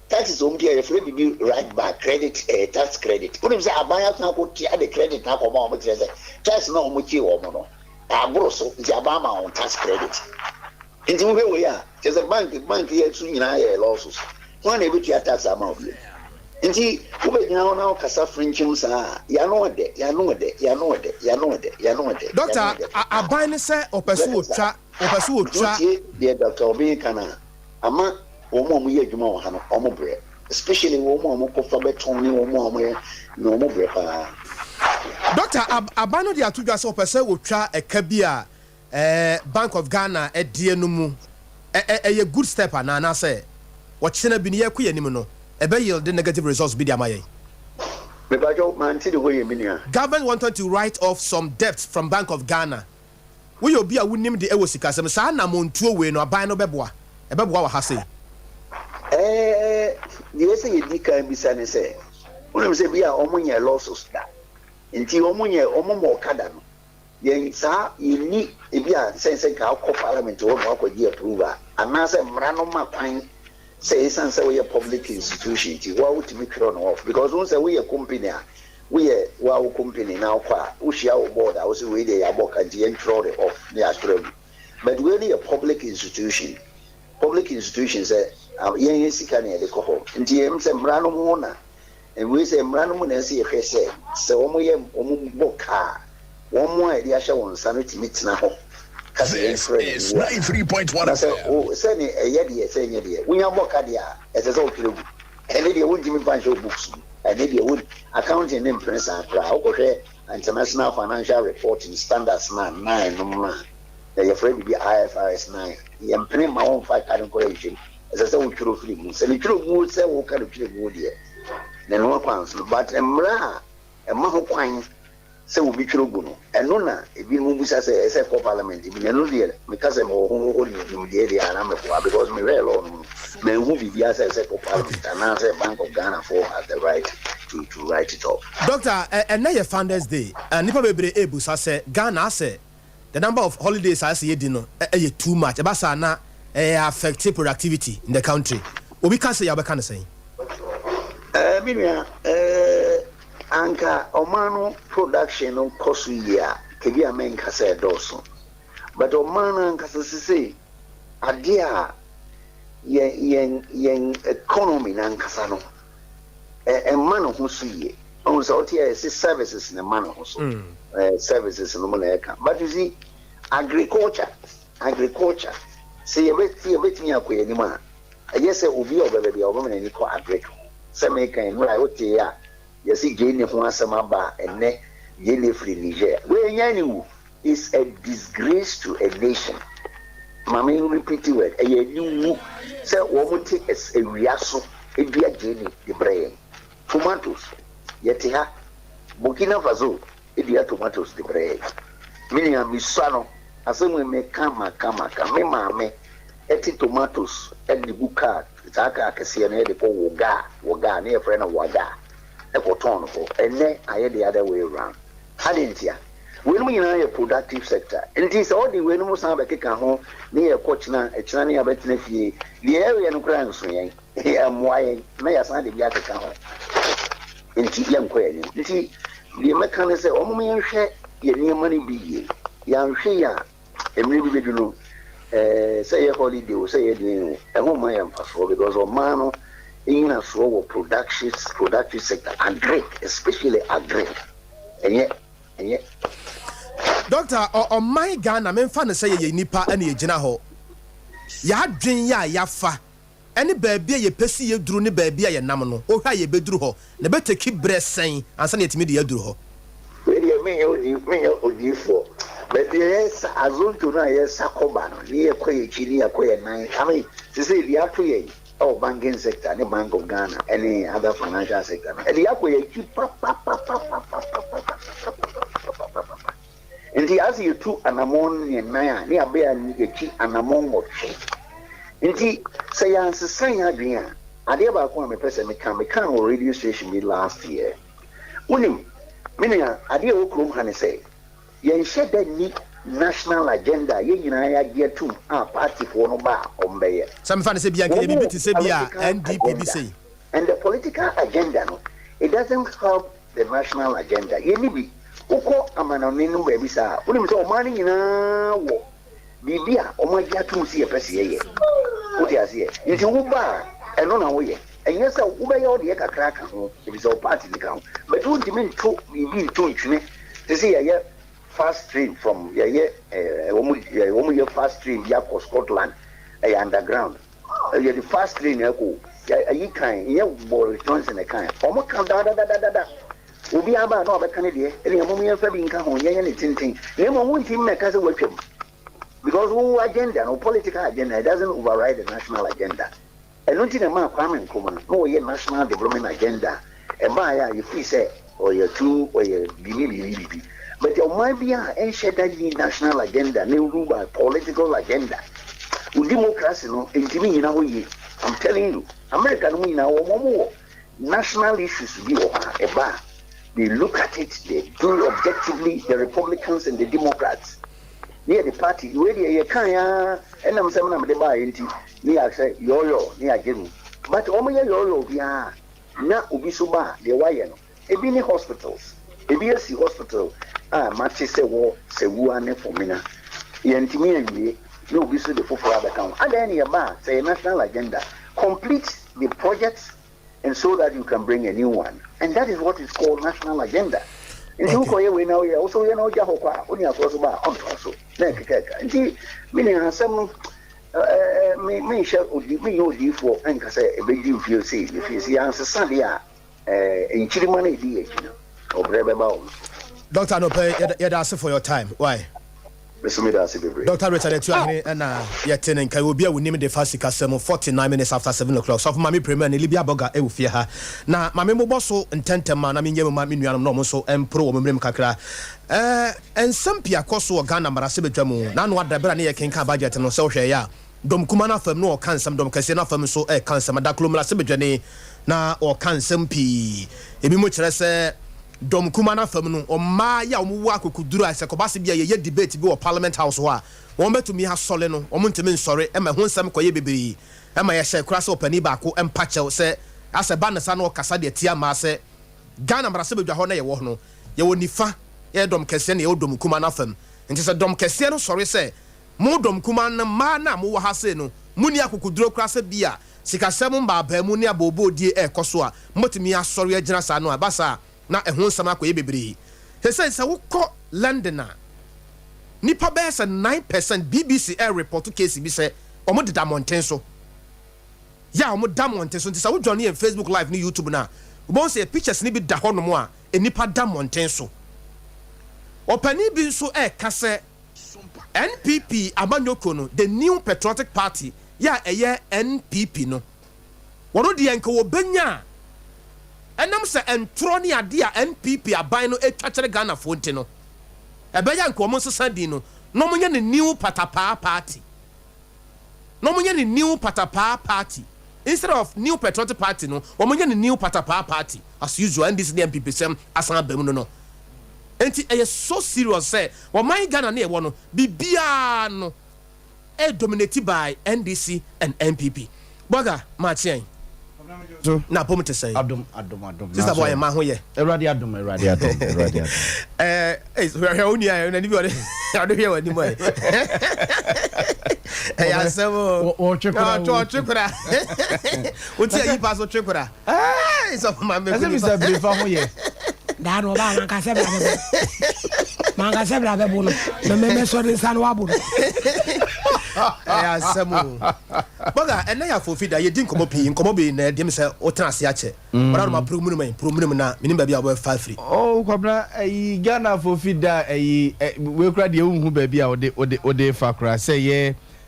taxes ɔm tua yɛfrɛ bibi right back credit tax credit wonim sɛ aban aka akɔtua de credit na akɔma ɔmo kyerɛ sɛ tax na ɔmo kyie wɔ mo no agoro so nti aban ma wɔn tax credit nti mo hwɛ wei a kyerɛ sɛ bank yɛ so nyinaa yɛ losses wɔn na ebetua tax ama obi nti wobɛgyina hɔ na wokasa frenchim saa yano ɔdɛ
doctor aban ne sɛ ɔpɛ so wɔtwa
deɛ doctor obi kana ama wɔn a wɔyɛ adwuma wɔ ha no wɔn brɛ especially wɔn a wɔkɔfa bɛtɔn ne wɔn a wɔyɛ na wɔn brɛ paa
doctor aban no de ato dwa sɛ ɔpɛ sɛ wɔtwa ɛka bi a Bank of Ghana ɛdeɛ no mu ɛyɛ good step anaasɛ wɔkyena bi ne yɛkɔ yɛ anim no ebe yield the negative results be the government wanted to write off some debts from Bank of Ghana. We will be a winning the Ewosika. Some sana montuo we no buy no beboa. Ebeboa wa hase.
You say you can be saying say. When say we are omunya losses da. Nti omunya omomo kada no. Yen sa yini ebia sense ka ko parliament wo no akodi approve. Anase mra no makwan say it's we a public institution. Why would we turn off? Because once we a company, we a wow company now. We share our board. I was we the aboka and throw it off the Australia. But really a public institution. Public institutions say, "Yen sikani ade koho." Nti em se mrano mona. And we say mrano mona si e say. So omo boka. One more idea show on sanity meet na ho.
This is 93.1
FM. Send a year, saying a year. We are more cardia as a old club. And maybe a wood Jimmy Pancho books. And maybe a wood accounting in press and crowd. International financial reporting standards 9. They're afraid to be IFRS 9. The implement my own 5 current correction as a old club. So the club would say, what kind of club would you? Then one council, but a mra, a maho quine. Se wo bitwero gu no eno na ebi mu busa se ese for parliament bi eno de because me ho de area na me for because me real on me hu bibia se ese for parliament and say Bank of Ghana for has the right to write it off.
Doctor, and na your founders day nipa bebre ebusa se Ghana say the number of holidays as ye di no too much e ba sa na affect productivity in the country obi can say ya be kan say
Minia anka omano production on kosu ya kebi amenka say doso but omano anka sisi adea yen economy na anka no mano ho suye on so tie services na mano ho so services no na eka but you see agriculture say you bet me akoye ni ma yes obi obebe obebe ni ko agriculture say make kan no I wote ya yes, Jane who has some aba and ne Jane free Niger. Where yani is a disgrace to a nation. Mammy repeat the word. A new say woman take as a riaso, a beer Jane the brain. Tomatoes, yet ha Burkina Faso, a beer tomatoes the brain. Meaning a misano, as we may come, me, eti tomatoes, and the buka, Taka Cassian, the poor Waga, near friend of Waga. And then I had the other way around. I didn't hear. When we are a productive sector, and it is all the way most have a kick home near Cochna, a China Betnefi, the area of Grand Swing, and why may I sign the Yaka in Tiam Quay. You see, the mechanism of me share your new money be young Shia, and maybe you know, say a holiday, say a home I am for because of Mano. In a slow productive sector, agri, especially agri, and yet.
Doctor, on my Ghana, men fan say ye nipa and ye jina ho. Ya dwen ya fa. Any baby ye pesi ye dru ni baby ye namno. O ha ye bedru ho. Ne bete keep breast saying and send it me the dru ho.
Where you me for. But yes, as on to na yes sakobano. Ni ekwe chini ekwe nine. I mean, to say the actually. Oh, banking sector, the Bank of Ghana, any other financial sector. And the Akwe keep and he asks you to an among in Naya, near Bear, and among what she. And he say, answer, saying, Adrian, Adea Akye Abia person me can on radio station me last year. Unim, Minia, Adea Okrum Hane say, Yen shed that neat national agenda, yen I get to our party for no bar on Bayer.
Some fancy be a NDP say.
And the political agenda, no, it doesn't help the national agenda. Yenibi, Oko Amanamino baby, sir, Unim so money in a war. Bibia, O my dear, to see a person. What is here? It's a bar, and on our way. And yes, I will all the crack if it's all party account. But don't you mean to be too to see a fast train from your fast train, Yako Scotland, a underground. The fast train, a kind, yeah, Boris Johnson, a kind. Almost come down, will be about no Canada, and a moment of having come on, and it's in thing. Never want him make us a weapon. Because no agenda, no political agenda, it doesn't override the national agenda. And not in a man, common, no, your national development agenda. And by if we say, or your two, or your BB. But there might be an shady national agenda, no rule by political agenda. With democracy, no, in I'm telling you, American win now more. National issues be a bar. They look at it, they do objectively, the Republicans and the Democrats. Near the party, where you can, and I'm saying I'm the buy into near say yo, near again. But only yo, yeah, not Ubisuba, the Wayan, a mini hospitals, a BSC hospital, Manchester War, Sewuane for Mina, Yantimia, no Bisu the Fufu account, and any bar, say a national agenda, complete the projects, and so that you can bring a new one. And that is what is called national agenda. And you call we now also Jahokwa, only a cross bar on also. And meaning some me shall me you for and say a big deal if you see answer Sandia in Chilimani or Breba.
Doctor, no pay that's for your time. Why? Dr. Richard Tuane and Yatin and Kayubia will name the first customer 49 minutes after 7 o'clock. So, Mammy Premier and Libya Boga, Eufia. Now, my member bosso and Tenteman, I mean, you might mean normal so and pro Mim Kakra. And some Pia Cosso Ghana Marasibijamu, none what the Brania can come budget and so ya. Dom Kumana from no cancer, Dom Cassina from so a cancer, Madakluma Sibijani, na or cancer P. If you much less. Dom Kumana Femino or Maya Muwaku could do as a Kobasi be a yet debate to go Parliament House. One to me has soleno, or Muntimin sorry, and my home some Koyabi. And my share crass open Ibako and Pacho say, as a banner son or Casadia Tiama say, Ghana Brasibu Jahona Yawono, Yawonifa, Dom Cassian, old Dom Kumana Fem. And just a Dom Cassiano, sorry say, Modom Kumana Mana Muahaseno, Muniaku could draw crass a beer, Sika Semun Babe Munia Bobo dear Kosua, Motimia sorry, Janasano Abasa. Na ehun sama ko yebebere he says say wo ko London nipa be say 9% BBC air report case bi say omo deda monten so ya omo da monten so ntisa wo join in Facebook live ni YouTube na wo say pictures ni bi da ho no mo a enipa da monten so opani bi so ka say NPP amanyoko no the New Patriotic Party ya eye NPP no wono de enka wo benya. And I'm saying, and Troni Adea NPP abino a toucher Ghana Fontino. A Bayan Comoso Sandino, no more than the new Patapa party. No more than the new Patapa party. Instead of new Patriotic Party, no, or more than the new Patapa party, as usual, and this is the NPP sem as an Bemuno. And it is so serious, say, well, my Ghana near one be biano, dominated by NDC and NPP. Boga, Martin.
So
na pomo te say
adom
sister boy ma ho ye
erade adom
we oni ayo na ni bi ode ado here wani mo ya semo
o chekura
o ti ayi pass o chekura so ma me
ase mi se brifa ho ye
da no ba man ka sebra be bo no me so de san wa bo
ya semo boga ena ya fofida ye din komo bi na dem se o transe a che bara no ma program na minim ba bia bo fa free
oh kwabna Ghana fofida we kra de hu ba bia ode fa kra say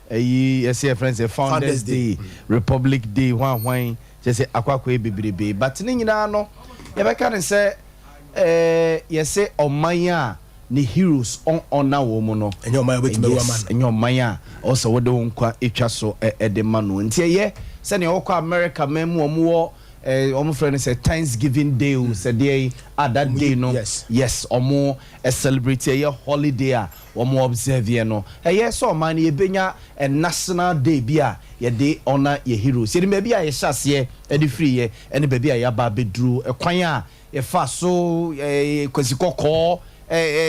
ye say friends Founders Day Republic Day hwan say akwakwa bebrebe but ni nyina no ye be kan say ye say omanya ni heroes on na wo mu no
enyo maya wetu be woman
enyo maya also wo de nkwa etwa so de ma no ntie ye send your America memo more friend say Thanksgiving Day say day that day no yes or more a celebrate a holiday or more observe no yes so man ye benya a national day bia ye day honor ye heroes ye maybe a shas ye e free ye and baby a ba bedru e kwan a ye fa so kwasikoko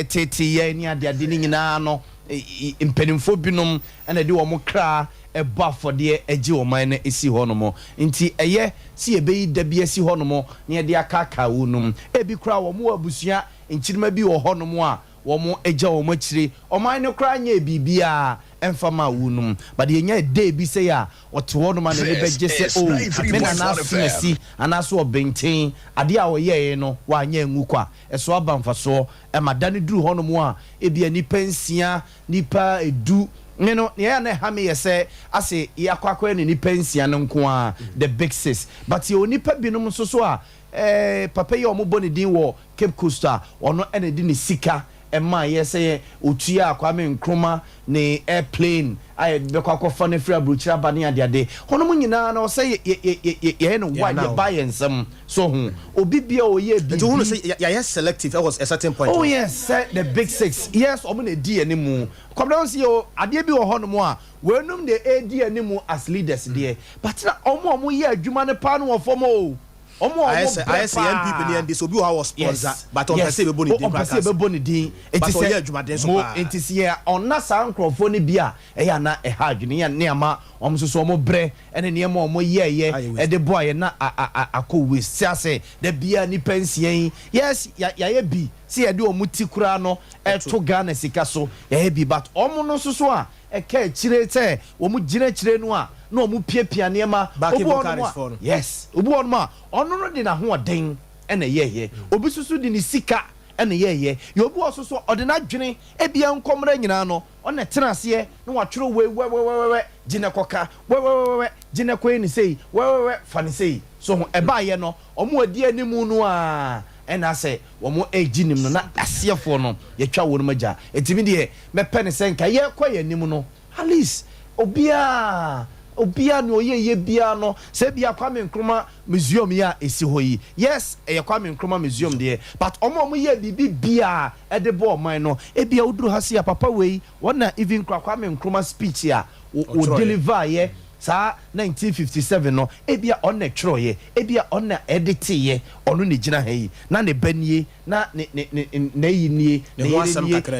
tete ye ni ade ade ni nyina no impenimfo binom and de wo mo kra e ba for de agi wo man na esi ho no mo nti eye si ebe da bi esi ho no mo ne de akaka wo num e bi kra wo mo abusua nchirima bi wo ho no mo a wo mo agya wo mo akire o man ne kra nya bibia emfama wo num but ye nya day bi say a ote wo no man ne beje se o me na na smesi anaso obenten ade a wo ye no wa nya ngu kwa eso aba mfaso e madane duru ho no mo a e bia nipa nsia nipa edu you know yeah na ha me say ase yakwakwa ni nipa nsia no nko a the big sis but ye onipa binom so a papa ye omo boni din wo Cape Coast ono ene di ni sika ema ye say otua Kwame Nkrumah ne airplane aye bekwa fa ne free abrochira bane ade hono mu nyina na say ye no why ye buy ensem so hu obi bia o ye bi
hono say ye selective at was a certain point.
Oh yes the big six yes omo na di animu kwabda say o ade bi wo hono mu a wenum de adi animu as leaders there but na omo ye adwuma ne pa no wo fom o I say NPP ni ndi so bi how sponsor but on person be boni din on person be boni din enti say adwumaden so pa enti say on na san krofo ni bia e ya na e ha adwene ya ne ama om so so mo bre ene ne ma om ye e de boy na akowe say the bia ni pension yes ya bi see e de om ti kura no e to Ghana sika so ya bi but om no so a e ka chire say om gina chire no a no mu piapia niema yes obu on ma ono no de na ho oden ena ye obi susu de ni sika ena ye yo obu osusu ode na dwene e bia nkomra nyina no ona tenase no watwero we gine koka we gine ko ni sei we fa ni sei so ho e ba ye no omo adi animu no a ena se wo mo eginim no na asiefo no ye twa wo no magya etimi de me pene senka ye kwa ye animu no at least obia no ye bia no se bia Kwame Nkrumah museum ya esi hoyi yes Kwame Nkrumah museum de but omo ye bibi bia e de bo man no e bia uduru hase ya papa wei wona even Kwame Nkrumah speech ya o deliver ye sa 1957 no e bia on na twro ye e bia on na edit ye onu ne gina hayi na ne banie na ne yinie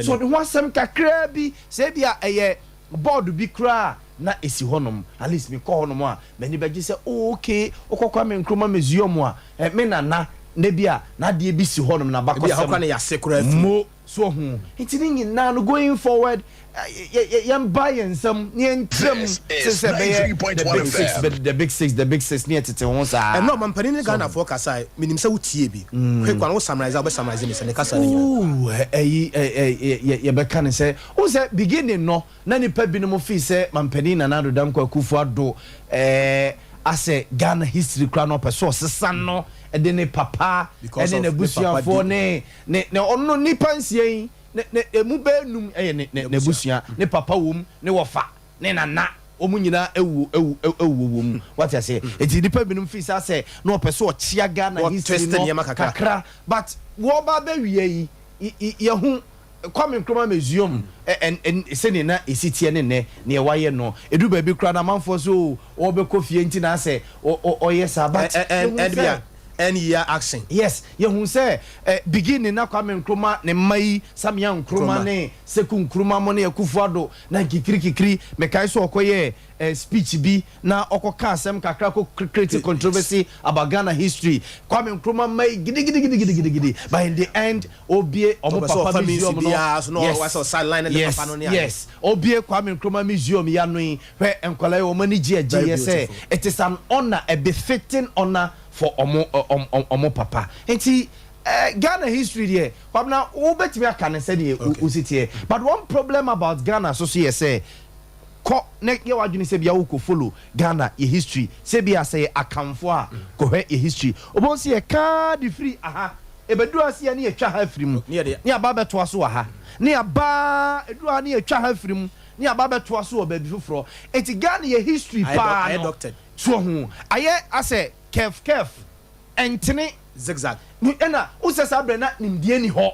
so de ho asem kakra bi se bia eye board bi kra na esi honom at least me call honom a many beji say okay Kwame Nkrumah museum a me na bia na de bi si honom na bakosem
bia na ya sekura
mo so hu itini nyina no going forward yam buy ensem ne entrem say the big six ne tete ho sa
no man pani ne Ghana for kasa minim say wutie bi hwe kwa no summarize we summarize me say ne kasa ne
ye be kan say o say beginning no na ni pa bi no mo fi say man pani na do dam kwa kufu ado ase Ghana history kra no person sesa no e de ne papa e de ne busuafo ne onno nipa nsie ne emu benum ne busia ne papa wom ne wofa ne nana omu nyina ewu wom what I say eti nipa binum fi say no person o chia Ghana history no kakra but wo ba be wie yi ye hu Kwame Nkrumah museum and sene na esitie ne waye no edu ba bi kra na manfo so o be kofie nti na say o yes about
any year action
yes ye hu say beginning na Kwame Nkrumah ne mai Samia Nkrumah ne Seku Nkrumah mo ne Akufo-Addo na kikiri me kai so okoye speech bi na okoka asem kakra ko create controversy about Ghana history Kwame Nkrumah mai gidi but in the end obie omo papa museum no
was sideline and
papa no yes obie Kwame Nkrumah museum ya no hwe enkwala o mani gye say it is an honor a befitting honor for omo papa enti Ghana history there Kwabena wo betimi aka ne say dey usitie but one problem about Ghana so say ko ne ye wadwini se bia wo ko follow Ghana ye history se bia say akamfo a ko hwe ye history obon se ye ka di free aha ebedu ase ne ye twa ha free mu ne aba beto aso aha ne aba edu ne ye twa ha free mu ne aba beto aso obabi foforo enti Ghana ye history pa no so hu aye ase kef entene
zigzag
ena usesa bre na nimdie ni ho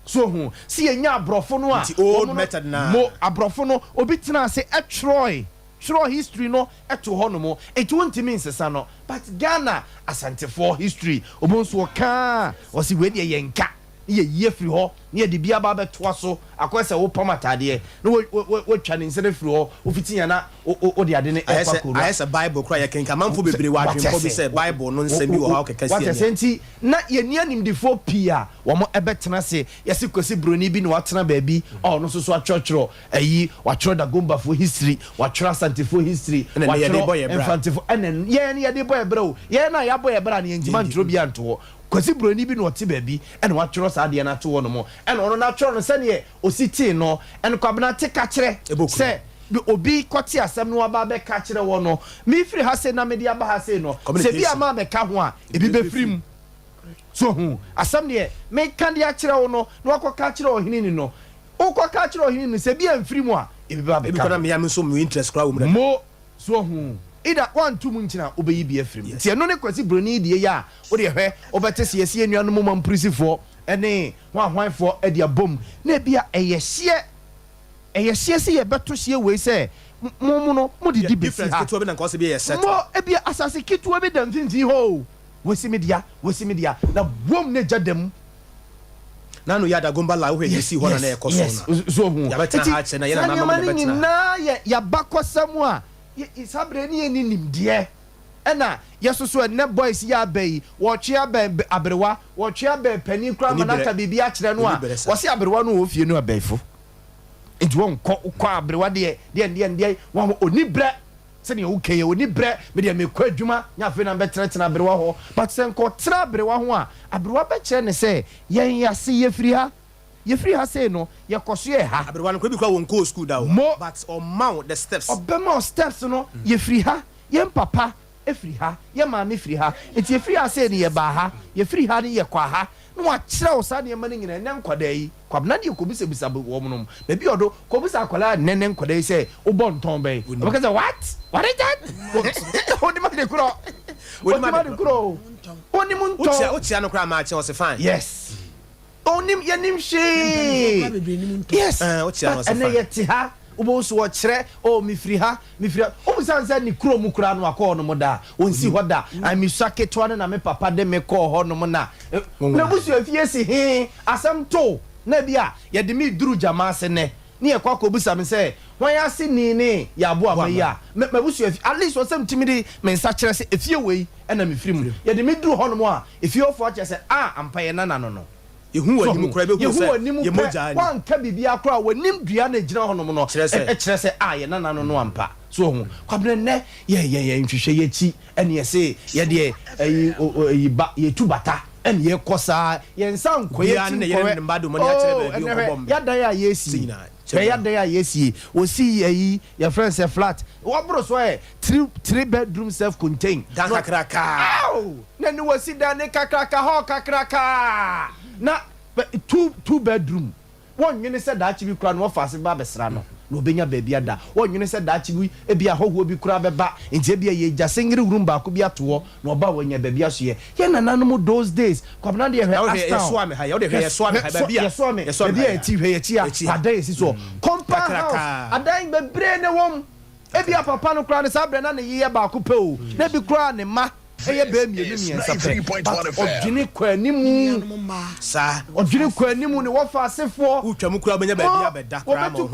so hu si enya abrofo no a
old method na
mo abrofo no obi tena se etroy history no eto ho no mo it won't mean sesa no but Ghana asante for history obonso ka o si we de yenka ye free ho ye de bia ba beto so akwese wo pam atade no wo twa ne nsere free ho wo fitinya na o de ade ne ekwa koro
ayesa bible kra ye kenka manfo bebre wa adwenko bi say bible no nsem bi wo ha okeka
what senti na ye ni animdifo pia wo mo ebetena se yesi kwesi broni bi no watena baabi o no so achorchoro ayi wachoro da gomba for history wachoro asante for history wachoro infante for enen ye de boy bra o ye na ya boy bra na njima ntro bi anto kwesi broni bi no te baabi ene wachoro sa de na to wo no mo ene ono na choro no se ne ositi no ene kwabena te ka kire se obi kwati asem no aba be ka kire wo no mi firi ha se na me dia ba ha se no se bi ama be ka ho a ebi be firim so hu asem ne me kan dia kire wo no na wakọ kire ohini ni no ukọ ka kire ohini ni se bi amfirim a ebi ba be ka
na me ya me so me interest kra wo
mo so hu ida one two munchina obeyi bi afirim tie no ne kwasi broni die ya wo de hwe obete se yesi enuanu mo mamprisifo ene hwanfo ade abom na bia eyehye se ye beto hye we se mo no mo didi be
difference keto be na nko se be ye set
mo ebia asase keto be dan finti ho wosi media na bom ne jadam
na no yada gomba la wo he si ho na na ekoso na
so hu
ya betena ha che na ye na mama be betena
na ya bakosam a isabre ni nimde ena yesoso ne boys ya bai wo twea ba abrewa wo twea ba pani kra manaka bibia kire no a wo se abrewa no wo fie no abaifo enti won kọ abrewa de won onibre se ne okay onibre me de me kwa adwuma nya fe na betenetena abrewa ho but se nko tra abrewa ho a abrewa be kire ne se yen yase yefri ha se no ye koso ye ha
abrewa no kwa bi kwa won ko school da but on mount the steps
obema steps no yefri ha yen papa efri ha ye maame fri ha enti efri ha se ne ye ba ha ye fri ha ne ye kwa ha no wa kire o sa ne ma ne nyina ne nkwada yi kwabna de kobisa bisa wo mo be bi odo kobisa akwala ne nkwada yi se o bon ton be because what is that oni ma de kuro oni mun ton
o tia no kra ma che o se fine
yes onim yanim she yes
o tia no se fine
ene ye ti ha ubo so wo kire o mi firi ha o musanza ni kuro mu kura no akọ no mo da onsi ho da ami sake to na me papa de me kọ ho no mo na busu afie si he asem to na bia ye de mi duru jama se ne ye kwa ko busa me se wan ya se ni ya bo amayi a me busu afie at least wasem timidi me nsa kire se afie wei na me firi mu ye de mi duru ho no mo a afie ofo kire se ampa ye na no
yehu wani kura be ko se
ye moja wan ka bibia kura wanim dua na gina honom no e kire se ye na no ampa so hu kwabene ne ye nhwehwe ye chi ene ye se ye de yi ba ye tubata ene ye kosa ye nsan koye
ti ne ye ne mbado mo ne a kire ba bi okobom
ya dan ya yesi ya dan ya yesi o si yi your friend say flat wo bro so 3 bedroom self contained
dan kakraka
na ni wo si dan ne kakraka ho kakraka na 2 bedroom won nwene se da achi bi kura no ofase ba besra no na obenya ba bia da won nwene se da achi bi e bia hoho bi kura beba nje bia ye gya sengiri room ba ko bi ato na oba wanya ba bia so ye nananom those days kwabna de hwe
ye so ame ha ye de hwe so ame ha ba bia
ye so bia ti hwe ye chi a ada yesi so compound house adan be bre ne wom e bia papa no kura ne sa bre na ne ye ba ko pe o na bi kura ne ma eye be mienu miensa pe odwene kwanimu
sa
odwene kwanimu ne wo fa asefo
utwam kura benya ba bia beda kura ma ho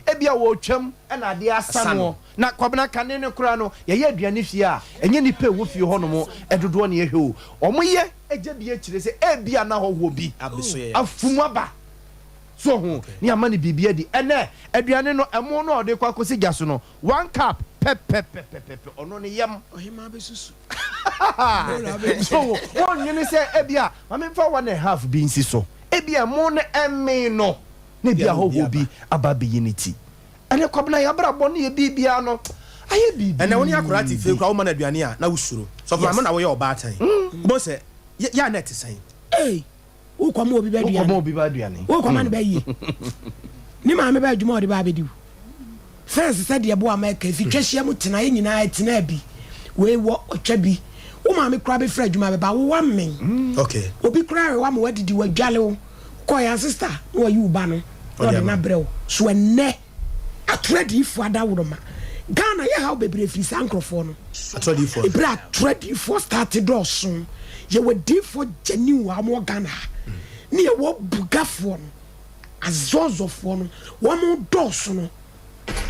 e bia wo twam na ade asa no na kwabena kane ne kura no ye aduane fie a enye ni pe wo fie ho no mo edodo ne ye hwe o omoye eje bia kire se e bia na ho wo bi afumu aba so ho ni amani bibia di ene aduane no emo no ode kwa kosi gya so no 1 cup pepe ono ne yam
ohima besusu
so won you say ebia ma me fa 1.5 bi nsi so ebia mo ne emme no ne bia ho bi aba be unity ane kwabna ya bra bo ne ye bibia no aye bibi
ene woni akora ti fe kwa wo ma na aduane a na wusuro so fa ma na wo ye oba atan bo se ya net sai
wo kwa mo obi ba aduane wo kwa ma ne ba yi ni ma me ba adwuma odi ba bediu first said ye bo ameka fi twahia mu tena ye nyina tena bi we wo otwabi wo ma me kura be fra adwuma be ba wo wa men
okay
obi kura wa ma wadidi wa dwale wo ko ya sister no you ba no no de na brew so enne atredi fu ada wo ma Ghana ye how bebre free sankrofo no
atredi fu
e bra atredi fu started dosun ye we di for genuine wa mo Ghana ni ye wo bugafo no azozofo no wo mo dosun no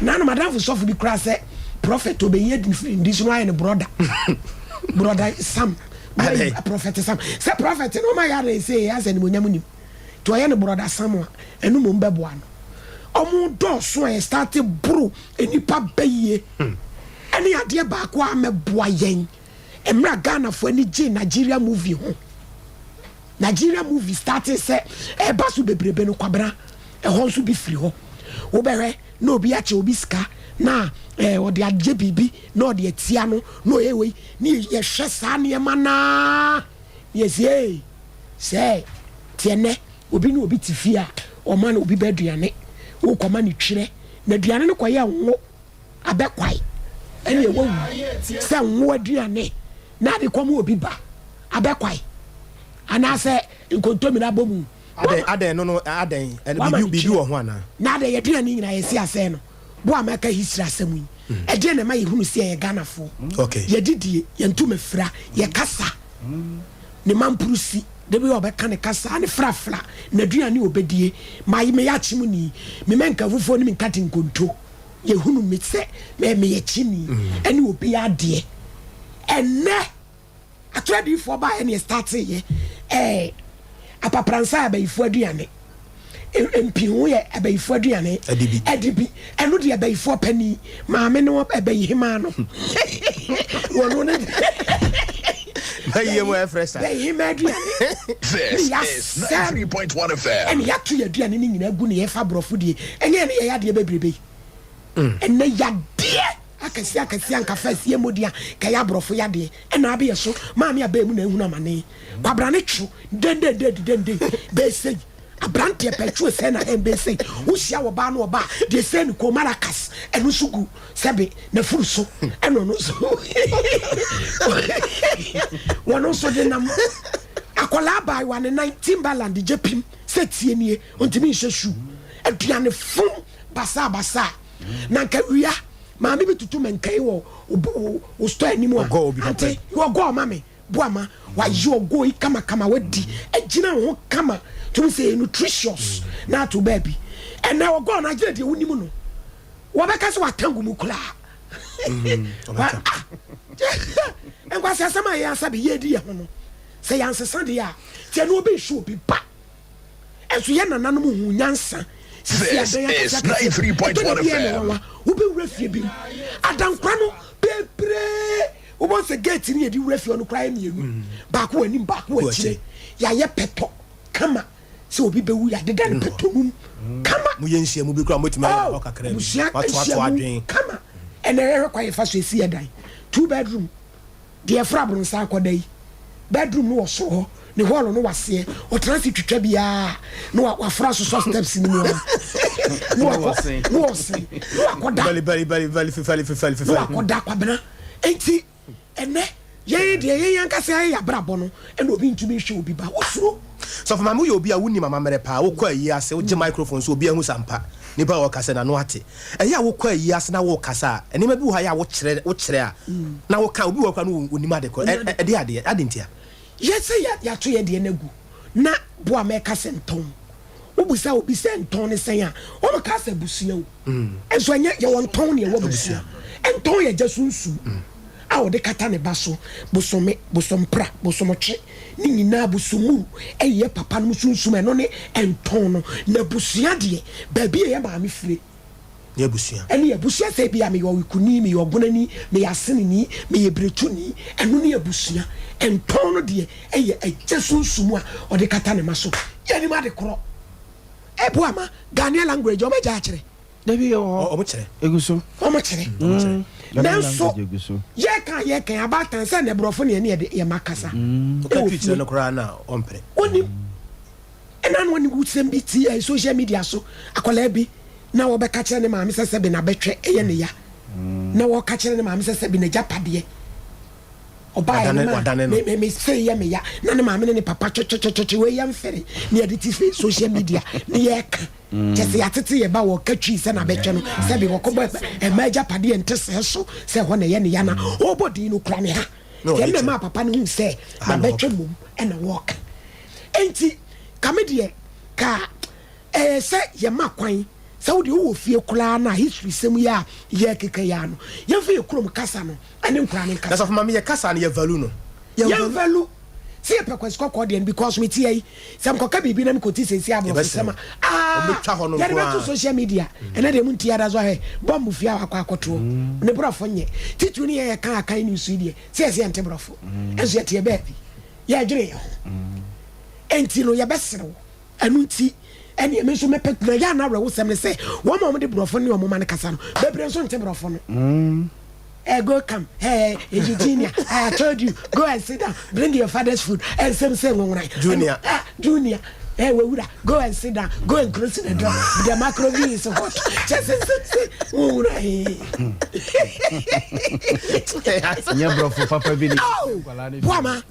na no madam for sofu bi kra say prophet obeye in this one brother brother Sam a prophet Sam say prophet no ma ya say ya say ni monyam ni to ye no brother Sam enu mo mbebo ano omo doso e start buru enipa beye ene ade ba ko ameboa yen emra Ghana fo ani je Nigeria movie ho Nigeria movie started say e basu bebrebe no kwabra e ho nso bi firi ho wo bewe na obi ache obi ska na odi adje bibi na odi etia no no ewe ni ye hwe sa ne mana yes eh say tiene obi na obi tifia o man obi beduane wo koma ni twire na duane no koye nwo abekwai ene ye wo se nwo aduane na de koma obi ba abekwai ana se nkontomi na bomu
aden no aden bibi wo ho ana
na de ye duane nyina ye si ase no bo amaka history asemu yi e de na ma ye hunu se ye Ghana fo
okay
ye didie ye ntuma fra ye kasa ne mampurusi de bi obeka ne kasa ne frafra na duane obedie mai me ya chimu ni me menka fufo ni minkati nkonto ye hunu mitse me ye chini ene obi ade enne atradi fo ba ene start ye apapransa abayifo aduane empihu ye abayifo aduane edibi eno de abayifo pani maame no abayihima no wono ne
Hey, you are fresh.
This is 93.1 FM.
And ya to your dear ninny guni efa brofudi, and then ya de baby. And then ya dear. I can see Uncle Fess, Yemodia, Kaya brofo ya de, and I be a so, Mammy a baby, no money. Babranichu, den, they say. A brandy petrol sena and they say, who's your bano ba, they send Komaracas, and Usugu, Sabi, Nefuso, and no so. One also the number. A collab one in 19 balland, the Japim, said Sienie, on Timisha shoe, and piano full basa. Nankaria, mammy to 2 men Kayo, who stay anymore. Go, you are go, mammy. Boama, why you go kama wedi, a jina won't come to say nutritious, not to baby. And now go on, I get the unimuno. What because what tango mukula? And what's a summer answer be ye dear? Say answer Sunday, tell be sure be back. As we are none who answer.
This is 93.1 FM.
Who be refugee? Adam Crano, Pepe. Once a gate in the refuge on crime you back when him back watching ya peto come so be we are the dan petum come
muyensia mu bi kra motima o kakra what adwen
come and I require fast to see a die 2 bedroom dear frabron sa kodai bedroom no so ne hall no wase o transit twitwa bia no wa fra so steps ni no
bali akoda
Kwabena enti ene ye de ye yankase ya brabo no ene obi ntumi hwe obi ba wosuro
so for mamu ye obi a wuni mama mere pa wo kwa yi ase wo je microphone so obi ahu sampa ni ba wo kase na no ate eya wo kwa yi ase na wo kasa ene ma bi wo ha ya wo kire a na wo ka obi wo kwa no onima de ko ade ntia
yes ya to ye de nagu na bo ameka senton obusa obi senton ne sen a o mo kasa busia o enso anya ye won ton ne wo busia enton ye jasunsu a o de kata ne baso bosompra bosomotwe ni nyina bosomu eye papa no sunsu me no ne enton no na busia de ba bi ye ba me fire
ye busia
ene ye busia se bi am yo wikuni me yo gonani me yasene ni me ye bretuni eno ne ye busia enton no de eye jasunsu mu a o de kata ne maso ye ni ma de kro ebo ama Ghanaian language o meja akire
Debi
o mo kire
eguso
o mo kire nanso ye kan abatan se ne brofo ne ye makasa
o ka twitire no kra na ompre
oni ena no ni gutsem bi ti social media so akola bi na wo be ka kire ne maame sese bi na betwe eye ne ya na wo ka kire ne maame sese bi na japade oba me say ya me ya na ne maame ne papa chochochocho we yam fere ne edit social media ne yek just ya tete ye ba wo katwi se na betwe no se bi wo ko e maja pade ente se so se ho ne ye ne ya na obodi no kra ne ha ye ma papa ne hu se na betwe mum e na walk enti kamedie ka se ye ma kwan Saudi wo fie kula na history sem ya ye keke ya no ye fie krom kasa no ane nkura ne kasa
that's of mama ye kasa na ye value no
ye value see pe kwesiko code because me tie sem ko ka bibi na me ko ti sesi abo sema
obetwa ho no
ya be social media ene de muntia da zo he bomb fie akwa akoto ne brofo nye titu ni ye kan akan ni su die se se ente brofo enso ye tie be ya dwere yo enti no ye beserew anu ti eni me so me pet na ya na rewo sem ne say wo ma mo de brofo ne o mo man kasa no bebre so nte brofo no go come hey Eugenia I told you go and sit down bring your father's food and say
Junior
hey we would go and sit down go and close the door the macrobi is hot just
nya brofo papa bi ni
kwama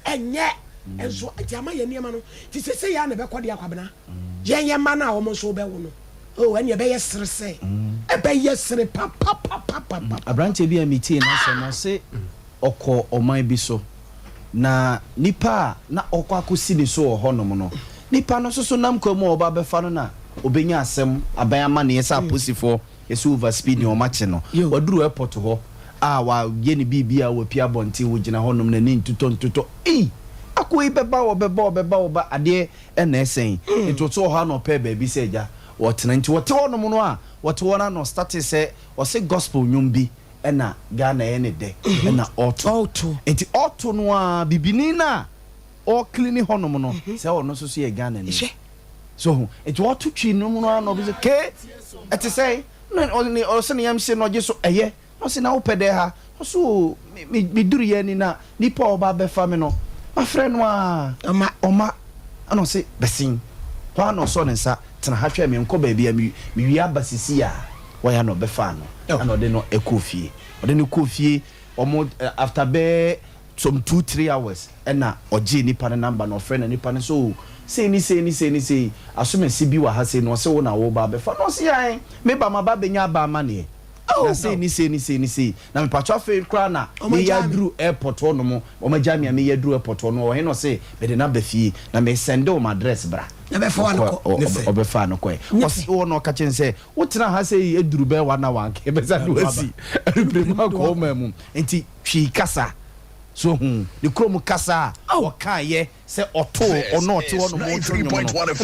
enye enso jama ye niam no ti se ya na be kode akwabena ye ma na wo mo so be wo no oh and ye be yesre se e be yesre papa
abrante bi amiti na se okọ oman bi so na nipa na okọ akosi ni so ohonom no nipa no so nam kwamu oba be fa no na obenya asem aban ama ne yesa posifo yesu over speed ni o mache no waduru airport ho wa ye ni bibia wa pia bonti wo gina honom na ni ntuto akoi beba oba ade na esen ntoto ha no pe ba bi seja wotena nti wote honom no a wote wona no start se o se gospel nyumbi na Ghana ene de na auto nti auto no a bibini na o clean honom no se ono so ye Ghana ni so nti woto twi no no no bi se ke ete say no se ne yam se no je so eye no se na wo pede ha so mi duru ye ni na nipa oba be fa me no my friend wa oma ano se besin kwa no so nsa tena hatwa me nko ba bia mi wi abasisi a waya no be fa no ano de no ekofie ode no kofie omo after be some 2-3 hours na oje nipa na number no friend nipa ne so say ni asome si bi wa ha say no se wo na wo ba be fa no se yan me ba ma ba benya ba ma ne na say ni na me patwa fe kra na me ya dru airport no mo o ma jamia me ya dru airport no o he no say me de na ba fie na me send o my address bra
na be fa no ko
o be fa no ko o no ka chen say wo tena ha say eduru be wa na wa nke be za do asi reprema ko mamu enti twi kasa so the chrome kasa o kan ye say oto ono ote ono mo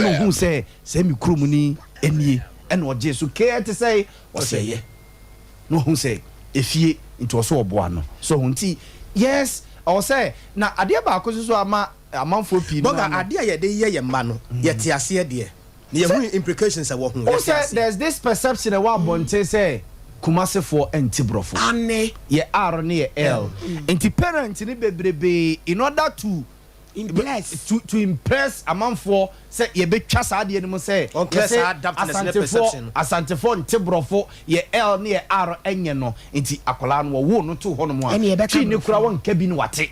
no hu say mi chrome ni enie ena o je so ke te say o say ye no hu say efie into so oboa no so hunti yes I say na ade ba ko so ama amanfo pi no
boga ade ye de ye ma no ye te ase de ne ye hu implications e wo hu
ye say there's this perception wa bonte say Kumase for antibrofo
ane
ye R ne ye L anti parent ni bebrebe in order to impress amanfo say ye betwa sa de ni say asante for antibrofo ye L ne ye R enye no anti akola no wo no to hono mo a chi ni kura won ka bi ni wate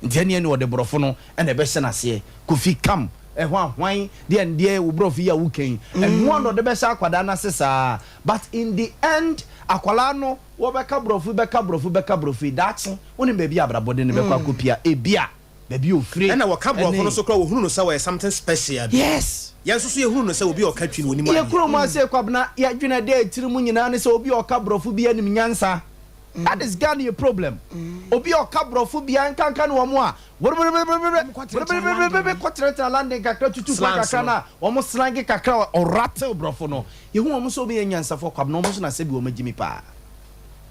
nti ene ne wo de brofo no ene be hye na se kofi kam hwan de wo brofo ya wo kan and one of the best akwada na sesa but in the end akwala no wo beka brofo that woni be bia abrabode ne be kwa kopia ebia be bia ofire
and wo ka brofo no so kra wo hunu no say something special
yes
yan so ye hunu no say obi o ka twi no ni ma
ye kro ma say kwabna ya dwena de tirimu nyina ne say obi o ka brofo bia nim nyansa that is Ghana problem obi o ka brofo bia nkanka no wo a kwatreta landing kakra tutu kakra na omo slang kakra o rattle brofo no ye hu omo so be nyansa fo kwabna omo so na se bi o magimi pa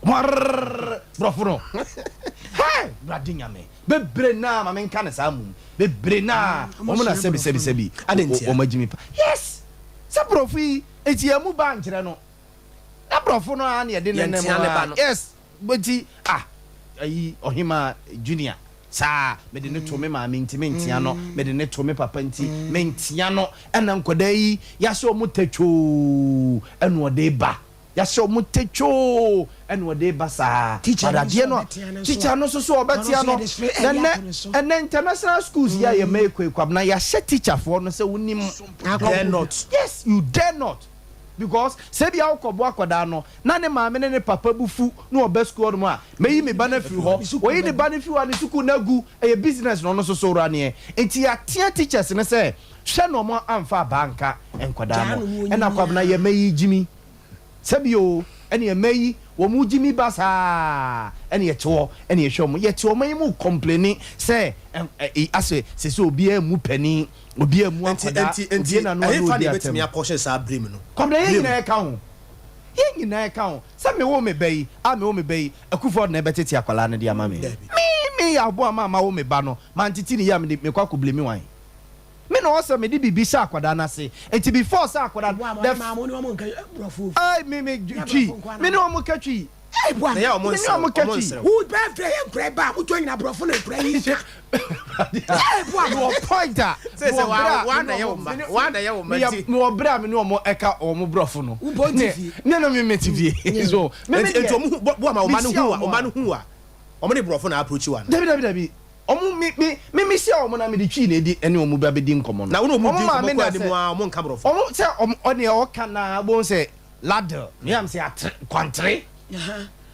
brofo no hey bradinya me bebre na ma men kan sa mu bebre na omo na sebi o magimi pa yes sa brofo yi etiamu ba nkyere no na brofo no an ye de ne yes boti ayi ohima junior sa me de ne to me ma minti mentia no me de ne to me papa nti mentia no ena nkoda yi ya so mo tacho eno de ba ya show mu techo and what they basa teacher no so obetia no and international schools ya ye make Kwabena ya set teacher for no say unim
dare not.
Yes, you dare not. Because say bia ukobo akoda no na ne maame ne papa bufu no obe school no a meyi me ba na firi ho we ne ba na firi wa ne suku na gu e business no so ra ne enti ya teachers ne say hwe no mo amfa banka enkoda no e na Kwabena ye meyi jimi sabio ene ye meyi wo mu jimi basa ene ye to ene ye hwe mo ye to mo mu complaining say ase se obi e mu pani obi amu akoda enti na no
no dia betimi apɔhye sa abrim no
Kwabena ye nyina ka ho sa me wo me bayi a me wo me bayi akufo na ebetete akwala ne dia ma me abo ama wo me ba no man titi ni ya me kwa ko blemi wan me no wasa me di bibi sa akwada na se enti before sa akwada ai me twi me no mo ka twi
Hey, boy,
yeah,
who birthday and grab back? Who join a brother and pray? Hey, boy,
no pointer.
Say one
no bra me no mo eka o mo brofo no.
Who born TV?
No me TV. So me
o manu hu a. O me brofo na approach one.
Dabi. Omo me sia omo na me di twi na edi ene omo ba be di nkomo no.
Na wo mo di nkomo kwa di mu a omo nka brofo.
Omo say omo ne o kana bo say ladder. Me am say kwantre.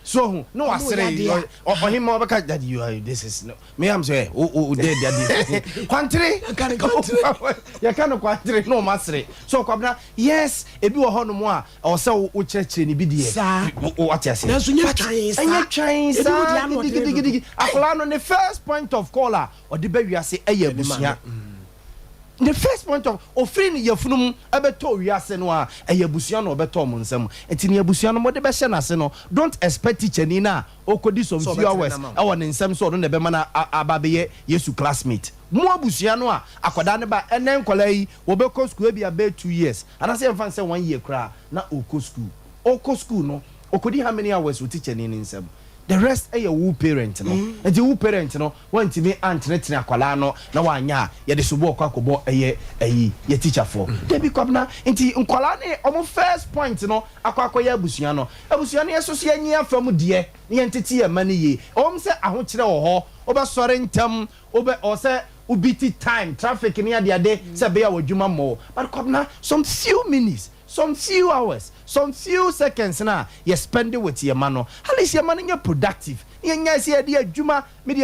So no wasere o him obeka that you are this is no me am say o dey daddy kwantri ya kan kwantri no masere so Kwabena yes ebi wo ho no mo a o se o kyerkyere ni bi die o atiase
na so nya twan
sa digigi akola no the first point of caller o de ba wiase eye busia. The first point of offering yafunum abeto wiase no a eyabusia no obeto mo nsam enti ne abusia no mo de be hye na se no don't expect teacher ni na okodi some few hours awo ne nsam so no de be mana ababeye Yesu classmate mo abusia no a akoda ne ba enen kola yi wo be ko school e bia be 2 years and I say fan say 1 year kra na oko school no okodi how many hours with teacher ni nsam. The rest are your parent no and the parent no want to me internet akwala no na wanya ye de subo kwakobo ye teacher for Debi Kwabena enti nkwala ne omo first point no akwakoya abusua no yeso so yanyi afam de ne entete ye mani ye om se ahokire wo ho obesore ntam o se ubiti time traffic ne ade se be ya wadwuma mo but Kwabena some few minutes, some few hours, some few seconds na you spend it with your mano. At least your man is productive. You say dia adwuma me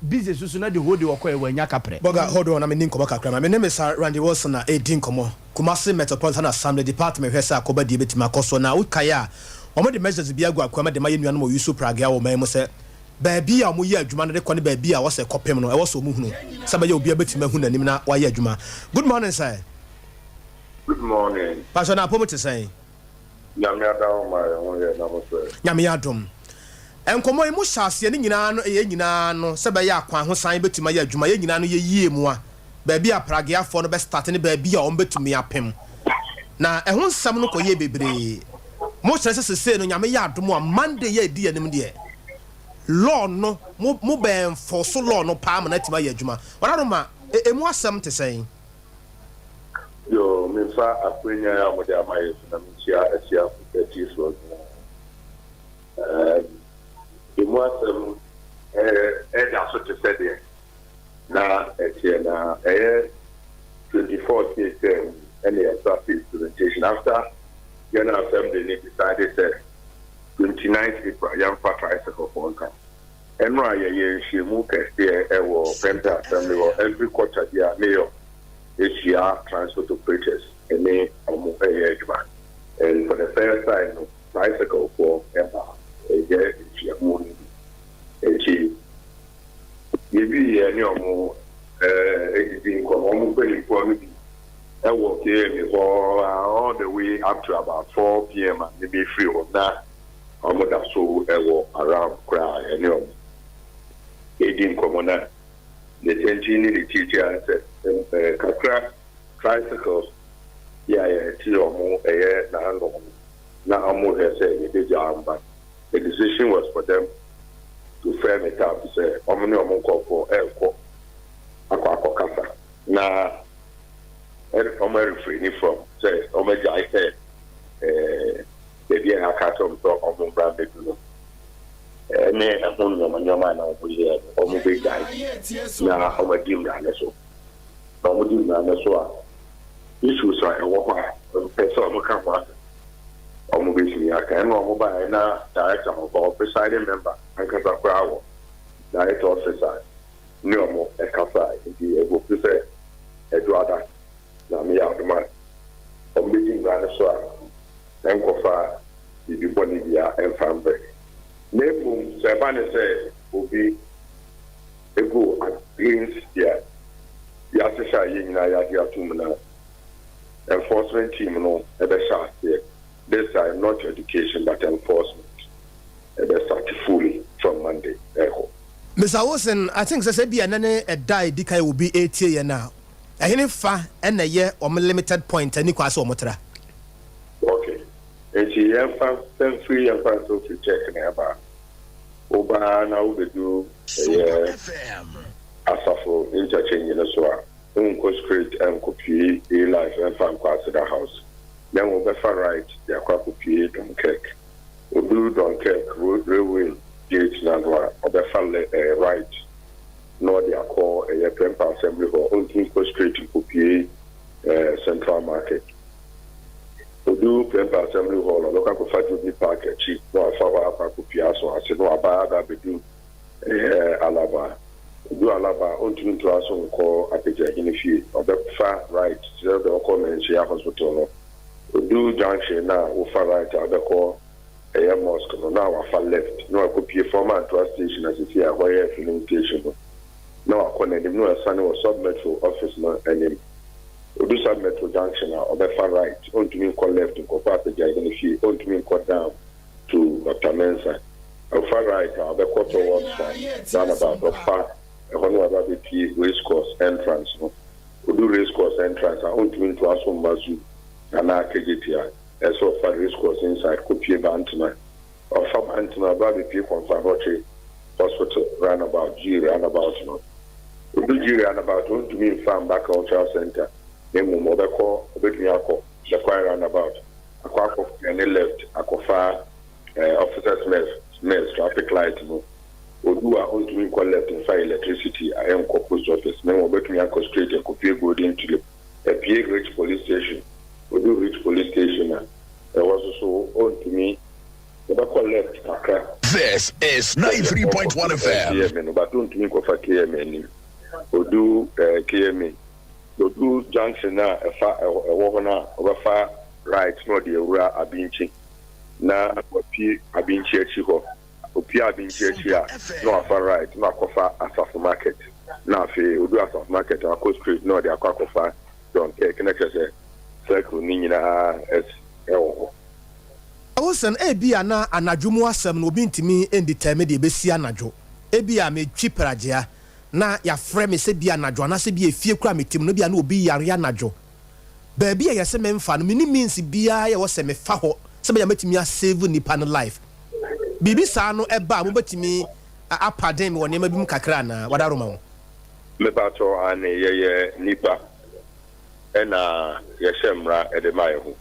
busy so na the whole day work when ya kapre.
Boga hold on, I'm in Nkomo kakra. My name is Randy Wilson na Edin Nkomo. Kumasi Metropolitan Assembly Department hwesa akoba di betima koso na ukaya. Omo de measures bia gu akwama de maye nuanu mo yusu praga wo man mo se baabi a mo ye adwuma no de kɔ ne baabi a wo se kopem no e wo so mu hunu. Saba ye obi betima hu nanim na wa ye adwuma. Good morning sir.
Good morning.
Pastor na pomo te say.
Nyame adom ma ho ye na mo say.
Nyame adom. Enkomo imu hyase ne nyina no se be ya akwan ho san betima ye adwuma ye nyina no ye yie mu a baabi a pragea fo no be start ne baabi a on betumi apem. Na ehun sam no koye bebre. Mo kyerɛ sɛ no nyame ya adom a Monday ye di anim de. Law no mo be enforce law no pa ma na tima ye adwuma. Wana ma emu asɛm te sɛn.
Yo, me fa akwenya ya mo de amaye na mchia asia eti so. Emu asɛm da so te sɛ de na eti na 24th year and the traffic presentation after General Assembly decided that 29th April young for tricycle for one camp. And right here she moved there Penta Assembly or every quarter year mayor Asia transport operators and they are and for the first time tricycle for ever maybe any more editing I work here for all the way up to about 4 p.m. and maybe 3 or that. I'm not so around cry and editing commoner. The tension the teacher said, Kakra tricycles, yeah, 2 or more a year now. I'm more saying the job, but the decision was for them to frame it up to say, I'm going to for airport. Now, I'm refraining from say Omega I said baby I catch on brand bedu ne ehun nyoma na obuye omo be guy na omo dim na so na omo dim na so a issues are ewo kwa person omo kan kwa omo be si aka en omo ba na director of presiding member ankasa kwa awo director officer ni omo e kasa di ego pese eduada na me ya duma omo be dim na so a enkofa di boni dia enfambe Nepum Sabane say will be a go against Yasha Yin Yadia Tumana enforcement team no Ebesha here. This is not education but enforcement. Ebesha fully from Monday.
Mr. Wilson, I think Sabi and a die Dika will be 8 years now. A hidden fa and a year or limited point and Niquaso Motra.
Okay. And she have free and fast to check about. Oba na ubedu asafo interchange in so unko straight and copy a life and farm class at the house. Then we be far right the copy Dunkirk. Odu Dunkirk road railway gate na do obe far right no they are call a Pempa assembly hall unko straight to copy central market. Odu Pempa Assembly Hall, local Kofaju Park, Chief, no Afawa Pakupiaso, I said, no Abada Bedu Alaba. Odu Alaba, Ontun to us on call Apeja in the field, or the far right, the comment Shia Hospital. Odu Junction now, far right, I call a mosque, now far left. No, I could be a former to a station as if you are where filling station. No, I couldn't even know a son or submetro office, no, and Odu Metro Junction or the far right, on to me call left to Kopata Jaganisi, on to me call down to Dr. Mensa. Far right, the quarter was down about the far, the race course entrance. Odu race course entrance, I want to me to Asom Mazu, and Akajitia, as so far race course inside Kopie Bantuna, or from Antuna, Babi P. Confaroche Hospital, roundabout G, roundabout. Odu G, roundabout, on to me farm back cultural center. Name mother call, the choir roundabout. A quack of any left, a cofa, officers left, traffic light. Odu are on to me call left and fire electricity. I am post office. Then we'll bet me a straight and copy go into a PA Rich police station. Odu Rich police station. There was also on to me. The call left, Accra.
This is 93.1 FM.
But don't think of a KMN. Odu KMN. Odu Junction na a far right no the ura abinchi na opi abinchi echi ho opi abinchi echi a no far right no akofa asaf market na fe odu asaf market akọ street no the akofa don't take connection say circle ni nyina es ewo
Wilson ebia na anadwomu asem no obi ntimi enditermine de besi anadwo ebia me twipiragea na ya frame se bia anadwo na se bia efie kura metim no bia na obi yare anadwo ba bia yese memfa no mini means bia ye wo se me fa ho se bia metimi a save nipa no life bibi sa no eba mo betimi apadem wo nema bim kakra na wadaroma ho
me ba to ane ye nipa ena ye shemra edemaye ho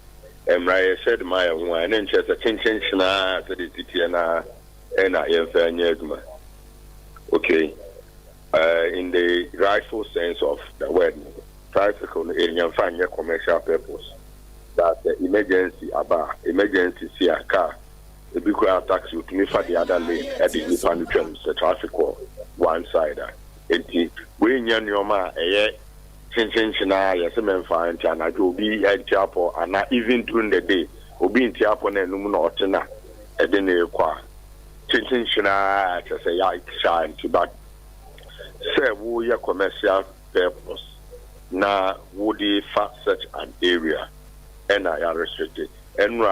emra ye shed my ho ene nche se chinchin na se ditie na ena ye fa anya aduma okay. In the rightful sense of the word, tricycle in fine commercial purpose. That the emergency see a car, the big taxi to me for the other lane at the the traffic one side. When your man a chinchina, yes, a man fine, and I do be at chapel, and not even during the day, or being chapel and no or tina, and then they acquire chinchina, to say, I shine to back. Say we are commercial purpose. Now would such an area and I are restricted. And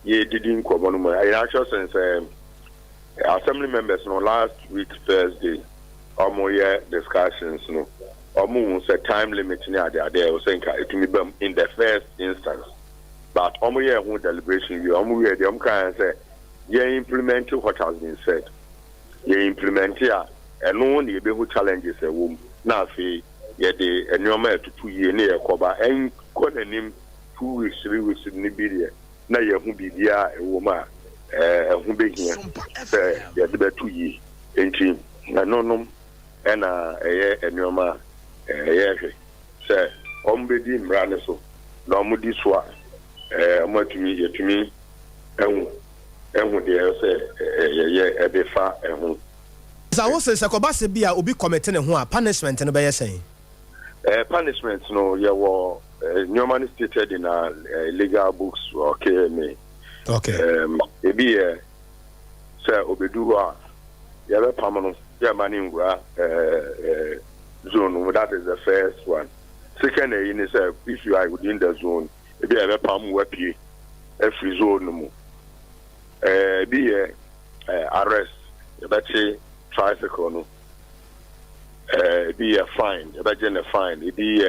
ye didn't come on my actual sense assembly members no last week Thursday discussions no almost time limit near there was saying it will be in the first instance. But who deliberation you can say ye implement what has been said. Ye implement here. And only be who challenges a womb. Now, say, yet the normal to 2 years near Koba and calling him 2 weeks, 3 weeks in Nibiria. na yehu bibia ewo ma ehu behia se ye de betu yi enti na nonom ena eye enoma hwe se ombedi mra ne so na omudi so a omatumi yetumi ehu de se ye ebefa ehu
sa wo se koba se bia obi commit ne ho a punishment no be yesen
punishment no ye wo normally stated in legal books or KMA.
Okay.
Ebi say obedu a ye be pamano ye mani ngura zone, that is the first one. Second is if you are within the zone, ebi ye be pam wapie every zone mu. Ebi arrest ye be tricycle no. Be a fine, a fine, it be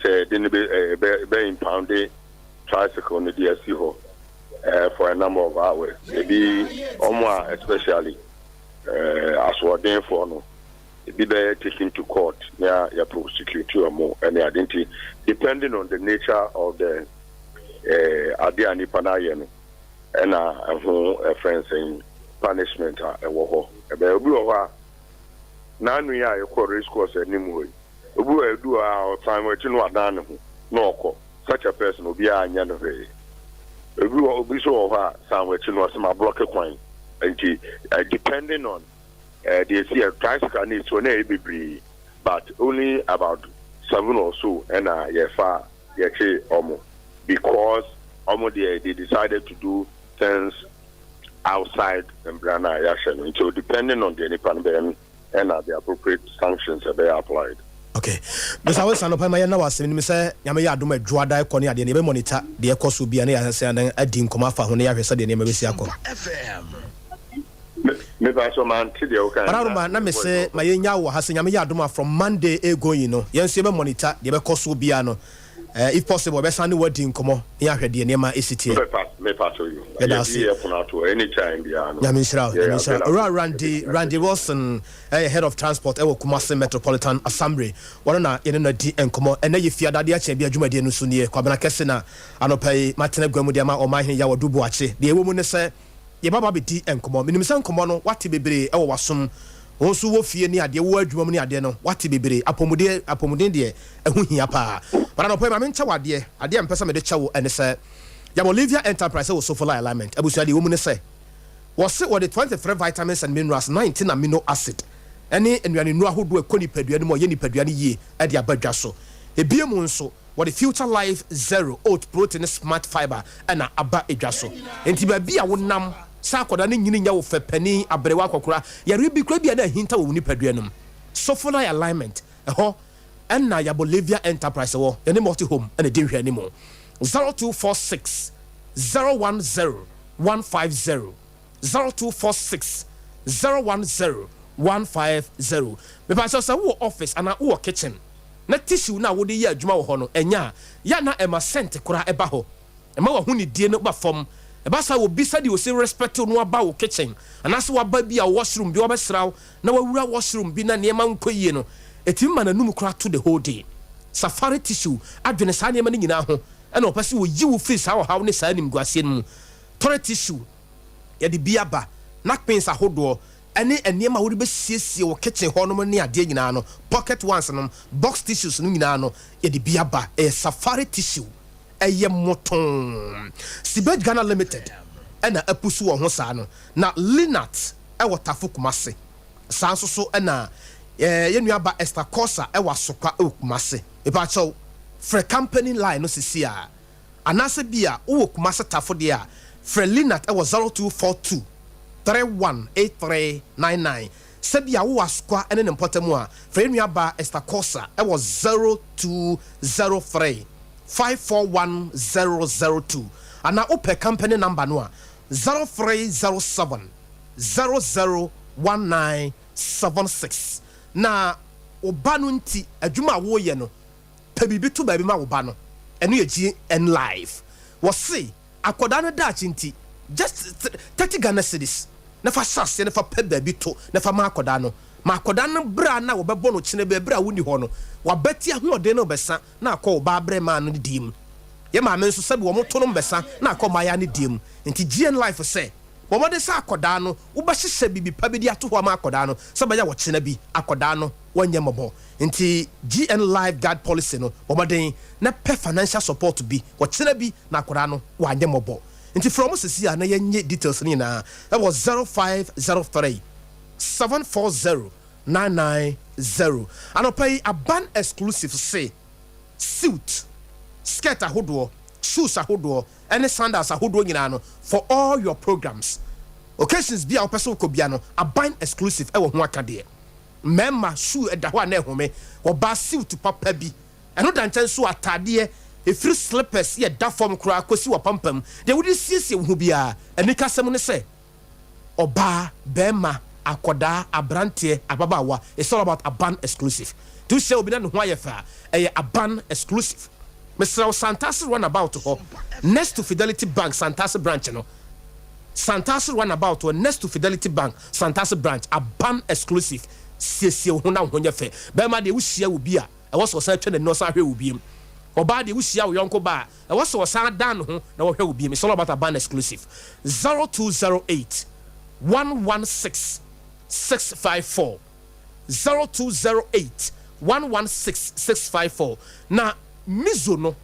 say didn't be impounded tricycle on the DSC for a number of hours. It be especially as what they for no. It be taken to court, yeah, you prosecute or more and identity depending on the nature of the Adea Akye and a friend saying punishment nanu ya ekọ race course animu obu edu a time we tinu adan ho no okọ such a person obi anya no he obi so ho sam we tinu asema block kwan enti depending on the see tricycle needs so na ebibri but only about 7 or so and ye fa ye che omo because omo they decided to do things outside Mbrana Yashen, so depending on the independent and the appropriate sanctions are applied.
Okay. Mr. Wilson, no pema na wase ni say nyame ya adom adwa dai kɔ ne ade ne be monitor de ekoso bia ne ya say dan adi nkoma fa ho ne ya hwese de ne mabesi akɔ.
Me ba so man ti de o kan.
Pararuma na me say ma yenya wo ha say nyame ya adom from Monday going no. Yen so be monitor de be koso bia no. If possible be sane wadi nkomo ne ya hwede ne ma esitie.
Me pass you. Anytime bia no.
Nyame Randy Wilson, head of transport e wo Kumasi Metropolitan Assembly. Wona na ye no di nkomo ene ye fia dade ache bia dwumade no so nie Kwabena Kesse na anopai matena gwamu de ma o mahene ya wodubu ache. De ewo mu ne se ye baba be di nkomo. Minim se nkomo no wate bebre e wo wasom. Onso wo fie ni ade wo adwuma mu ni ade no wate bebre apomuden de ehu hia pa. But anopai ma mencha wade ade empesa me de chawo ene se ya Bolivia Enterprise was so full alignment. Abusuadi woman say was it what the 23 vitamins and minerals 19 amino acid. Any and you know who do a coni peduani more yeni peduani ye at the abadja so. A biomunso what the future life zero oat protein smart fiber and a aba ejaso. And Tibia would nam sakodani yini yaw fe penny abrewa kokura ya ribi krabia na hinta wo ni peduanum. So full alignment. And na ya Bolivia Enterprise wo any multi home and a dim anymore. 0246 010 150 0246 010 150. Me pa so wo office ana wo kitchen na tissue na wo de ye adwuma wo ho no enya ya na ema sent kora eba ho ema wo hu ni die no ba fom eba sa wo bisa de wo se respect no aba wo kitchen ana so aba bi a washroom bi obesraw na wawura washroom bi na ne ma nkoyie no etim ma na num kora to the whole day safari tissue adwene sa ne ma ni nyina ho and opasi wo yi wo face how ne sa nim guase mu toilet tissue ya de biaba nakpins ahodo ene enema wo de be siesie wo kitchen ho no ne ade nyina no pocket ones no box tissues no nyina no ya de biaba safari tissue eye moton Sibed Ghana Limited ena apusu wo ho sa no na Linat wo Tafo Kumase san so ena ye nuaba Esther Kosa wa Sokwa Kumase epa chaw for company line no sisia anase bia wo Kumase Tafo de a for Linat was 0242 318399 sebia wo askwa ene npotamu a for nuaba Esther Kosa was 0203 541002 ana open company number no 0307 001976 na obanu nti adwuma wo ye no pabibi to baby ma obano eno ye gi en live wo se akoda no da nti just 30 Ghana cedis na fa sase na fa pa baby to na fa ma akoda no bra na wo bebo no kine be bra woni ho no wa beti ahode no besa na akọ ba bre ma no dim ye ma men so se bi wo mo to no mbesa na akoma ya ne diem nti GN life say wo mo de sa akoda no wo ba hyehyɛ bibi pa bi di ato ho ma akoda no se ba ya wo kyena bi akoda no wonye mobo nti GN life guard policy no wo mo den na pe financial support bi wo kyena bi na akoda no wanye mobo nti from sisi a na yenye details ni na that was 0503 740 990 anopai aban exclusive say suit skirt ahodo shoes ahodo any sandals ahodo nyina no for all your programs occasions bia opeso ko bia no aban exclusive e wo ho akade memma shoe e da ho na ehome wo ba suit papa bi eno da nchen so atade e free slippers ye da form kura kosi wo pampam de wodi siesie wo bia eni kasem ne se oba bema akoda abrante ababawa it's all about aban exclusive to say obi na no ho ayefa aban exclusive Mr. Santas runabout ho next to Fidelity Bank Santas branch no Santas runabout ho next to Fidelity Bank Santas branch aban exclusive siesie ho na ho nyefe be ma de wo hia wo bi a e wo so san twa no san hwe wo bi oba de wo hia wo yonko ba e wo so san dan ho na wo hwe wo bi it's all about aban exclusive 0208 116 654 0208 116 654 na mizo no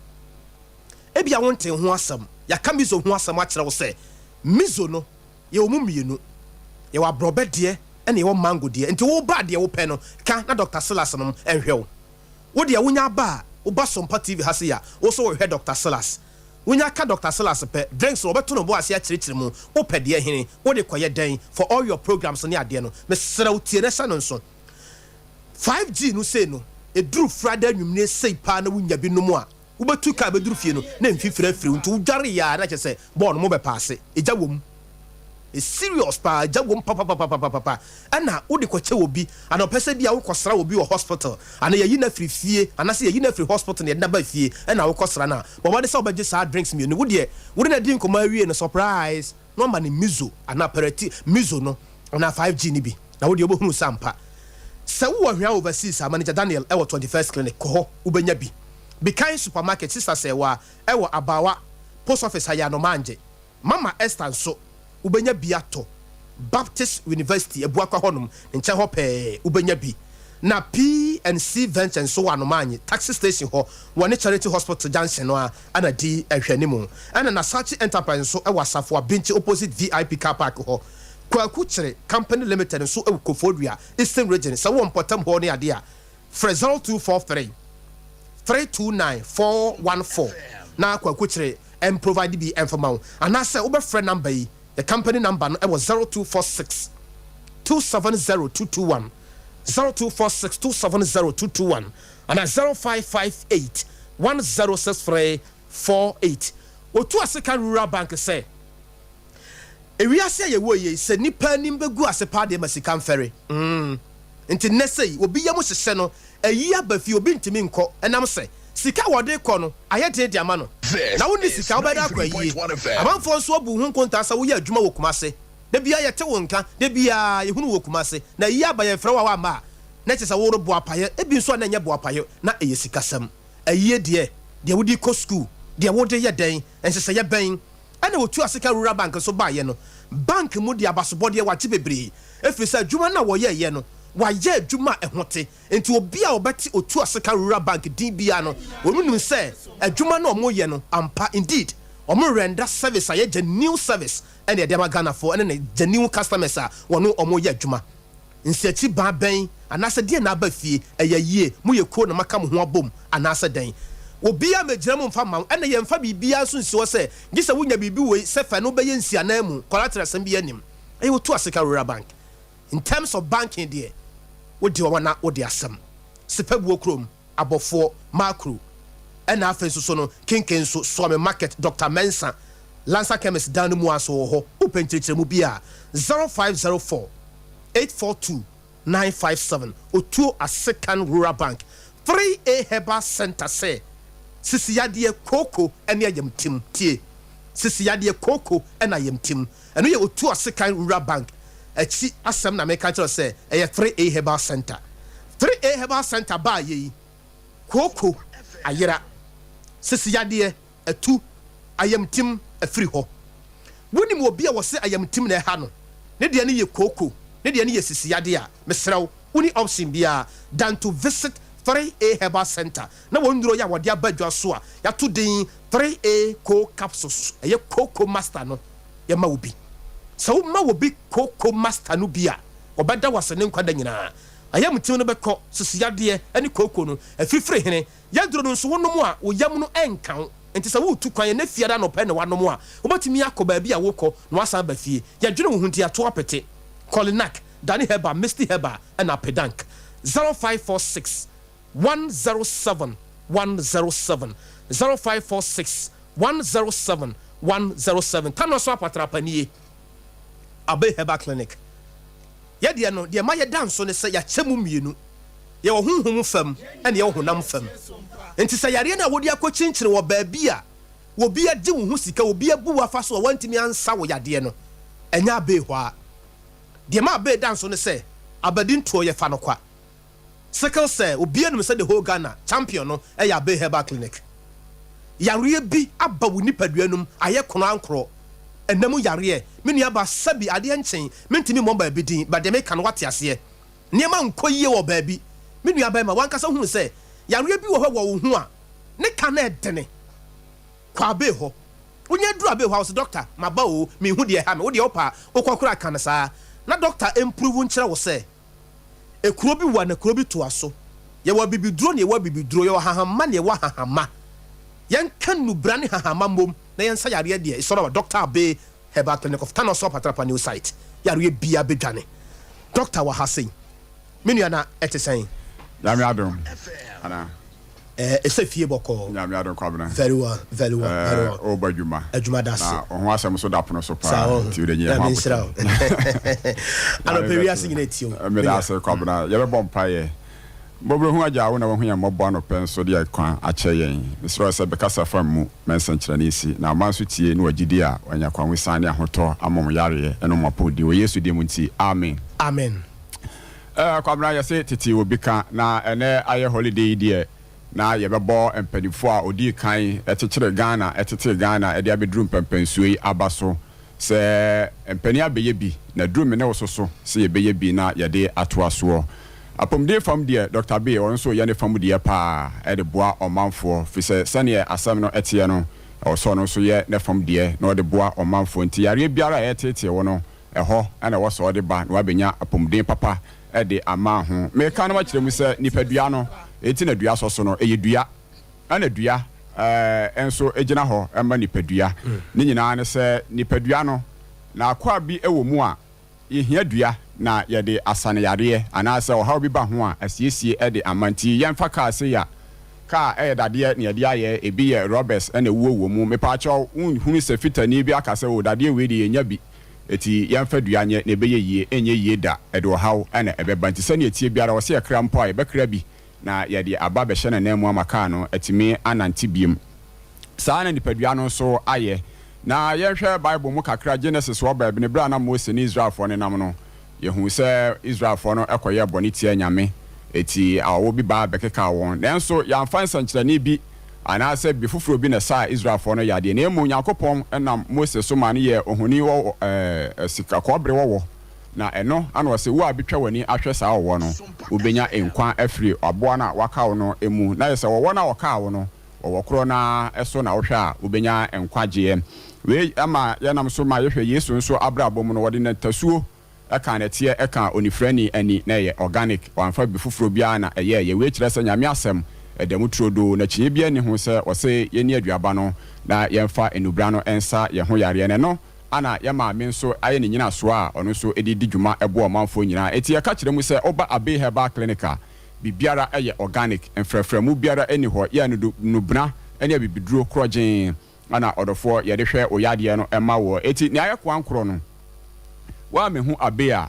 ebia wonten ho asam ya ka mizo ho asam a kire wo se mizo no ye omu mienu ye wa brobe de ene ye wo mango de enti wo ba de wo pe no ka na Dr. Silas no enhwe wo de wonya ba wo ba Sompa TV hase ya wo so wo hwe Dr. Silas wonya ka Dr. Silas pe drinks wo beto no bo ase a kire mu wo pe de hene wo de koye den for all your programs ne ade no me sere wo tie ne sa no nso 5G no say no eduru Friday nwumne sei pa na wunya bi no mu a wo betu ka beduru fie no na mfifira firi nti wo dware ya na kyese ball no mo be paase eja wom e serious pa eja wom papa ana wo de kwache obi ana opese bia wo kosra obi wo hospital ana yayi na firi fie ana se yayi na firi hospital na ba fie ana wo kosra na bo ma de sa obaje sa drinks mi no wo de na din koma wie no surprise no ma ni mizo ana parati mizo no na 5G ni bi na wo de obohunu sampa se wo hwa overseas manager Daniel ewo 21st clinic ko ubenya bi Bikai supermarket sister se wa ewo abawa post office haya no manje mama Esther so ubenya bi ato Baptist University ebuakwa honum nche ho pe ubenya bi na PNC Venture so wa no manje taxi station ho wone charity hospital junction no ana di ehwanimu ana na Sachi enterprise so ewo asafo abinchi opposite VIP car park ho Kwaku Chere Company Limited so e Kofodua Eastern Region so won potam ho ne ade a Fresol 243 329 414 na Kwaku Chere and provide the information and I say over friend number the company number no e was 0246 270221 0246 270221 and 0558 106348 otu asika rural bank say ewiase ye wo ye se nipa nim begu asepa de masika mfere nti nesei obi yam hyehye no ayi abafi obi ntimi nko enam se sika wode kɔ no ayete de ama no na woni sika obeda akwa yi amanfo nso abu hu nkonta sa wo ye adwuma wo kumase de bia ye te wo nka de bia ye hunu wo kumase na yi abaye frɛ wa ma na kyesa wo robo apaye ebi nso na nye bo apaye na eye sika sam ayi de wodi kɔ school de wode ye den ense ye ben ana wotu asika rural bank so ba ye no bank mu de abasobode wa bebre efiri sa adwuma na wo ye no wa ye adwuma ehote enti obi a obeti otu asika rural bank din bia no wonu se adwuma na omo ye no ampa indeed omo render service aye genuine service ene de magana for ene genuine customers a wono omo ye adwuma nsiachi ba ben anase de na ba fie eyayie mu ye ko na maka mo ho abom anase den obi a mejira mu mfa ma ene ye mfa bibia so nsi wo se gise wonya bibi we se fa no be ye nsia na mu collateral sam bi anim ayi wotu asika rural bank in terms of banking there wodi wana wodi asam sepabu okrom abofo macro ena afenso so no kinken so me market Dr. Mensa Lancer Chemist dan mu aso ho openchire mu bia 0504 842 957 otu African Rural Bank 3A Herbal Center say sisi yade koko ene ayam tim tie sisi yade koko ena ayam tim eno ye otu African Rural Bank achi asem na make sure say 3A Herbal Center 3A Herbal Center ba ye koko ayera sisi yade atu ayamtim afiri ho wonim obi a wose ayamtim na ha no ne de ne ye koko ne de ne ye sisiyade a mesrew woni option bia than to visit 3A Herbal Center na wonduro ya wode abadwa so a ya to den 3A co capsules eye koko master no ya ma obi so ma obi koko master no bia obeda wasene nkwada nyina ayamtim no beko sisiyade ene koko no afifire hene ya duro no so wonom a oyam no enkan enti sa wo tu kwan na fiada no pe ne wanom a obatimi akoba bia wokọ no asa ba fie ya dwene wo hunti ato apete Kolinak Danny Heba Misty Heba and Apedank 0546 107 107 0546 107 107 Kano so apatrapanie Adea Heba Clinic ya de no de ma ye danso ne se ya chemu mienu ye wo honhom fam ene ye wo honam fam enti se yare na wodi akochinchire wo baabia wo bia gye wo hu sika wo bia bu wafa so wantimi ansa wo yade no enya Adea hwa de ma Adea danso ne se abadin to ye fa no kwa sickle cell obi anum se the whole Ghana champion no e ya Adea Heba Clinic yare bi aba wo nipaduanum aye kono ankro enam yare me nua ba sabi ade enchen mentimi mo ba bidin ba de me kan wate ase niema nkoyie wo ba bi me nua ba ma wankasa hu se yare bi wo ho wo hu a ne ka na edene kwa Adea ho onye duru Adea ho doctor maba o me hu de ha me wo de opa okokora kan sa na doctor improve nkyere wo se ekuro bi wa na ekuro bi to aso ye wa bibiduro ne ye wa bibiduro ye wa hahama ne ye wa hahama yen kan nu brane hahama mom na yen sa yare de e so na Dr. Adea Heba Clinic of Kano so patrapa new site yare bia bedwane doctor wa hasen menu na etesen
yami adom ana
ese fie boko
yami adom Kwabena
very well very well
o badwuma
adwuma das
na o ho asem so dapono so pa ti de nye
ha ano peria singine tio
me da se Kwabena ye be bompa ye bobro hu aja wo na wo hu ya mobo ano pen so de akwan ache yen misro se be kasa fam mu mensan kire na isi na manso tie na wagidi a wanya kwan wisane ahoto amom yare eno mapo di wo Yesu de munti amen
amen
Kwabena ya se titi obi ka na ene aye holiday die na ye bebo empadifo a odi kan etekere Ghana etete Ghana e de abedrum pempensuyi abaso se empani abeye bi na drum ne wososo se ye beye bi na ye de atoaso apomde fam de Dr. Adea on so ye ne fam de pa e de boa omanfo fi se sane asam no etie no o so no so ye ne fam de na o de boa omanfo nti yare biara ye tete wo no eho ana wo so de ba na wabenya apomde papa e de ama ho me kan ma kire mu se nipadua no eti na dua soso no eyedua ana dua enso ejina ho ema nipadua ni nyina ne se nipadua no na akwa bi ewo mu a yehia dua na yede asane yare ana se o ha obi ba ho a asiesie e de amanti yemfa ka se ya ka dade ne yede aye ebi ye Roberts ena wo mu me pa cho hunu se fitani bi aka se wo dade we de yenya bi eti yemfa dua nye na ebeye yie enye yie da e de hawo ena ebeba nti se ne etie biara wo se ye kra mpo a ebekra bi na yede aba be hye na mu amaka no etimi ananti biem saa na nipadua no so aye na yehwe Bible mu kakra Genesis wo ba bi ne bra na Moses ni Israelfo ne nam no yehu se Israelfo no ekoye boni tie nyame eti awo bi ba bekeka won nanso yamfa nsankyerane bi anase bi fufuro bi na saa Israelfo no yade na emu Yakopon enam Moses so ma ne ye ohuni wo sika kobre wo na eno ana wose wo abetwa wani ahwe saa wo no obenya enkwa afiri aboa na waka wo no emu na yese wo na waka wo no wo kro na eso na wo hwe a obenya enkwa gye we ama yanam so ma yehwe Yesu nso abrabom no wode na tasuo eka na tie eka onifrani ani na ye organic wanfa bi fufuro bia na ye we kire se nyame asem edemu trodo na chie bia ni ho se wose ye ni aduaba no na yemfa enubra no ensa ye ho yare ne no ana ya maame nso aye ne nyina so a ono so edidi dwuma ebo omanfo nyina eti ya ka kire mu se oba Adea Heba Clinic bibiara eye organic enfrefremu biara eni ho ya nubna eni bibiduro krogen ana odofo ye de hwe oyade no ema wo eti ne aye kwankro no wa me hu Adea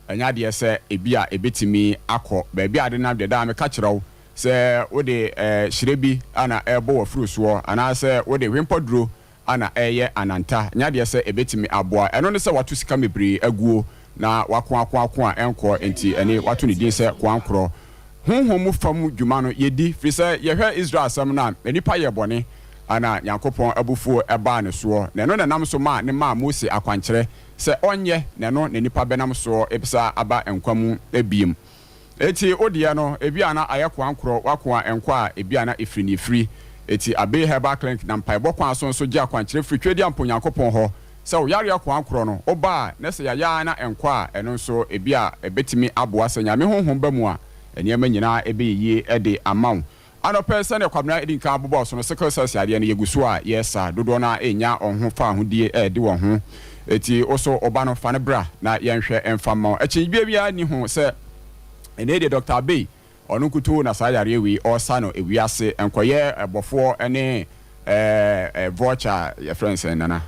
anya de se ebia ebetimi akọ ba bia ade na de da me ka kirew se wo de shirebi ana ebo wo frusuo ana se wo de wimpoduro ana eye ananta nya de se ebetimi aboa eno ne se watu sika mebri aguo na wako a enko enti ene watu ne din se kwankro honhom fam dwuma no yedi fi se ye hwe Israel asam na enipa ye bone ana Nyankopɔn abufuo ɛbaa ne soɔ na ɛno na nam so ma ne ma Mose akwankyerɛ sɛ ɔnyɛ na no ne nipa bɛnam soɔ ebisa aba nkwa mu ebiem eti odeɛ no ebia na ayɛ kwankorɔ wakoa nkwa a ebia na efiri eti Abia Herbal Clinic na mpaebɔ kwan so nso gye akwankyerɛ firi twedi ampo Nyankopɔn hɔ sɛ oyare akwankorɔ no oba na sɛ yaya na nkwa a ɛno nso ebia ebetimi aboa sɛ nyame honhom ba mu a ɛnɛɛma nyinaa ebeyie ɛde amaw anɔpɛ sɛ ne Kwabena edi nka abobɔ so no sickle cell adeɛ no yeguso a yɛsa dodo na enya ɔho fa ahodie ɛde wɔ ho eti oso oba no fa ne bra na yɛnhwɛ ɛmfama ɛkyinbia bia ni ho sɛ ɛne de Dr. Abia ɔno kutu na saa yare wi ɔsa no ewiase nkɔyɛ ɛbɔfoɔ ɛne voucher yɛ friends nana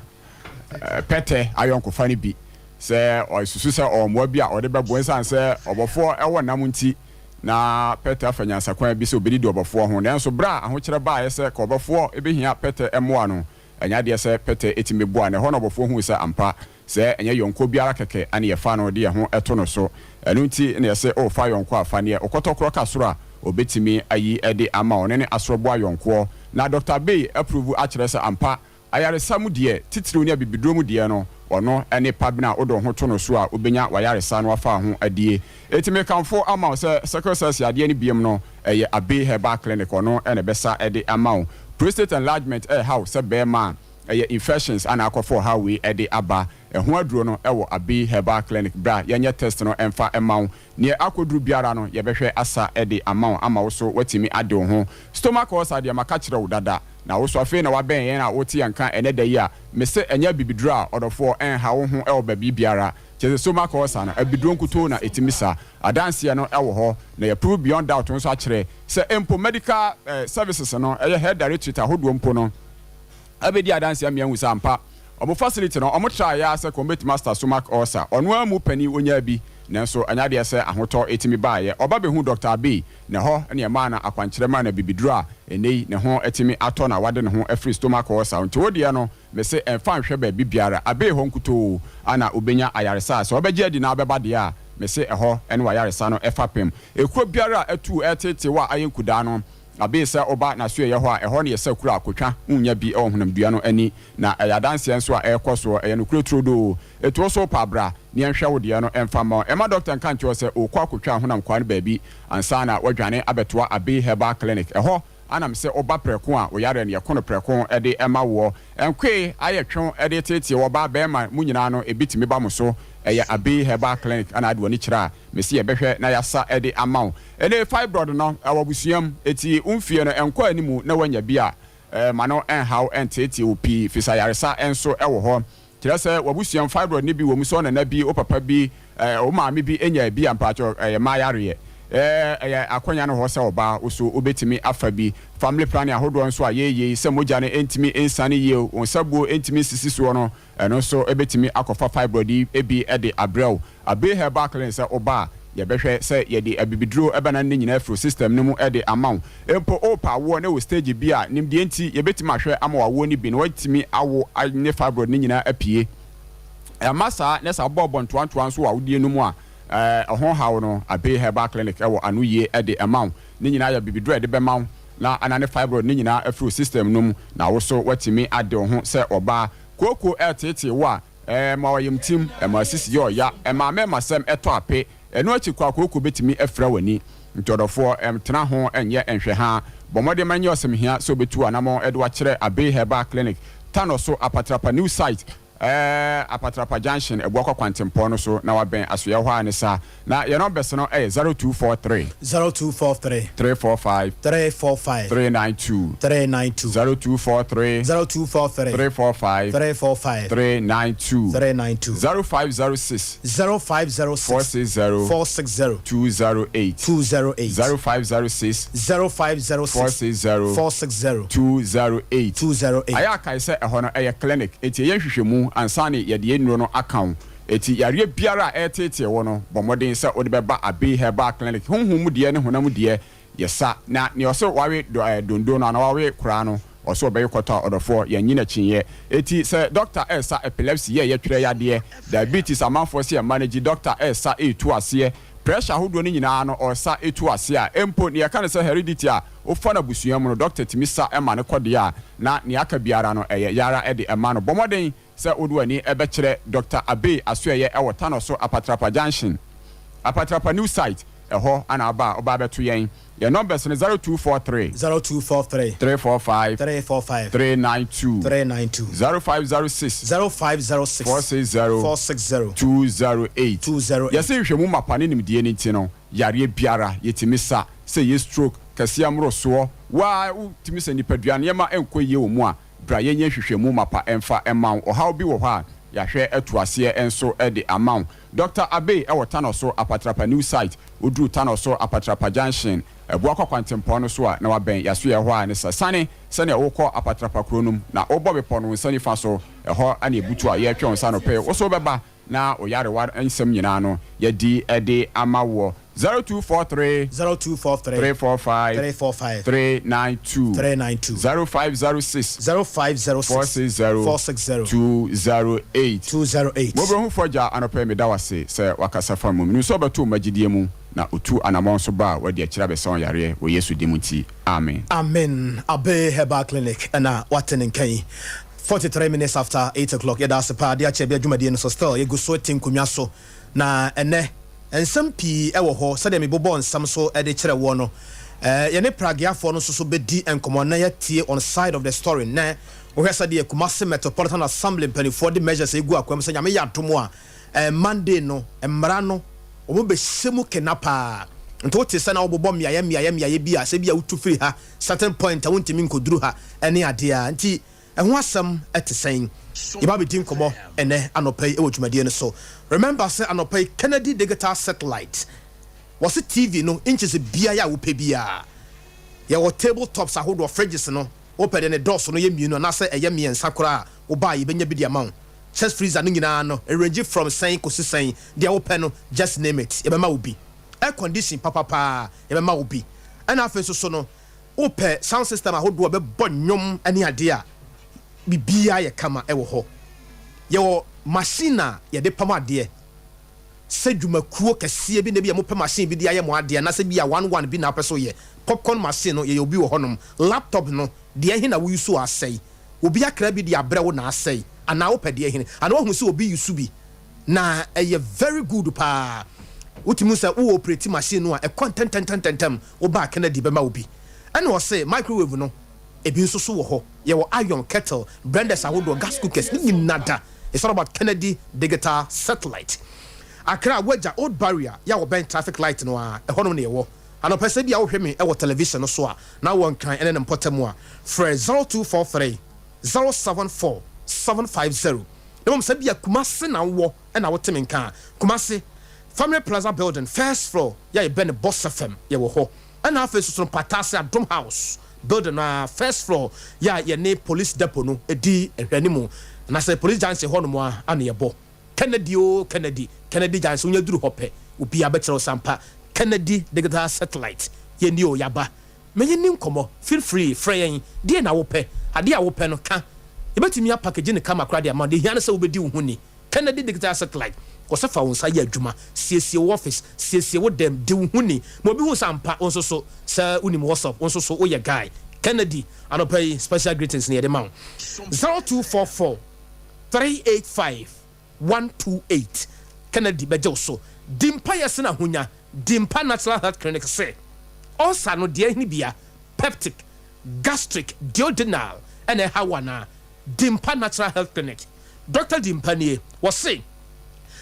pete ayɔnkofa ne bi sɛ ɔsusu sɛ ɔmoa bi a ɔde bɛbɔ nsan sɛ ɔbɔfoɔ ɛwɔ nam nti na pete afanyasa kwan bi sɛ obedi de ɔbɔfoɔ ho nanso bra ahokyerɛ ba ayɛ sɛ kɔbɔfoɔ ebehia pete ɛmoa no ɛnya deɛ sɛ pete etimi boa na hɔ na ɔbɔfoɔ hu sɛ ampa sɛ ɛnyɛ yɔnko biara kɛkɛ ane yɛfa no de yɛ ho ɛto no so ɛno nti na yɛsɛ ɔfa yɔnko afa ne ɔkɔtɔkorɔ ka soro a obetimi ayi ɛde ama ɔne ne asorɔboa yɔnkoɔ na Dr. Abia approve akyerɛ sɛ ampa ayaresa mu deɛ titiriw ne bibiduro mu deɛ no ɔno ɛne pabena odo ho to no so a obenya wayaresa no afa ho adie etime kanfo ama sɛ sickle cell adeɛ ne biem no ɛyɛ Abia Herbal Clinic ɔno ɛne bɛsa ɛde ama prostate enlargement how sɛ bɛɛma ɛyɛ infections ana akɔfo how we ɛde aba ɛho aduro no ɛwɔ Abia Herbal Clinic bra yɛnyɛ test no ɛmfa ɛma ne akoduru biara no yɛbɛhwɛ asa ɛde ama wo so watimi ade wo ho stomach ulcer deɛ maka kyerɛ wo dada na wo so afei na wabɛn yɛn a wote yanka ɛnɛ da yi a mese ɛnyɛ bibiduro a ɔdɔfoɔ ɛnha wo ho ɛwɔ baabi biara kyerɛ stomach ulcer no abiduro nkuto na etimi sa adanseɛ no ɛwɔ hɔ na yɛ prove beyond doubt nso akyerɛ sɛ empo medical services no ɛyɛ head directorate ahodoɔ mpo no abedi adanseɛ miɛnhu sɛ ampa ɔmo facility no ɔmo try ya sɛ combat master stomach ulcer ɔno amu pani onya bi nanso anya deɛ sɛ ahotɔ etimi baayɛ ɔba behu Dr. Abia na hɔ ne ma na akwankyerɛ ma na bibiduro a enei ne ho etimi atɔ na wade ne ho afri stomach ulcer nti wodie no me se ɛmfa nhwɛ ba bibiara Abia hɔ nkuto ana obenya ayaresa sɛ ɔbɛgye adi na ɔbɛba deɛ a me se ɛhɔ ɛne wayaresa no ɛfa pem ekuro biara atu ɛtete wa ayenkuda no Abia sɛ oba na so yɛ hɔ a ɛhɔ ne yɛsɛ kura akotwa unya bi ɛwɔ honam dua no ani na ɛyadanse nso a ɛkɔ so ɛyɛ no kuro trodo eto so pabra ne nhwɛ wo deɛ no ɛmfa ma ɛma doctor nka nkyɛw sɛ okɔ akotwa honam kwa no baabi ansa na wadwane abɛtoa Abia Herbal Clinic ɛhɔ anam sɛ oba prɛko a oyare ne yɛkono prɛko ɛde ɛma wo ɛnkwe ayɛ twon ɛde tete wo ba bɛma mu nyinaa no ebitimi ba mo so ɛyɛ Abia Herbal Clinic ana ade woni kyerɛ a mesi yɛbɛhwɛ na yasa ɛde ama wo ɛne fibroid no ɛwɔ busuam eti umfie no ɛnkɔ animu na wanya bi a ma no ɛnhaw ɛntete wo pi fisa yaresa ɛnso ɛwɔ hɔ kyerɛ sɛ wabusuam fibroid ne bi wɔ mu so na na bi o papa bi o maame bi enya bi ampacho ɛyɛ ma yareɛ ɛyɛ akonya no hɔ sɛ oba oso obetimi afa bi family planning ahodoɔ nso a yeye sɛ mogya ne entimi ensane yie o nsabuo entimi sisi so no ɛno so ebetimi akɔfa fibroid ebi ɛde abrɛw Abia Herbal Clinic sɛ oba yɛbɛhwɛ sɛ yɛde abibiduro ɛbɛna ne nyina afro system no mu ɛde amaw empo opa wo ne wo stage bi a nimdeɛ nti yɛbetimi ahwɛ ama wawo ni bi no watimi awo ne fibroid ne nyina apie ɛmasa ne sa bɔbɔ ntoantoa nso a wodie no mu a ɛho haw no Abia Herbal Clinic ɛwɔ anoyie ɛde amaw ne nyina yɛ bibiduro ɛde bɛmaw na anane fibroid ne nyina afro system no mu na wo so watimi ade ho sɛ ɔba koko ɛtete wo a ma wɔyem tim ma sisi yɛ ɔya ma mɛma sɛm ɛtɔ ape ɛno akyi kwa koko betimi afra wani ntɔdɔfoɔ tena ho ɛnyɛ nhwɛ ha bɔmɔde manyɛ ɔsɛm hia so betu anamo ɛde wakyerɛ Abia Herbal Clinic tano so apatrapa new site apatrapa junction ebuakwa kwantempɔ no so na wabɛn asoyɛ hɔ anisa na yɛ numbers no ɛyɛ 0243 345 392 0243 345 392 0506 460 208 0506 460 208 ayaka sɛ ɛhɔ no ɛyɛ clinic eti yɛ hwehwɛ mu ansane yɛde nnuro no account eti yare biara ɛtete wo no bɔmɔden sɛ ode bɛba Abia Herbal Clinic honhom mu deɛ ne honam deɛ yɛsa na ne ɔsɛ wawe dondo no na wawe kora no ɔsɛ ɔbɛyɛ kɔtɔ ɔdɔfoɔ yɛnyina kyinye eti sɛ doctor ɛsa epilepsy yɛ yɛtwerɛ yadeɛ diabetes amanfoɔ sɛ manage doctor ɛsa etu aseɛ pressure ahodoɔ no nyinaa no ɔsa etu ase a empo ne yɛka ne sɛ heredity a ofa na busua mu no doctor timi sa ɛma ne kɔde a na ne aka biara no ɛyɛ yara ɛde ɛma no bɔmɔden sɛ oduani ɛbɛkyerɛ Dr. Abe Asoɛyɛ ɛwɔ Tano so Apatrapa Junction Apatrapa new site ɛhɔ ana aba ɔba bɛto yɛn yɛ numbers no 0243 345 392 0506 460 208 yɛsɛ nhwɛmu mapa ne nimdeɛ no nti no yareɛ biara yɛtumi sa sɛ yɛ stroke kɛseɛ mmorosoɔ waa wotumi sɛ nipadua nneɛma ɛnkɔ yie wɔ mu a bra yɛnyɛ hwehwɛmu mapa ɛmfa ɛma wo ɔhaw bi wɔ hɔ a yɛahwɛ atu aseɛ ɛnso ɛde ama wo Dr. Abe ɛwɔ Tano so Apatrapa new site oduru Tano so Apatrapa Junction ɛboa kɔ kwantempɔ no so a na wabɛn yaso yɛ hɔ a ne sane sɛnea wokɔ Apatrapa kronum na wobɔ bepɔ no nsani fa so ɛhɔ ane ebutu a yɛtwɛ wo nsa no pɛ wo so bɛba na oyarewa nsɛm nyinaa no yɛdi ɛde ama wo 0243 345 392 0506 460 208 Mobro hu foja anɔpɛ me da wase sɛ wakasa fa mu nso bɛto magidie mu na otu anamon so ba wadi akira beson yare wo Yesu dimuti amen
Abe Herbal Clinic na waten nkan 43 minutes after 8 o'clock yada sepa Adea Akye Abia dwumadie no so still ye go so tinkonwa so na ene ensam pi ewo ho sɛ de me bobɔ nsam so de kyerɛ wo no ye ne pragiafo no so bedi enkomo na yatie on side of the story na wo hwɛ sɛ de Kumasi Metropolitan Assembly mpanifo de measures egu akwam sɛ nyame yɛ atomo a Monday no mmara no omo be semu kenapa nto wote sɛ na wobobɔ miaye bi a sɛ bi a wotu free ha certain point a wontimi nkoduru ha ɛne ade a nti ɛho asɛm ɛte sɛn yɛba bɛdi nkɔmmɔ ɛnɛ anɔpɛ ɛwɔ dwumadie no so remember sɛ anɔpɛ Kennedy digital satellite wɔse TV no inches bia ya wopɛ bia yɛwɔ tabletops ahodoɔ fridges no wopɛ de ne dɔso no yɛ mmienu anaasɛ ɛyɛ mmiɛnsa koraa wobaa yɛbɛnya bi de ama wo chest freezer no nyinaa no range from sɛn kɔsi sɛn deɛ wopɛ no just name it yɛbɛma wo bi air condition papapaa yɛbɛma wo bi ɛna afei so no wopɛ sound system ahodoɔ bɛbɔ nnwom ɛne ade a bibia yɛ kama ɛwɔ hɔ yɛwɔ machine a yɛde pam adeɛ sɛ dwumakuo kɛseɛ bi na bi a mopɛ machine bi de ayɛ mo adeɛ na sɛ bi a 11 bi na apɛ so yɛ popcorn machine no yɛ obi wɔ hɔnom laptop no deɛ hin na wo yusu asɛe obi akra bi de abrɛ wo na asɛe ana wo pɛ deɛ hin ana wo hu sɛ obi yusu bi na ɛyɛ very good pa wotimu sɛ wo operate machine no a ɛkɔntentententem wo ba Kennedy bɛma wo bi ɛna wɔ sɛ microwave no ebi nso so wɔ hɔ yɛwɔ iron kettle blenders ahodoɔ gas cookers ni nada it's all about Kennedy digital satellite Accra waja old barrier ya wɔ bɛn traffic light no a ɛhɔ no ne yɛwɔ anɔpɛ sɛ bi a wohwɛ me ɛwɔ television no so a na wɔn kan ɛne ne mpɔtam a frɛ 0243 074 750 na mom sɛ bi a Kumasi na wɔ ɛna wote me nka Kumasi Family Plaza building first floor ya yɛ bɛn Boss FM yɛwɔ hɔ ɛna afei so Patase Adom House building first floor ya ne police depot no edi ehwanimu na say police junction ho no mo ana yebo Kennedy junction nya duru hope obi abekere Sompa Kennedy digital satellite ye ni o yaba menye ni nkomo feel free free de na wo pe ade a wo pe no ka ebetimi a package ne kama kra de ama de hia na say wo bedi wo hu ni Kennedy digital satellite ko se fa won sa ye adwuma siesie wo office siesie wo dem de wo hu ni mo bi hu Sompa onso so sa unim WhatsApp onso so wo ye guy Kennedy anopay special greetings near the mount 0244 385 128 Kennedy bejo so dimpa yesena hunya dimpa natural health clinic say also no de hini bia peptic gastric duodenal ene hawana dimpa natural health clinic Dr. Dimpanie was saying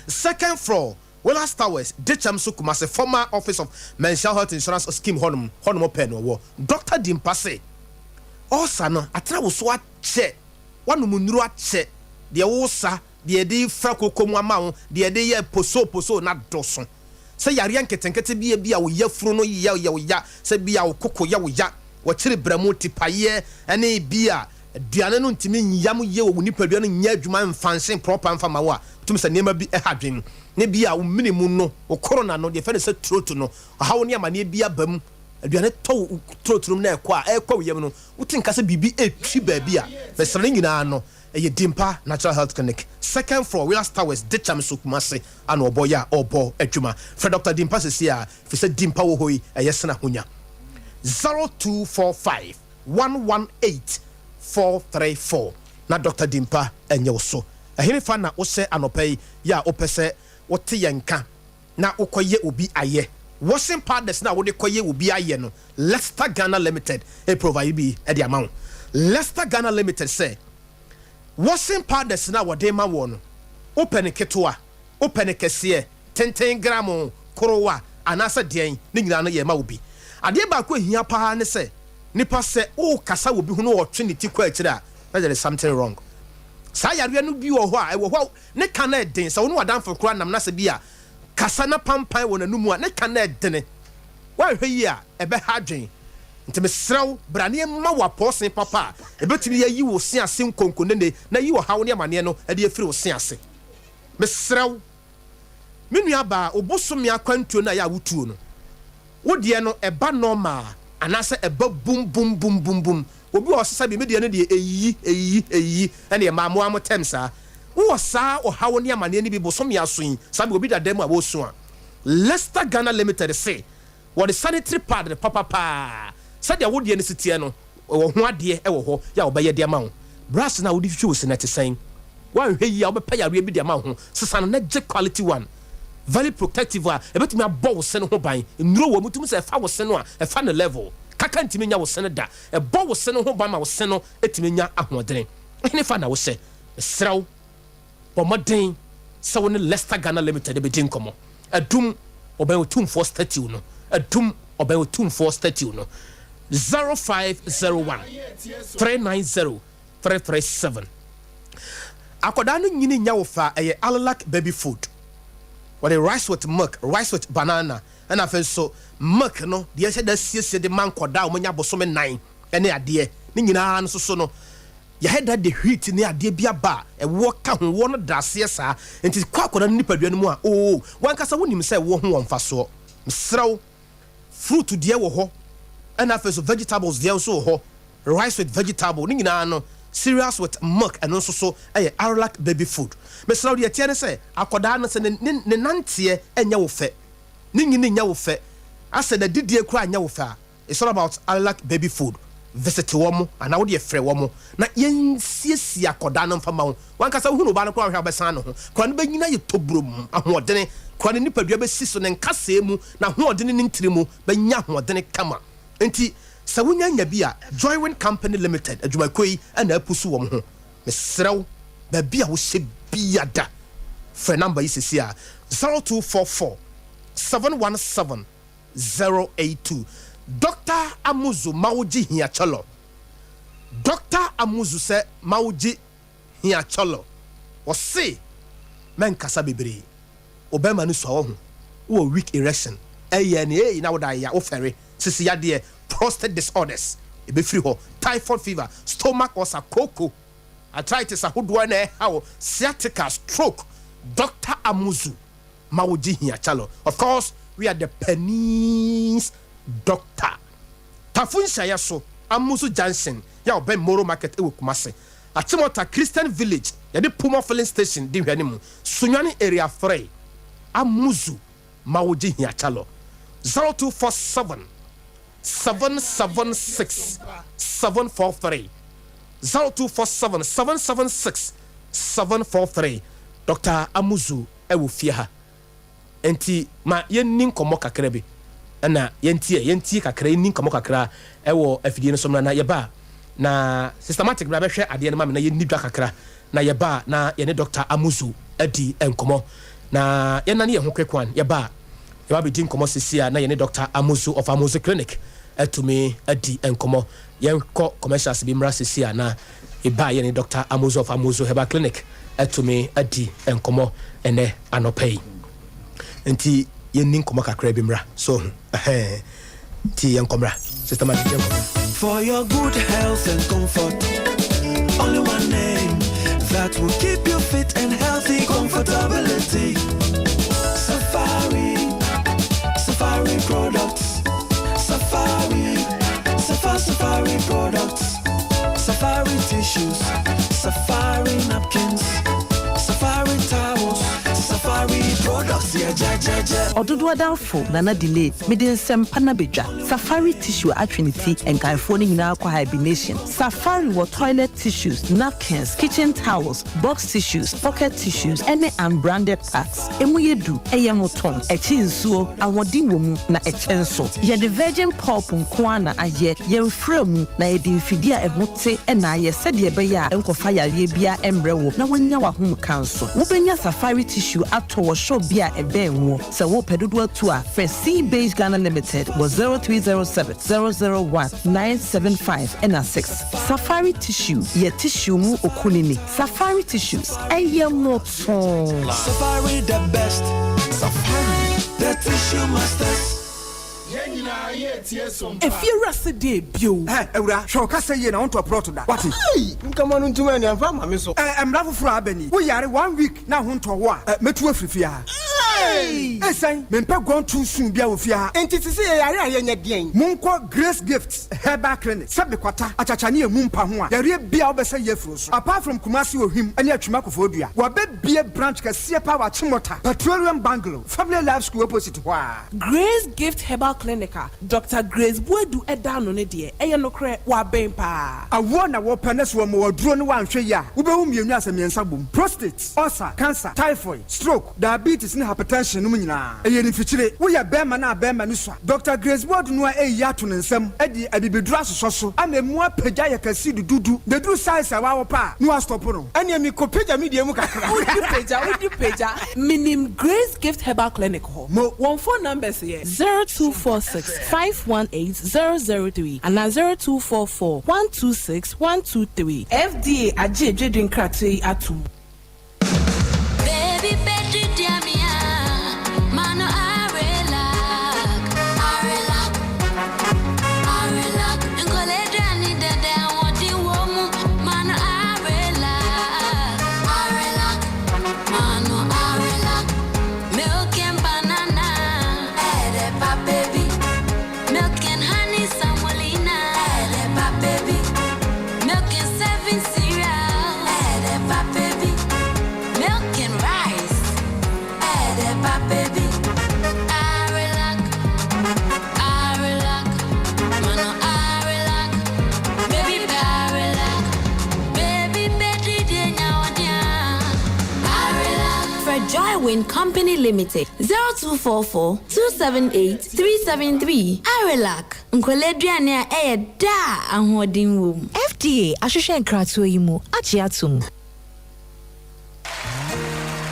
second floor Willas Towers Dicham Kumasi former office of mental health insurance scheme honum pen wo Dr. Dimpase also no atra wo so ache wanu munuru ache de wo sa de de fra kokomu ama wo de de ye poso na doso se yare anketenkete bia wo yafuru no ya se bia wo kokko ya wo kire bramu tipaye ene bia duane no ntimi nyam ye wo nipadua no nya adwuma mfansen proper mfama wo a tum se nema bi ehadwen ne bia wo minimu no wo corona no de fe ne se trotu no hawo ne amane bia bam aduane to trotu no na ekwa wo yam no wotin ka se bibi etwi ba bia be sere nyina no ɛyɛ dimpa natural health clinic second floor Willas Towers Decham Sukumase and Oboya Obo Ejuma for Dr. Dimpa Sesia if you say Dimpa wo hoi ɛyɛ sena hunya 0245 118 434 na Dr. Dimpa enye so ehini fa na wo se anopai ya opese wote yenka na ukoye obi aye washing partners na wo de koye obi aye no Leicester Ghana Limited e provide bi e di amount Leicester Ghana Limited say washing partners na wo de ma wo no open ketoa open kese 10 gram korowa anasa den ni nyina no ye ma obi ade ba ko hia pa ne say nipa say o kasa obi hu no wo twe ne ti kwa akira there is something wrong sa yare no bi wo ho a e wo ho ne kan na den sa wo no wadanfo kura nam na se bi a kasa na pampan wo nanumu a ne kan na den wa hwe yi a e be ha dwen nti mesrew brane ma wa posen papa e betimi yi wo se ase nkonkone ne na yi wo hawo ne amane no e de afiri wo se ase mesrew menua ba obosom ya kwantuo na ya wutuo no wo de no e ba normal anase e ba bum bum bum bum bum obi o sesa bi me de no de eyi ene e maamo amotem sa wo sa o hawo ne amane ni bi bosom ya so yin sabe obi da dem a wo so a Leicester Ghana Limited say what the sanitary pad the papa said ya wo de ne sitie no wo ho ade e wo ho ya wo ba ye de ma ho brass na wo di hwe wo se na te sen wan hwe yi a wo be pa ya re bi de ma ho sesa na je quality one very protective a ebetumi abɔ wo se no ho ban nnuro wo mutum se fa wo se no a e fa no level kaka ntimi nya wo se no da e bɔ wo se no ho ban ma wo se no etimi nya ahoɔdene ne fa na wo se sraw pomoden se wo ne Leicester Ghana Limited be din komo adum oban wo tumfo statue no adum oban wo tumfo statue no 0501 390 337 akoda no nyini nya wo fa eye Alalac baby food what a rice with milk, rice with banana, and I feel so milk no. The said that see the man called down when you have some 9 and the idea. Nina so no. You had that the heat in the idea be a bar and walk out one of that CSR and it's quack on a nipper anymore. Oh, one cast I wouldn't even say one for so. Throw fruit to dear ho, and I feel so vegetables there so ho, rice with vegetable, Nina no. Cereals with milk and also so Alalac baby food. Mr. Odi etiane say akoda na se ne nantie enya wo fe. Ni nyini nya wo fe. Ase na didie kura nya wo fe. It's all about Alalac baby food. Visit wo mo ana wo de frɛ wo mo. Na yensiesie akoda no mfa ma wo. Wan kasa hu no ba no kura hwa besan no ho. Kura no banyina ye tobrom ahoɔdene. Kura ne nipadua be si so ne nkasa mu na ahoɔdene ne ntiri mu banya ahoɔdene kama. Enti sa wonya nya bia Joywin Company Limited adwumakoi ana apusu wo ho mesrew ba bia wo se bia da for number is here 0244 717 082 Dr. Amuzu Mauji Hiacholo Dr. Amuzu se Mauji Hiacholo o se men kasa bebre obema no so ho wo weak erection eye na wo da ya wo fere sisi ya de prostate disorders e be free ho typhoid fever stomach ulcer koko arthritis ahodo na how sciatica stroke Dr. Amuzu Mauji Hiachalo of course we are the pennies doctor tafunsha ya so Amuzu Johnson ya obe Moro Market e Kumase Atimota Christian Village ya de Puma filling station di hwanimu Sunyani area 3 Amuzu Mauji Hiachalo 0247 776 743 0247 776 743 Dr. Amuzu ewu fia enti ma yenni nkomo kakra bi na yenti kakra yenni nkomo kakra ewo afidie no somna na yeba na systematic bra behwe ade no ma na yenni dwa kakra na yeba na yene Dr. Amuzu adi enkomo na yena ne ye ho kwekwan yeba be din komo sisia na yene Dr. Amuzu of Amuzu Clinic etumi adi enkomo yenko commercials bi mra sisia na eba yene Dr. Amuzu of Amuzu Herbal Clinic etumi adi enkomo ene anopei enti yenni nkomo kakra bi mra so ti yenkomra systematic yenkomra
for your good health and comfort only one name that will keep you fit and healthy comfortability Safari products, Safari products, Safari tissues, Safari
ododo adamfo nana delay mede nsɛmpa na bedwa Safari tissue atrinity and California nyinaa kwa hibernation. Safari wɔ toilet tissues, napkins, kitchen towels, box tissues, pocket tissues, and unbranded packs. Emu yedu ɛyɛ no tɔn ɛkyi nsuo awɔden wɔ mu na ɛkyɛ nso. Yɛde virgin pulp nkoa na ayɛ yɛmfrɛ mu na yɛde mfidi a ɛho te ɛna ayɛ sɛdeɛ ɛbɛyɛ a ɛnkɔfa yareɛ bia ɛmbrɛ wo na wɔanya wahom kanso. Wobɛnya Safari tissue atɔ wɔ shop bia ɛbɛn wo. Sɛ wopɛ dodoɔ to a frɛ C-Base Ghana Limited wɔ 0307 001 975 and 6. Safari tissue ye tissue mu okunini. Safari tissues ɛyɛ mɔtɔn.
Safari the best. Safari the tissue masters.
If you rest day, bio.
Ewura, shoka say ye na want to approach that. What?
Come on to me and fam me so.
I'm not for Abeni. We are 1 week now want to wa. Metu afifia. Hey, say me pe go too soon bia ofia.
Enti se ye yare aye den.
Monko Grace Gifts Herbal Clinic. Sabe kwata achachane emumpa ho a. Yare bia obese ye fro so. Apart from Kumasi Ohim ene atwuma kofodua. Wa be bia branch ka sie pa wa chimota. Petroleum Bungalow. Family Life School opposite wa.
Grace Gift Herbal Clinic. Dr. Grace Bodu Eda no ne de. Eye no kre wa ben pa.
Awo na wo penes wo mo waduro no wan hwe ya. Wo be hu mienu asemiensa bom. Prostate, ulcer, cancer, typhoid, stroke, diabetes ne hypertension no nyina. Eye ni fichire. Wo ya bema na bema ni so. Dr. Grace Bodu no eyi ato ne nsam. Edi abibeduru asoso so. Ama mu apagya yakasi dudu. The do size awa wo pa. No stop no. Ene mi ko pagya mi de mu kakra.
Odi pagya. Minim Grace Gift Herbal Clinic ho. Mo one phone numbers here. 0246-518-003 and 0244-126-123. FDA Aje Dredin Krate Atu.
Baby, baby, dear me, mano, I relax, and go let you need that I want the woman, mano, I relax, mano, I relax, milk and banana, baby. Milk and honey, samolina, baby. Milk and 7 cereal, baby. Milk and rice, baby. I relax, mano, I relax, baby, I relax, baby, I relax. For Joywin Company Limited, 0244-278-373. I relax. Nkoledriane a da ahoden wom.
FDA ahwehwe nkratoɔ yi mu agye atum.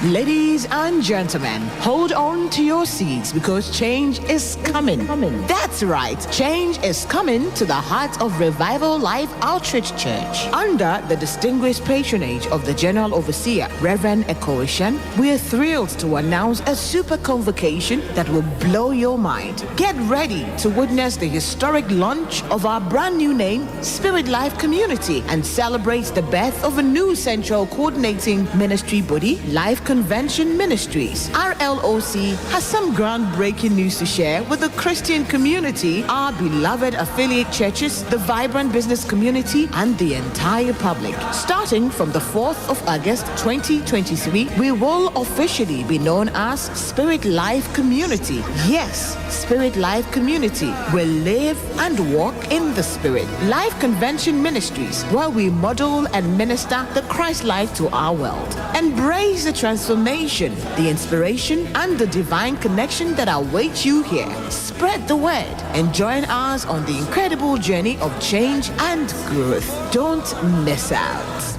Ladies and gentlemen, hold on to your seats because change is coming. That's right, change is coming to the heart of Revival Life Outreach Church. Under the distinguished patronage of the General Overseer, Reverend Ekoishan, we are thrilled to announce a super convocation that will blow your mind. Get ready to witness the historic launch of our brand new name, Spirit Life Community, and celebrate the birth of a new central coordinating ministry body, Life Convention Ministries. Our LOC has some groundbreaking news to share with the Christian community, our beloved affiliate churches, the vibrant business community, and the entire public. Starting from the 4th of August 2023, we will officially be known as Spirit Life Community. Yes, Spirit Life Community will live and walk in the Spirit. Life Convention Ministries, where we model and minister the Christ life to our world. Embrace the transformation, the inspiration, and the divine connection that await you here. Spread the word and join us on the incredible journey of change and growth. Don't miss out.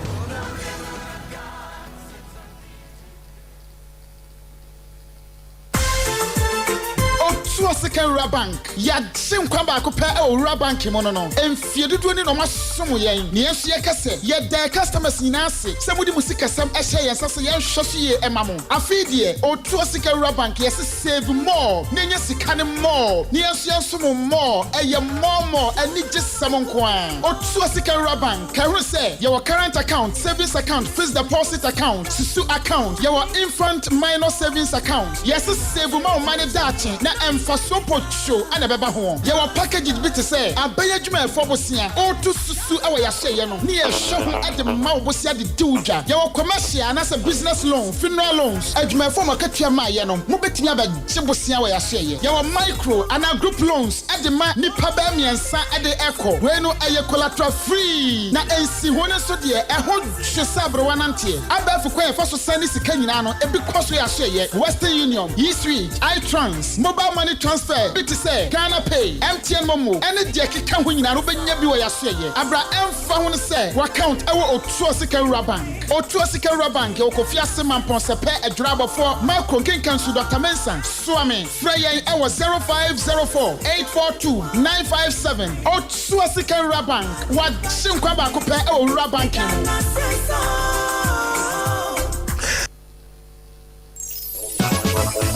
Second Bank, Yad Sim Kwaba Kupa or Rabank Mono, and Fiedu no Massum Yen, Nias Yakase, yet their customers in Nasi, somebody Musika, some Essay, Sassian Shoshi, and Mamma. Afidie, or Tuasika Rabank, yes, save more, Niasikan more, Niasiasumo more, and your more, and need just some coin. Or Tuasika Rabank, Caruse, your current account, savings account, fixed deposit account, Sisu account, your infant minor savings account. Yes, save more money that, na emphasis. pocho and a beba home. Your package bit to say, a bay juma for Bosia, or to Susu away say, near shop at the mouth Bosia the Duja. Your commercial and as a business loan, funeral loans, as my former Katia Mayano, Mubetia by Jibosia way I say. Your micro and our group loans at the man Nipabami and Sa at the Echo, where no air collateral free. Na NC one so dear, a whole Shesabro one anti. I bet for quite first Sunday Sikanano, a big cost we are share. Western Union, East Reach, iTrans, mobile money transfer, BTC, Ghana Pay, MTN Momo, any Jackie can win and open your way. Abra M found say, what count our Otuasika Bank, Otuasika Bank, or Kofia Seman Ponsepe, a drabber for Malcolm King Council, Dr. Mensan, Swami, Freya, our 0504 842 957, Otuasika Bank, what Shinkwaba compare our Rabanking.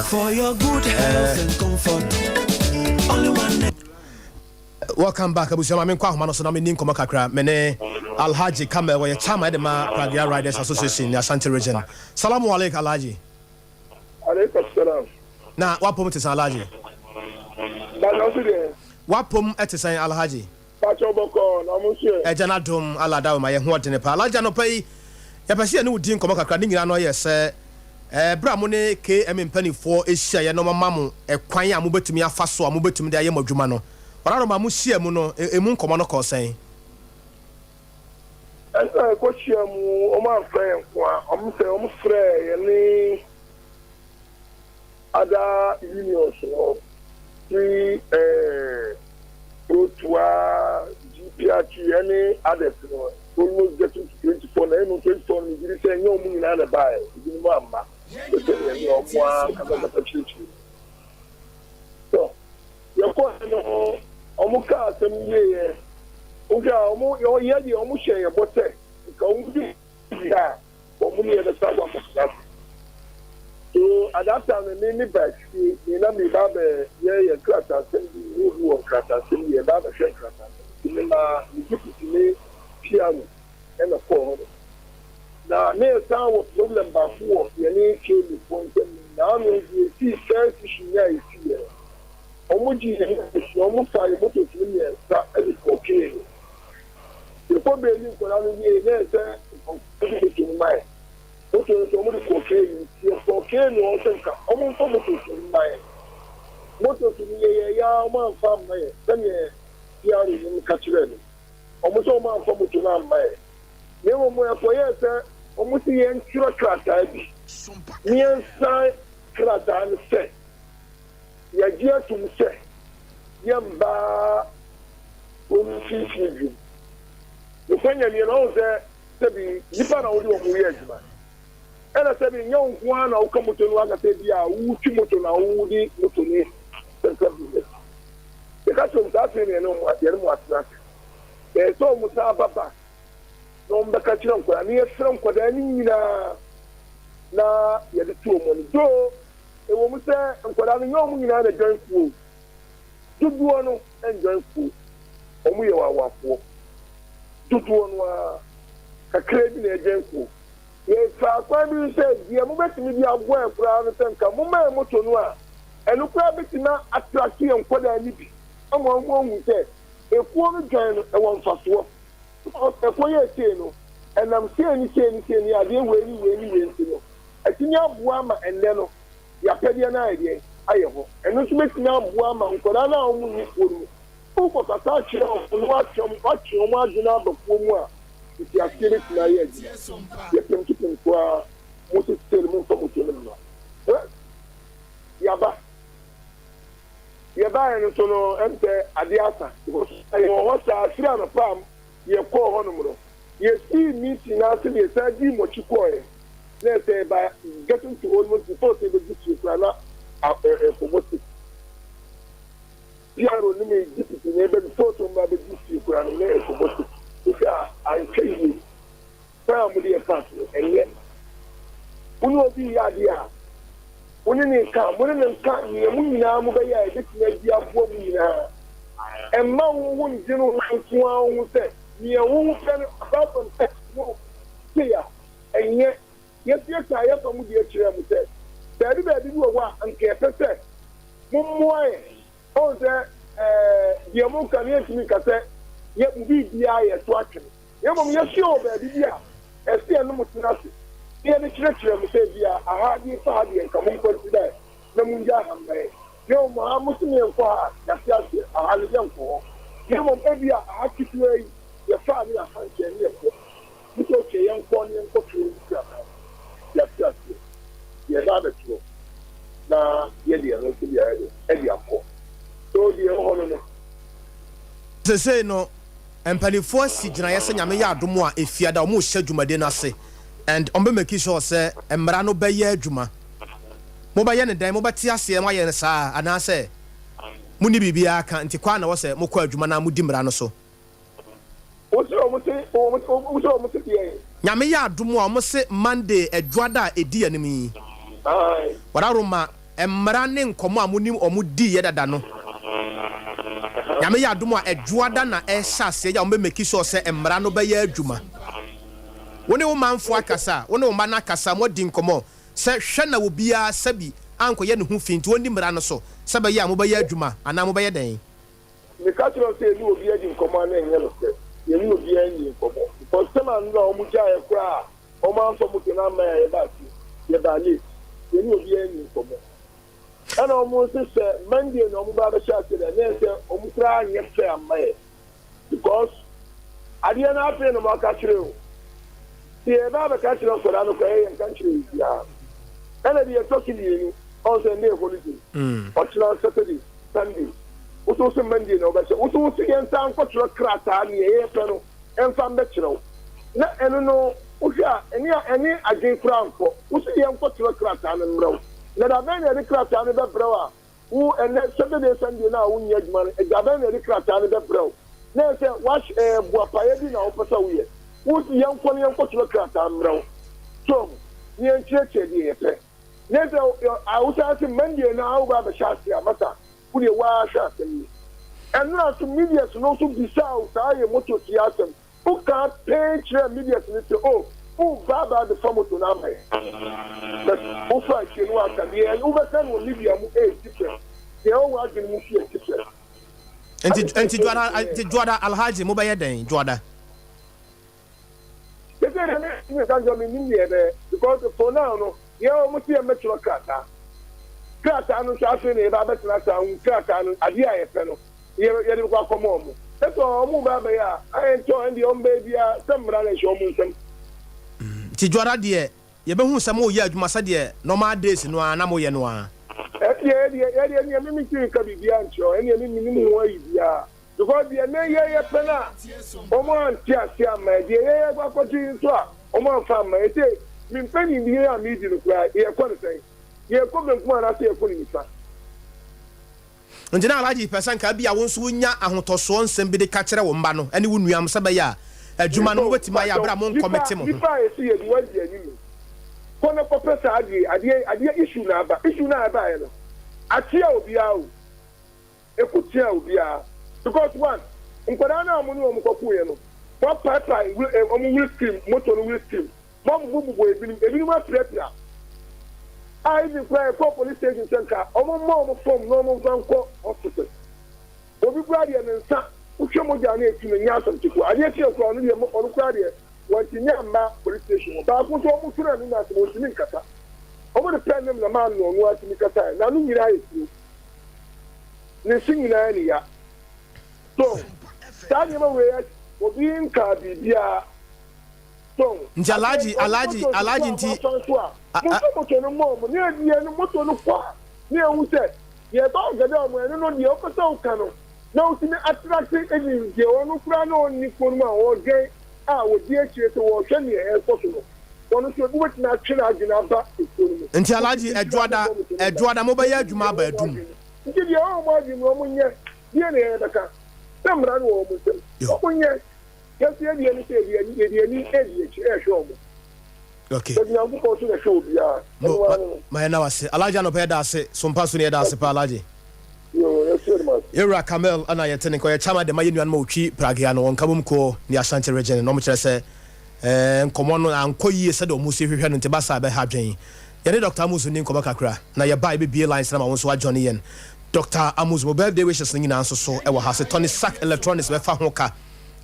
For your good health and comfort, only one name.
Welcome back, Abu Shama. I'm Kwabena so na me ninko makakra. Mene Alhaji Kamel wa chama de ma Pragia Riders Association in Ashanti region. Salamu alaikum Alhaji.
Alaikum salam.
Na wapom te san Alhaji.
Na no se
wapom ete san Alhaji.
Pacho boko na mo se.
E jana dom alada ma ye ho de ne pa. Alhaji no pai. Ya pese ne wudi nko makakra ni nyina no ye se bra mo ne KM mpanifo ehia ye no mama mo ekwan a mo betumi afa so a mo betumi de aye madwuma no. Oraro ma mo hia mu no emu nkomo no ko sen.
Esa ko hia mu o ma fra enko a o mo se o mo fra ye ni ada unions no ti Otua GPH any others no almost getting to 24 na no 24 ni diri say nyom mu nyina na bae di mu amma so yako no omuka asem ye oga omu yo ye di omu hye bote ka omu di ya omu ni da sawa ko so at that time me back ni na me ba be ye klata asem di hu klata asem ye ba be hye klata ni na ni piano e na ko na me san wo problem ba fu ye ni ke ni point na no di si first issue ya isi ye omu ji omu fa ye moto ti ni sa e ko ke e ko be ni ko na ni ye se ko ti ni mai moto so mu ko ke ni ko ke ni o se ka omu fo moto ti ni mai moto ti ni ye ya ma fa mai se ni ya ni ka chire ni omu so ma fo moto na mai ne mo mo ya ko ye se omu si ye ntiro krata bi ni ensa krata ni se ya dia tum se yamba omu fifi bi no kwanya ni no se bi nipa na odi omu ye aduma ela se bi nyon kwa na uka moto no aga se bi a wu ti moto na wu di moto ni se bi e ka tum ta se ni no mu ati mu ati e so mu sa baba no mbeka kire nkwa ni efre nkwa da ni nyina na ye de tuo mo do e wo mu se nkwa da ni nyom nyina na join fu duduo no enjoy fu omu ye wawafo duduo no a kakra bi na join fu ye fa kwa bi se die mu betimi bi agbo ekura no se nka mu ma moto no a enu kwa betina attract ye nkwa da ni bi omo hu se ekuo no join no e won faso ekwo ye tie no enam tie ni ade we ni no atini aboa ma enne no ya pede na ide aye ho eno so betini aboa ma nkora na omu ni foru uko kata kire no wa chom ma aduna abako mu a ti akire na ye di ye pem kwa mo ti tel mo to mo to no ya ba eno so no ente Adea Akye ho sa asira no pam ye ko ho no mo ye see meeting na se ye sa di mo chiko e let's say by getting to almost before say the district na promoted piano ni me district na be before to ma be district na promoted if I tell you family part enye unu obi ya dia unu ni ka ni mu nyina mu be ya e betina di afo mu nyina emma wo ndinu nko anwo se ni ewu fen about no kia enye yetia ka ya famu di akire mu se dari ba bi wo wa anke pese mummoe on say the American yetimi ka say ye bi bia ye to atwe ye mom ye show ba bia e se no mutuna se ye ne kire mo say bia aha di fa di en ka mo consider na mu ja hambe yo mo amusumi enko a ya fiase aha le enko ye mom e bia aha kitwe ye fa ni aha che ni enko because ye enko ni enko tru ya fiase ye da be tru na ye di no se bia e di akọ so di e ho no
say no empanifo si gyina yesa nyame ya adomo a efiada o mo hye dwumade na se and on be make sure say emra no be ye adwuma mo ba ye ne dan mo ba ti ase mo ye ne saa ana se muni bibia ka nti kwa na wo se mo kwa adwuma na mo di mra no so nyame ya adomo a mo se Monday adwada edi animi wararoma emra ne nkomo a moni o mo di ye dada no nyame ya adomo a adwada na ehase ya o be make sure say emra no be ye adwuma woni wo manfo akasa woni wo mana akasa mo di nkomo se hwe na wo bia sabi anko ye ne hu finti woni mra no so se be ya mo be ye adwuma ana mo be ye den
me ka tro se ni obi adi nkomo na enye no se ye ni obi adi nkomo because tema no o mu ja ye kra o manfo mu ke na ma ye ba ti ye ba le ye ni obi adi nkomo ana o mu se Monday no mu ba ba sha se na se o mu kra anye fe amaye because Adea na ape no ma ka tro the Baba catching us for another country. And the talking you also near holiday. Or Saturday, Sunday. What was a Monday? No, but what was against some cultural crata near April and from Metro. No, and no, any again crown for what's the young cultural crata and row. Let a man at the crata and the brower who and Saturday, Sunday now, who need money, a gaban at the crata and the brow. Now, say, watch a Buapayadina or Pasaway. Who's the young one young cultural craft amro? So, near church, dear. Never, I was asking Monday now about the Shastia Mata, who you were shasting. And now to media to know to be south, I am motor theater. Who can't pay media to oh, Baba the Famu to Name. But who fight you know, and overtime will leave you a different. They all want to move here different.
And to Joada Alhaji Mobile Den, Joada.
Because for now, no, you almost see a metro crata. Crata, no, Shafin, Babette, Crata, Adea Akye. You didn't walk home. That's all, Mubaya. I enjoy the own baby, some running show me some.
Tijuara, dear, you be who some more years, Massadia, no more days, no, Anamo Yanoa.
Any mimicry can be Biancho, any minimum way, yeah. Because the Naya Pena, Oman Tia, my dear, what you saw, Oman Farmer, I say, been penny in the air meeting, you're going to say, you're coming one after you're putting it.
And then I like person can be a one swinga and to so send the catcher of Mano, and you wouldn't be Sabaya, a Jumano with my Abramon committee. If I see it, what do you mean? Kona Professor Adea issue now, Atia will be out. A Kutia will be out. Because one, in Kodana Munu Mokokueno, what papa will stream, motor will stream, Mom will be a pressure. I even play a police station center, or more from normal Zanko hospital. Obi Guardian and Sa, Uchamojani to the Yasan Tico, I get your son on Guardian, went in Yamba police station. But I put almost running at the Mosimikata. Over the pen of the man on what Mikata, now you guys do. They sing in area. So, starting away, will be in Kabia. So, Alaji,
near who said, you're about the dome, and no, the opposite canoe. No, to attracting any Geono, Nicola, or gay, I would dear to watch any as possible. One of your good natural Ginaba is good.
Until Alaji, Edward Mobile Jumaba.
Give your own margin, woman, yes, dear, the car. Some run over them. Oh, yes. Just the any show.
Okay. My now I say, Alaja no peda say, some person here that's a palaji. You're Camel, and I attend a chama de Mayan Mochi, Pragiano, on Kabumko, the Ashanti region, no much I say, and Common and Koyi said, Musi, and Tebasa by Hajay. Yet Dr. Musunin Kobakakra, now your baby be lines, and I want to Johnny and Dr. Amuzu mobile day wishes nyina nso so e wo ha se Tony Sack Electronics be fa ho ka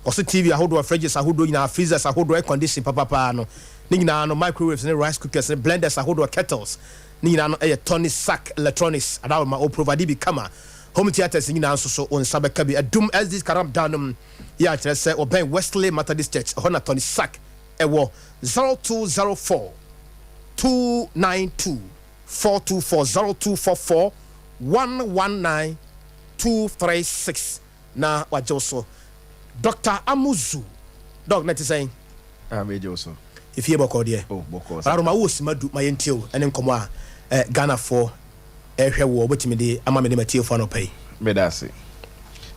ose TV ahodo fridges ahodo nyina freezers ahodo air condition papa no ni nyina no microwaves ne rice cookers ne blenders ahodo kettles ni nyina no e Tony Sack Electronics adawo ma o provide bi kama home theaters nyina nso so on sabeka bi adum SD karam danum ya kire se oben Wesley Methodist Church ho na Tony Sack e wo 0204 292 424 0244 119236 na wajoso Dr. Amuzu dog net saying
amejoso
if you boko there
boko
aroma wo simadu mayentio ene nkomo a Ghana for ehwe wo obetimi de ama me de matie fo no pay
medase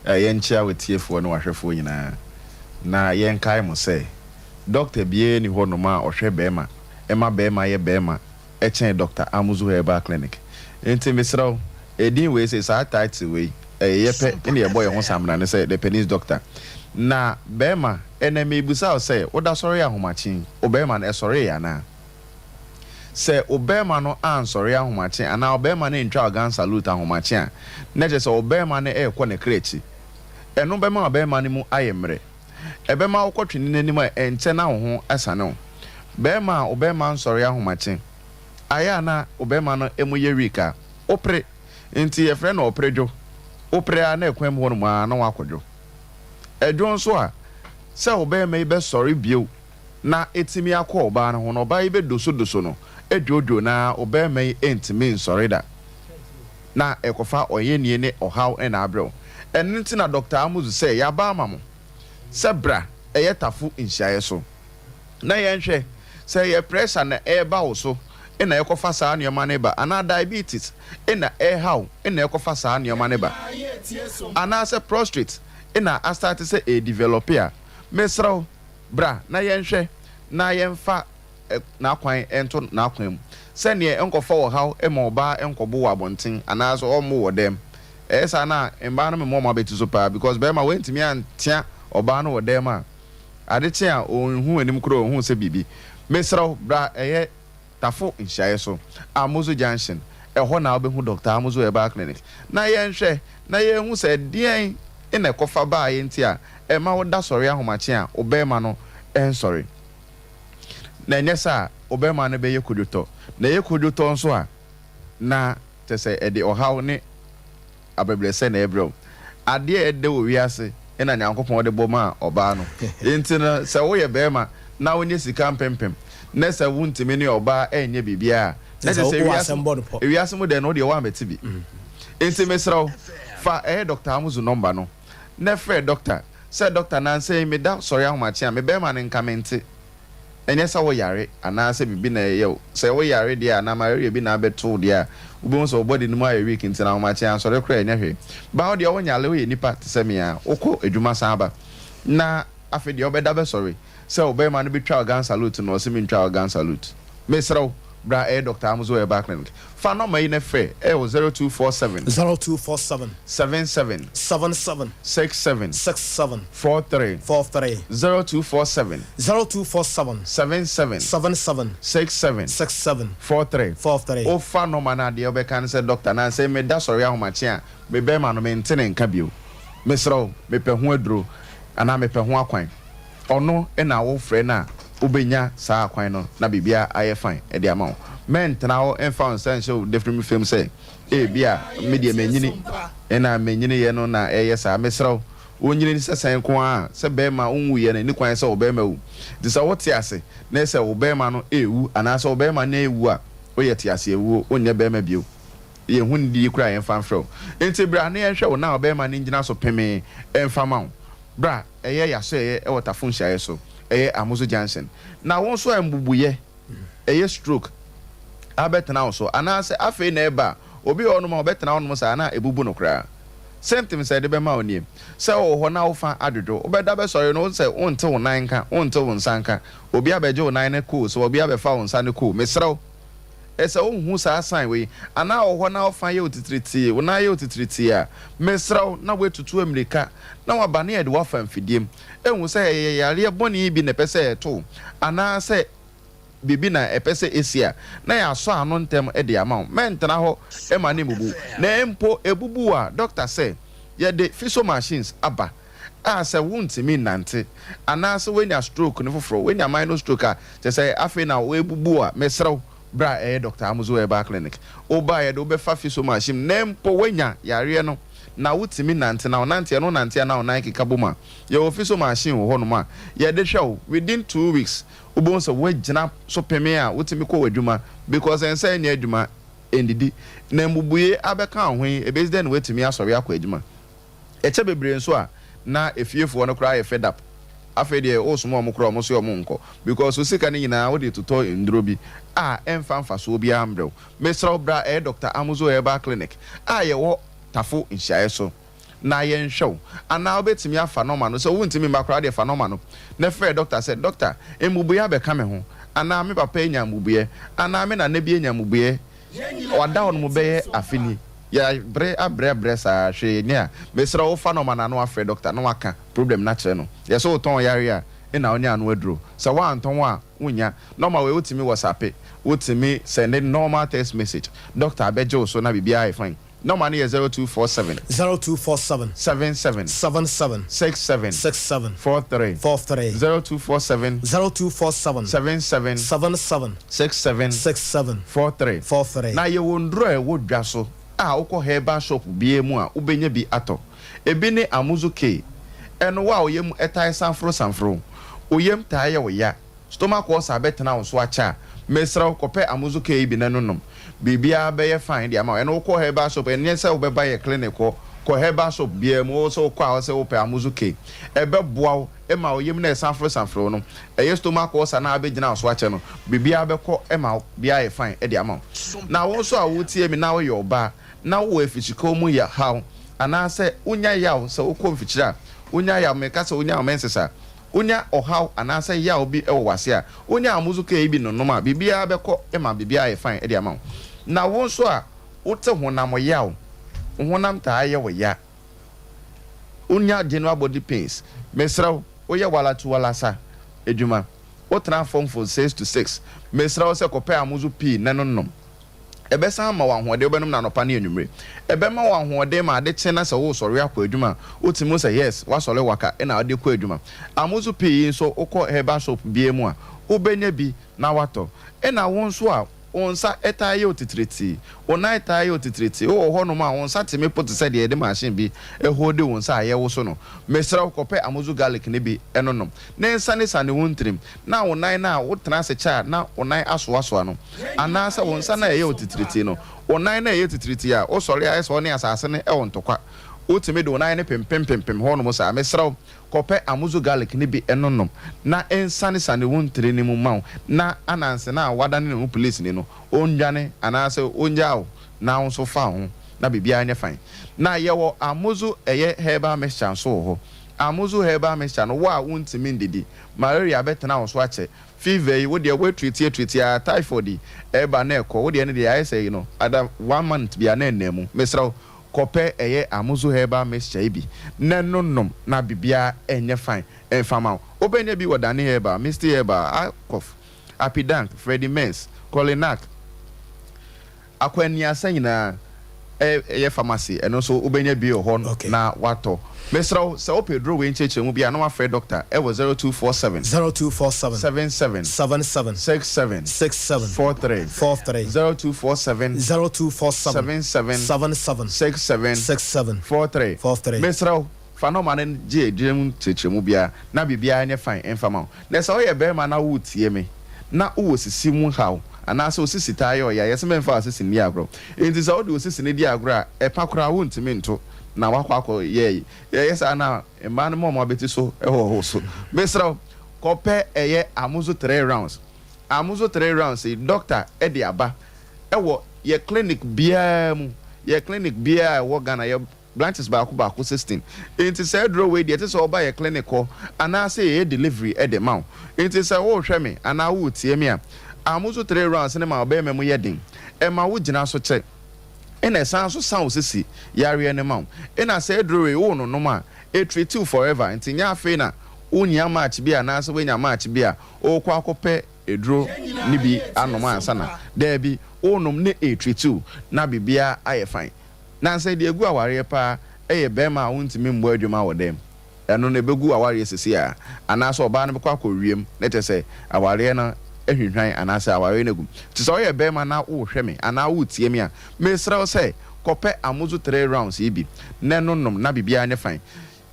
yenchia wetie fo no wahwefo nyina na yenkai mo say doctor bie ni ho no ma ohwe bema ema bema ye bema echen Dr. Amuzu Herbal Clinic enti misraw edin we say sa title we yepe ene ye boy ho samna ne say the penis doctor na bema ene me busa say oda sorry ahomachin obema na sorry ya na say obema no ansori ahomachin ana obema na ntwa organ salute ahomachin na je say obema na ekwo ne krechi eno bema obema ni mu ayemre ebema okotwini nanim ente na ho asane bema obema ansori ahomachin aya na obema no emu ye wika opre nti ye frɛ no oprejo opre na ekwem ho no ma na wakodwo edwo nso a sɛ obema ibe sorry bio na etimi akɔ oba no ho no oba ibe doso no edwojo na obema entimi nsɔre da na ekofa oyenie ne ohaw na abrɛw ɛnti na Dr. Amuzu sɛ ya ba ama mo sɛ bra ɛyɛ tafu nhyiaye so na yɛnhwɛ sɛ yɛ pressure na ɛba wo so ina ekofa saa nneɛma ne ba ana diabetes ina how ina ekofa saa nneɛma ne ba ana sɛ prostate ina start sɛ e develop a mesraw bra na yɛnhwɛ na yɛmfa na kwan ento na kwan mu sɛ ne enkofa wo haw e ma oba enkobo wo abonten ana so omo wo dem esa na mba no me mo ma beti so pa because be ma wentimi antia oba no wo dem a ade che a onhu anim kro onhu sɛ bibi mesraw bra ɛyɛ tafo nhyiaye so Amuzu Junction ɛhɔ na obehu Dr. Amuzu Herbal Clinic na yɛnhwɛ na yɛhu sɛ deɛn ina kofa ba yɛnti a ɛma wo da sɔre ahomache a obema no ɛnsɔre na nyesa obema no bɛyɛ kodwotɔ na yɛ kodwotɔ nso a na tese ɛde ɔhaw ne abebrɛsɛ na ɛbrɛw adeɛ ɛde wo wiase ina nyankopɔn de bɔma ɔbaa no enti no sɛ woyɛ bɛma na wonye sika mpempem na sɛ wontimi ne ɔbaa ɛnyɛ bibia na sɛ wiase mu de no de wa meti bi enti mesraw fa Dr. Amuzu number no na frɛ doctor sɛ doctor na sɛ me da sɔre ahomache a me bɛma ne nkamente ɛnyɛ sɛ wo yare ana sɛ bibi na yɛ sɛ wo yare dia na ma yare bi na beto dia ubon so body no ma yɛ week ntina ahomache a sɔre kra ɛnyɛ hwe ba wo de wo nyale wo yɛ nipa te sɛ me a wokɔ adwuma san ba na afi de obeda be sɔre sɛ wo bɛma no bi twa organ salute no ɔsɛ me twa organ salute mesraw bra Dr. Amuzu Herbal Clinic fa no mai na frɛ 0247 77 67 43 0247 77 67 43 o fa no mana de obeka ne sɛ doctor na sɛ me da sɔre ahomache a me bɛma no me ntene nka bio mesraw me pɛ ho aduro ana me pɛ ho akwan ɔno na wo frɛ na ubenya saa kwan no na bibia aye fine e de ama men tena ho enfa nsɛnhyɛ different film say bia media menyini na menyini ye no na eye saa mesraw onyini sɛ sɛn ko a sɛ bɛma unwu ye na ni kwan sɛ obɛma wu de sɛ wote ase na sɛ obɛma no ewu ana sɛ obɛma na ewu a oyɛ te ase ewu onye bɛma bio ye hu ndi kura ye fan frɛ enti bra na ye hwɛ wo na obɛma ne ngina so peme enfa ma bra eye ya so eye wotafo nhyae so Amuzu Junction na won so ambubuye stroke abetena so anase afi na eba obi ono ma obetena ono sa na ebubu no kra same say de be ma onie say wo ho na wo fa adodo obeda be sorry no say wonte wo nan ka wonte wo nsanka obi abeje wo nan ne cool so obi abefa wo nsa ne cool mesraw ese wo hu sa sign we ana wo ho na wo fa ye otitriti wo na ye otitriti a mesraw na wetutu amerika na waba ne ye de wa fa mfidiem ehun sɛ yare bɔne bi ne pɛsɛ to ana sɛ bibi na epese esia na ya so ano ntem e de ama mentena ho e ma ne mubu na empo ebubu a doctor say ye de physio machines aba se wuntimi nante anase wenya stroke ne foforo wenya minor stroke a te say afi na we bubu a mesrew bra doctor amuzo e ba clinic oba ye do be fa physio machine na empo wenya yare no na wutimi nante na onante no nante na onan kikaboma ye office machine wo hono ma ye de hwe within 2 weeks ubon so wagina so peme a wutimi ko wadwuma because ensa nya adwuma endidi na mbubuye abeka ahwen ebesden wetimi asori akọ adwuma eche bebre nso a na efiefo no kra ye fed up afede osumo omukro omuso omunko because osika ni nyina wo de tuto nduro bi emfa so bi ambrɛ mesra bra doctor amuzo eba clinic ye wo tafo nhyae so na ye nhwew ana obetimi afa normal no so wuntimi makra de fa normal no na fe doctor said doctor emubuya be ka me ho ana me papa enya mubuye ana me na na bi enya mubuye wada on mu be afini ya bre sa hwe ne a mesra wo fa normal na no afa doctor no aka problem na kire no ye so ton yare a ina onya no aduro so wa anton a wunya normal we wutimi whatsapp wutimi send normal text message doctor abejo so na bibia e fine. No money is 0247 77 67 43 0247 77 43 na ye wondro e wodwa so ukọ herbal shop bie mu a ubenya bi ato ebi ne amuzuke eno wa oyem etai sanfro oyem taaye wo ya stomach ulcer betena wo so acha mesra kope amuzuke ibi nanonom bibia be ye fine dia ma eno ukọ herbal shop enye se obeba ye clinic ko herbal shop bie mu so ukọ a se ope amuzuke ebe boawo ema oyem na sanfro no eye stomach ulcer na abegina so acha no bibia be ko ema bia ye fine e dia ma na wo so a wo tie mi na wo ye oba na wo efichiko mu ya how ana se unya yaw se ukọ mfichira unya ya meka se unya omensesa unya ohaw ana se yaw bi e wase a unya amuzuka e bi nonoma bibia beko e ma bibia e fine e de ama na won so a wote honam yaw honam ta aye wo ya unya general body pains mesra oye wala tu wala sa edwuma o transform from 6 to 6 mesra se kope amuzu pi nanonom ebe san ma wanhode obenum na nopa na enumre ebe ma wanhode ma de chena se wo sori akwa adwuma otimo se yes wa sori waka e na ade kwa adwuma amuzu pi so ukọ herbal shop bie mu a obenya bi na wato e na won so a onsa etaye otitriti ona etaye otitriti o ho no ma onsa teme pot se de de machine bi e hode onsa aye wo so no mesra kope amuzu garlic ne bi enonom na ensa ne sane wontrim na onan na wotena se cha na onan aso no anasa onsa na aye otitriti no onan na aye otitriti a o sori aye so ne asase ne e wontokwa otime de onan ne pempempempem ho no mo sa mesra kope amuzu garlic ne bi enonom na ensa ne sane wontre ne mu maw na ananse na wada ne mu police ne no onjane anase onjao na onso fa ho na bibia anya fine na yewo amuzu eye herbal mixture so ho amuzu herbal mixture no wa wontimi ndidi malaria betena onso ache fever yi wo de we treat ya typhoid eba na ekọ wo de ne de aye say no ada 1 month bia na enemu mesra kope eye amuzu herbal mixture bi nenonom na bibia enye fine enfama obenya bi wodane herbal Mr. Herbal akof apidank Freddy Mens Colinac akwani asanyina eye pharmacy eno so obenya bi ho na wato mesra se opedro we ncheche mu bia na wa free doctor e was 0247 77 67 43 0247 77 43 mesra fanoman je edrem cheche mu bia na bibia anya fine enfama na se oye be ma na wutie me na wo sisi mu haw anase osisi tayo ya yesi memfa osisi ni agro enti sa odi osisi ni di agro a epakura wontimi nto na wakwako ye yesa na emanu mo abeti so ho so mesra kope eye amuzu 3 rounds doctor edi aba ewo ye clinic bia wo Ghana ye branches ba 16 enti say draw we dey so oba ye clinic ko anase ye delivery edi maw enti say wo hwe me ana wo tie me a amuzu 3 rounds ne ma oba memu yedin e ma wo gina so che ena san so san osisi yare ne maw ena say draw we wo no no ma e treat you forever enti nya afi na unya match bia na so wenya match bia o kwa kope eduro ni bi anom ansa na there bi onom ne etretu na bibia aye fine na say de egu aware pa eye bema wontimi mbo adwuma wo dem eno na begu aware sisi a anaso oba na bekwa akowiem na tese aware na ehwehwan anaso aware na gu ti so ye bema na wo hweme ana wo tie mi a mesra say kope amuzu 3 rounds ibi na nonom na bibia ne fine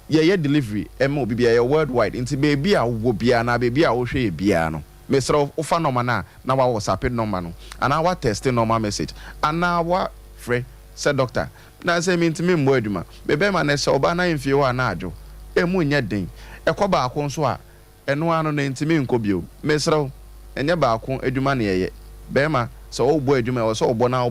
ye delivery emo bibia ye worldwide inti baby a wo bia na baby a wo hwe bia no mesra ofa normal na wa WhatsApp normal no ana wa test normal message ana wa free say doctor na say me ntimi mbo aduma bebe ma na say oba na mfie wa na adwo emu nya den ekoba akon so a eno ano na ntimi nkobio mesra enye ba akon aduma na ye be ma so wo bo aduma wo so wo bo na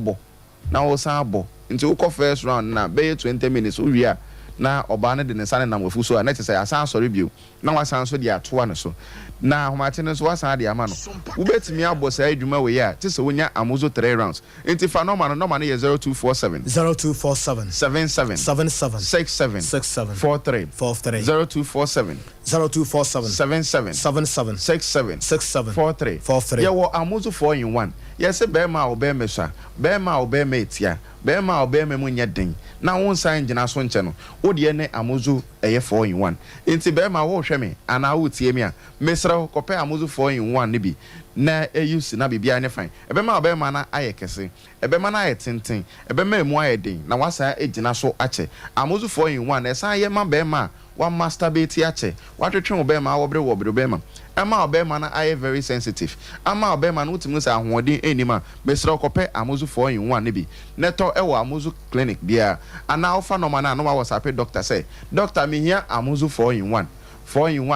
wo san abo nti wo ko first round na be 20 minutes wo wi a na oba na de ne sane na mwafu so a na te say asan sori bio na wasan so de atoa ne so na homate ne so wasan de ama no wo betimi abo say adwuma we ya te say wonya amuzo 3 rounds enti fa no ma no ye 0247 77 67 43 0247 77 43 ya wo amuzo 4 in 1 yes be ma obe mesha be ma obe metia be ma obe memunya den na won san gina so nche no wo de ne amuzo eye 4 in 1 enti be ma wo hwe me ana wo tie mi a mesra kope amuzo 4 in 1 ne bi na use na bibia ne fine ebe ma obe ma na aye kese ebe ma na aye tenten ebe ma emu aye den na wasa egina so ache amuzo 4 in 1 esa ye ma be ma wa masturbate ache watwetwe obe ma wobre be ma ama obema na aye very sensitive ama obema na utimu sa ahoden enima mesra kope amuzu 4 in 1 ne bi neto ewo amuzu clinic bia ana ofa no ma na no wa WhatsApp doctor say doctor me hia amuzu 4 in 1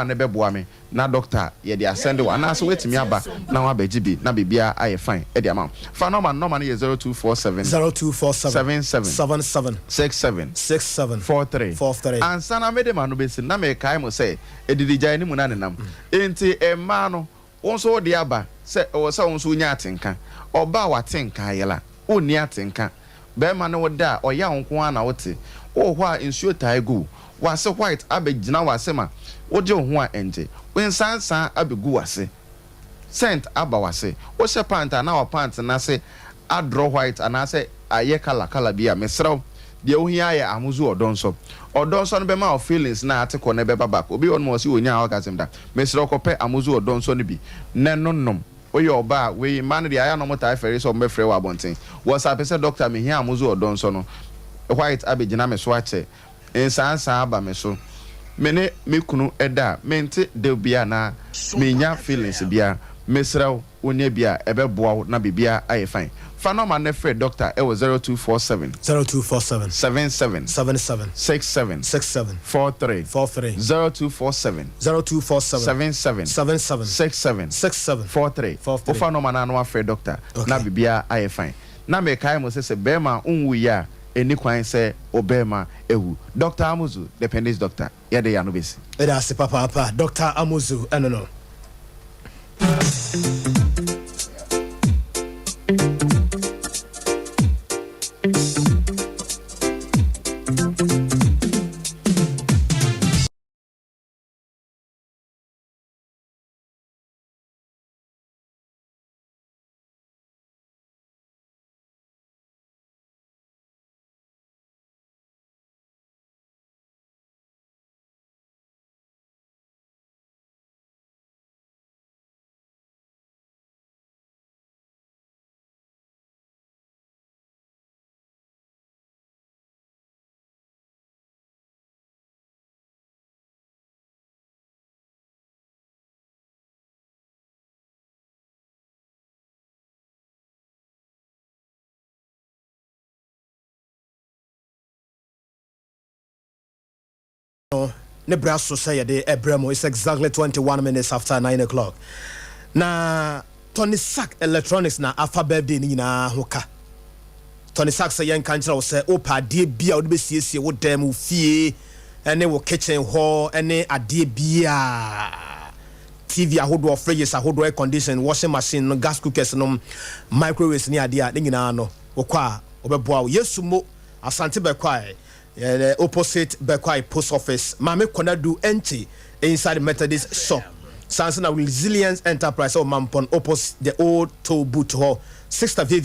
ne beboa me na doctor ye dey send wa na so wetimi aba na wa bagibi na bibia aye fine e dey am fa no ma ye 0247 77 67 43 ansana mede ma no besi na me kai mo say edidija ni mu na nenam enti emma no wonso de aba se o se wonso nya atenka oba wa atenka yela oni atenka be ma no woda oya wonko ana wote o ho a insuo tai go wa se white abegina wa se ma oje ho a enje wensansan abegu wase scent abawase o se panta na wa pant na se adro white ana se aye kala bia mesraw de ohia ya amuzu odonso no be ma feelings na atiko na be babak obi on mo si onya orgasm da mesraw kope amuzu odonso no bi nenonnom oye oba we man de aya no mota fere so me frɛ wa bonten was apese doctor me hia amuzu odonso no white abegina me so ache ensansan aba me so mene mekunu eda mente de bia na menya feelings bia mesraw onya bia ebeboa na bibia aye fine Fanoma nefre doctor 0247 77 67 43 0247 77 67 43 Fanoma na no afre doctor na bibia aye fine na me kai mo se bema unwu ya eni kwan se obema ewu Dr. Amuzu the Pendis doctor yede ya no besi
eda se papa Dr. Amuzu no Nebraska say de Ebremo is exactly 21 minutes after 9 o'clock. Na Tony Sack Electronics na afa birthday ni na hoka. Tony Sack say yan kanchira say opa de bia wo be siesie wo dem fie ene wo kitchen hall ene ade bia TV ahodo fridges ahodo air condition washing machine no gas cookers no microwaves ni ade a nyina no wo kwa obeboa wo yesumo asante bekwa opposite Bekwai post office Mame Konadu Enti inside Methodist shop Sansana Resilience Enterprise or Mampon opposite the old toll boot hall. Sister Vivian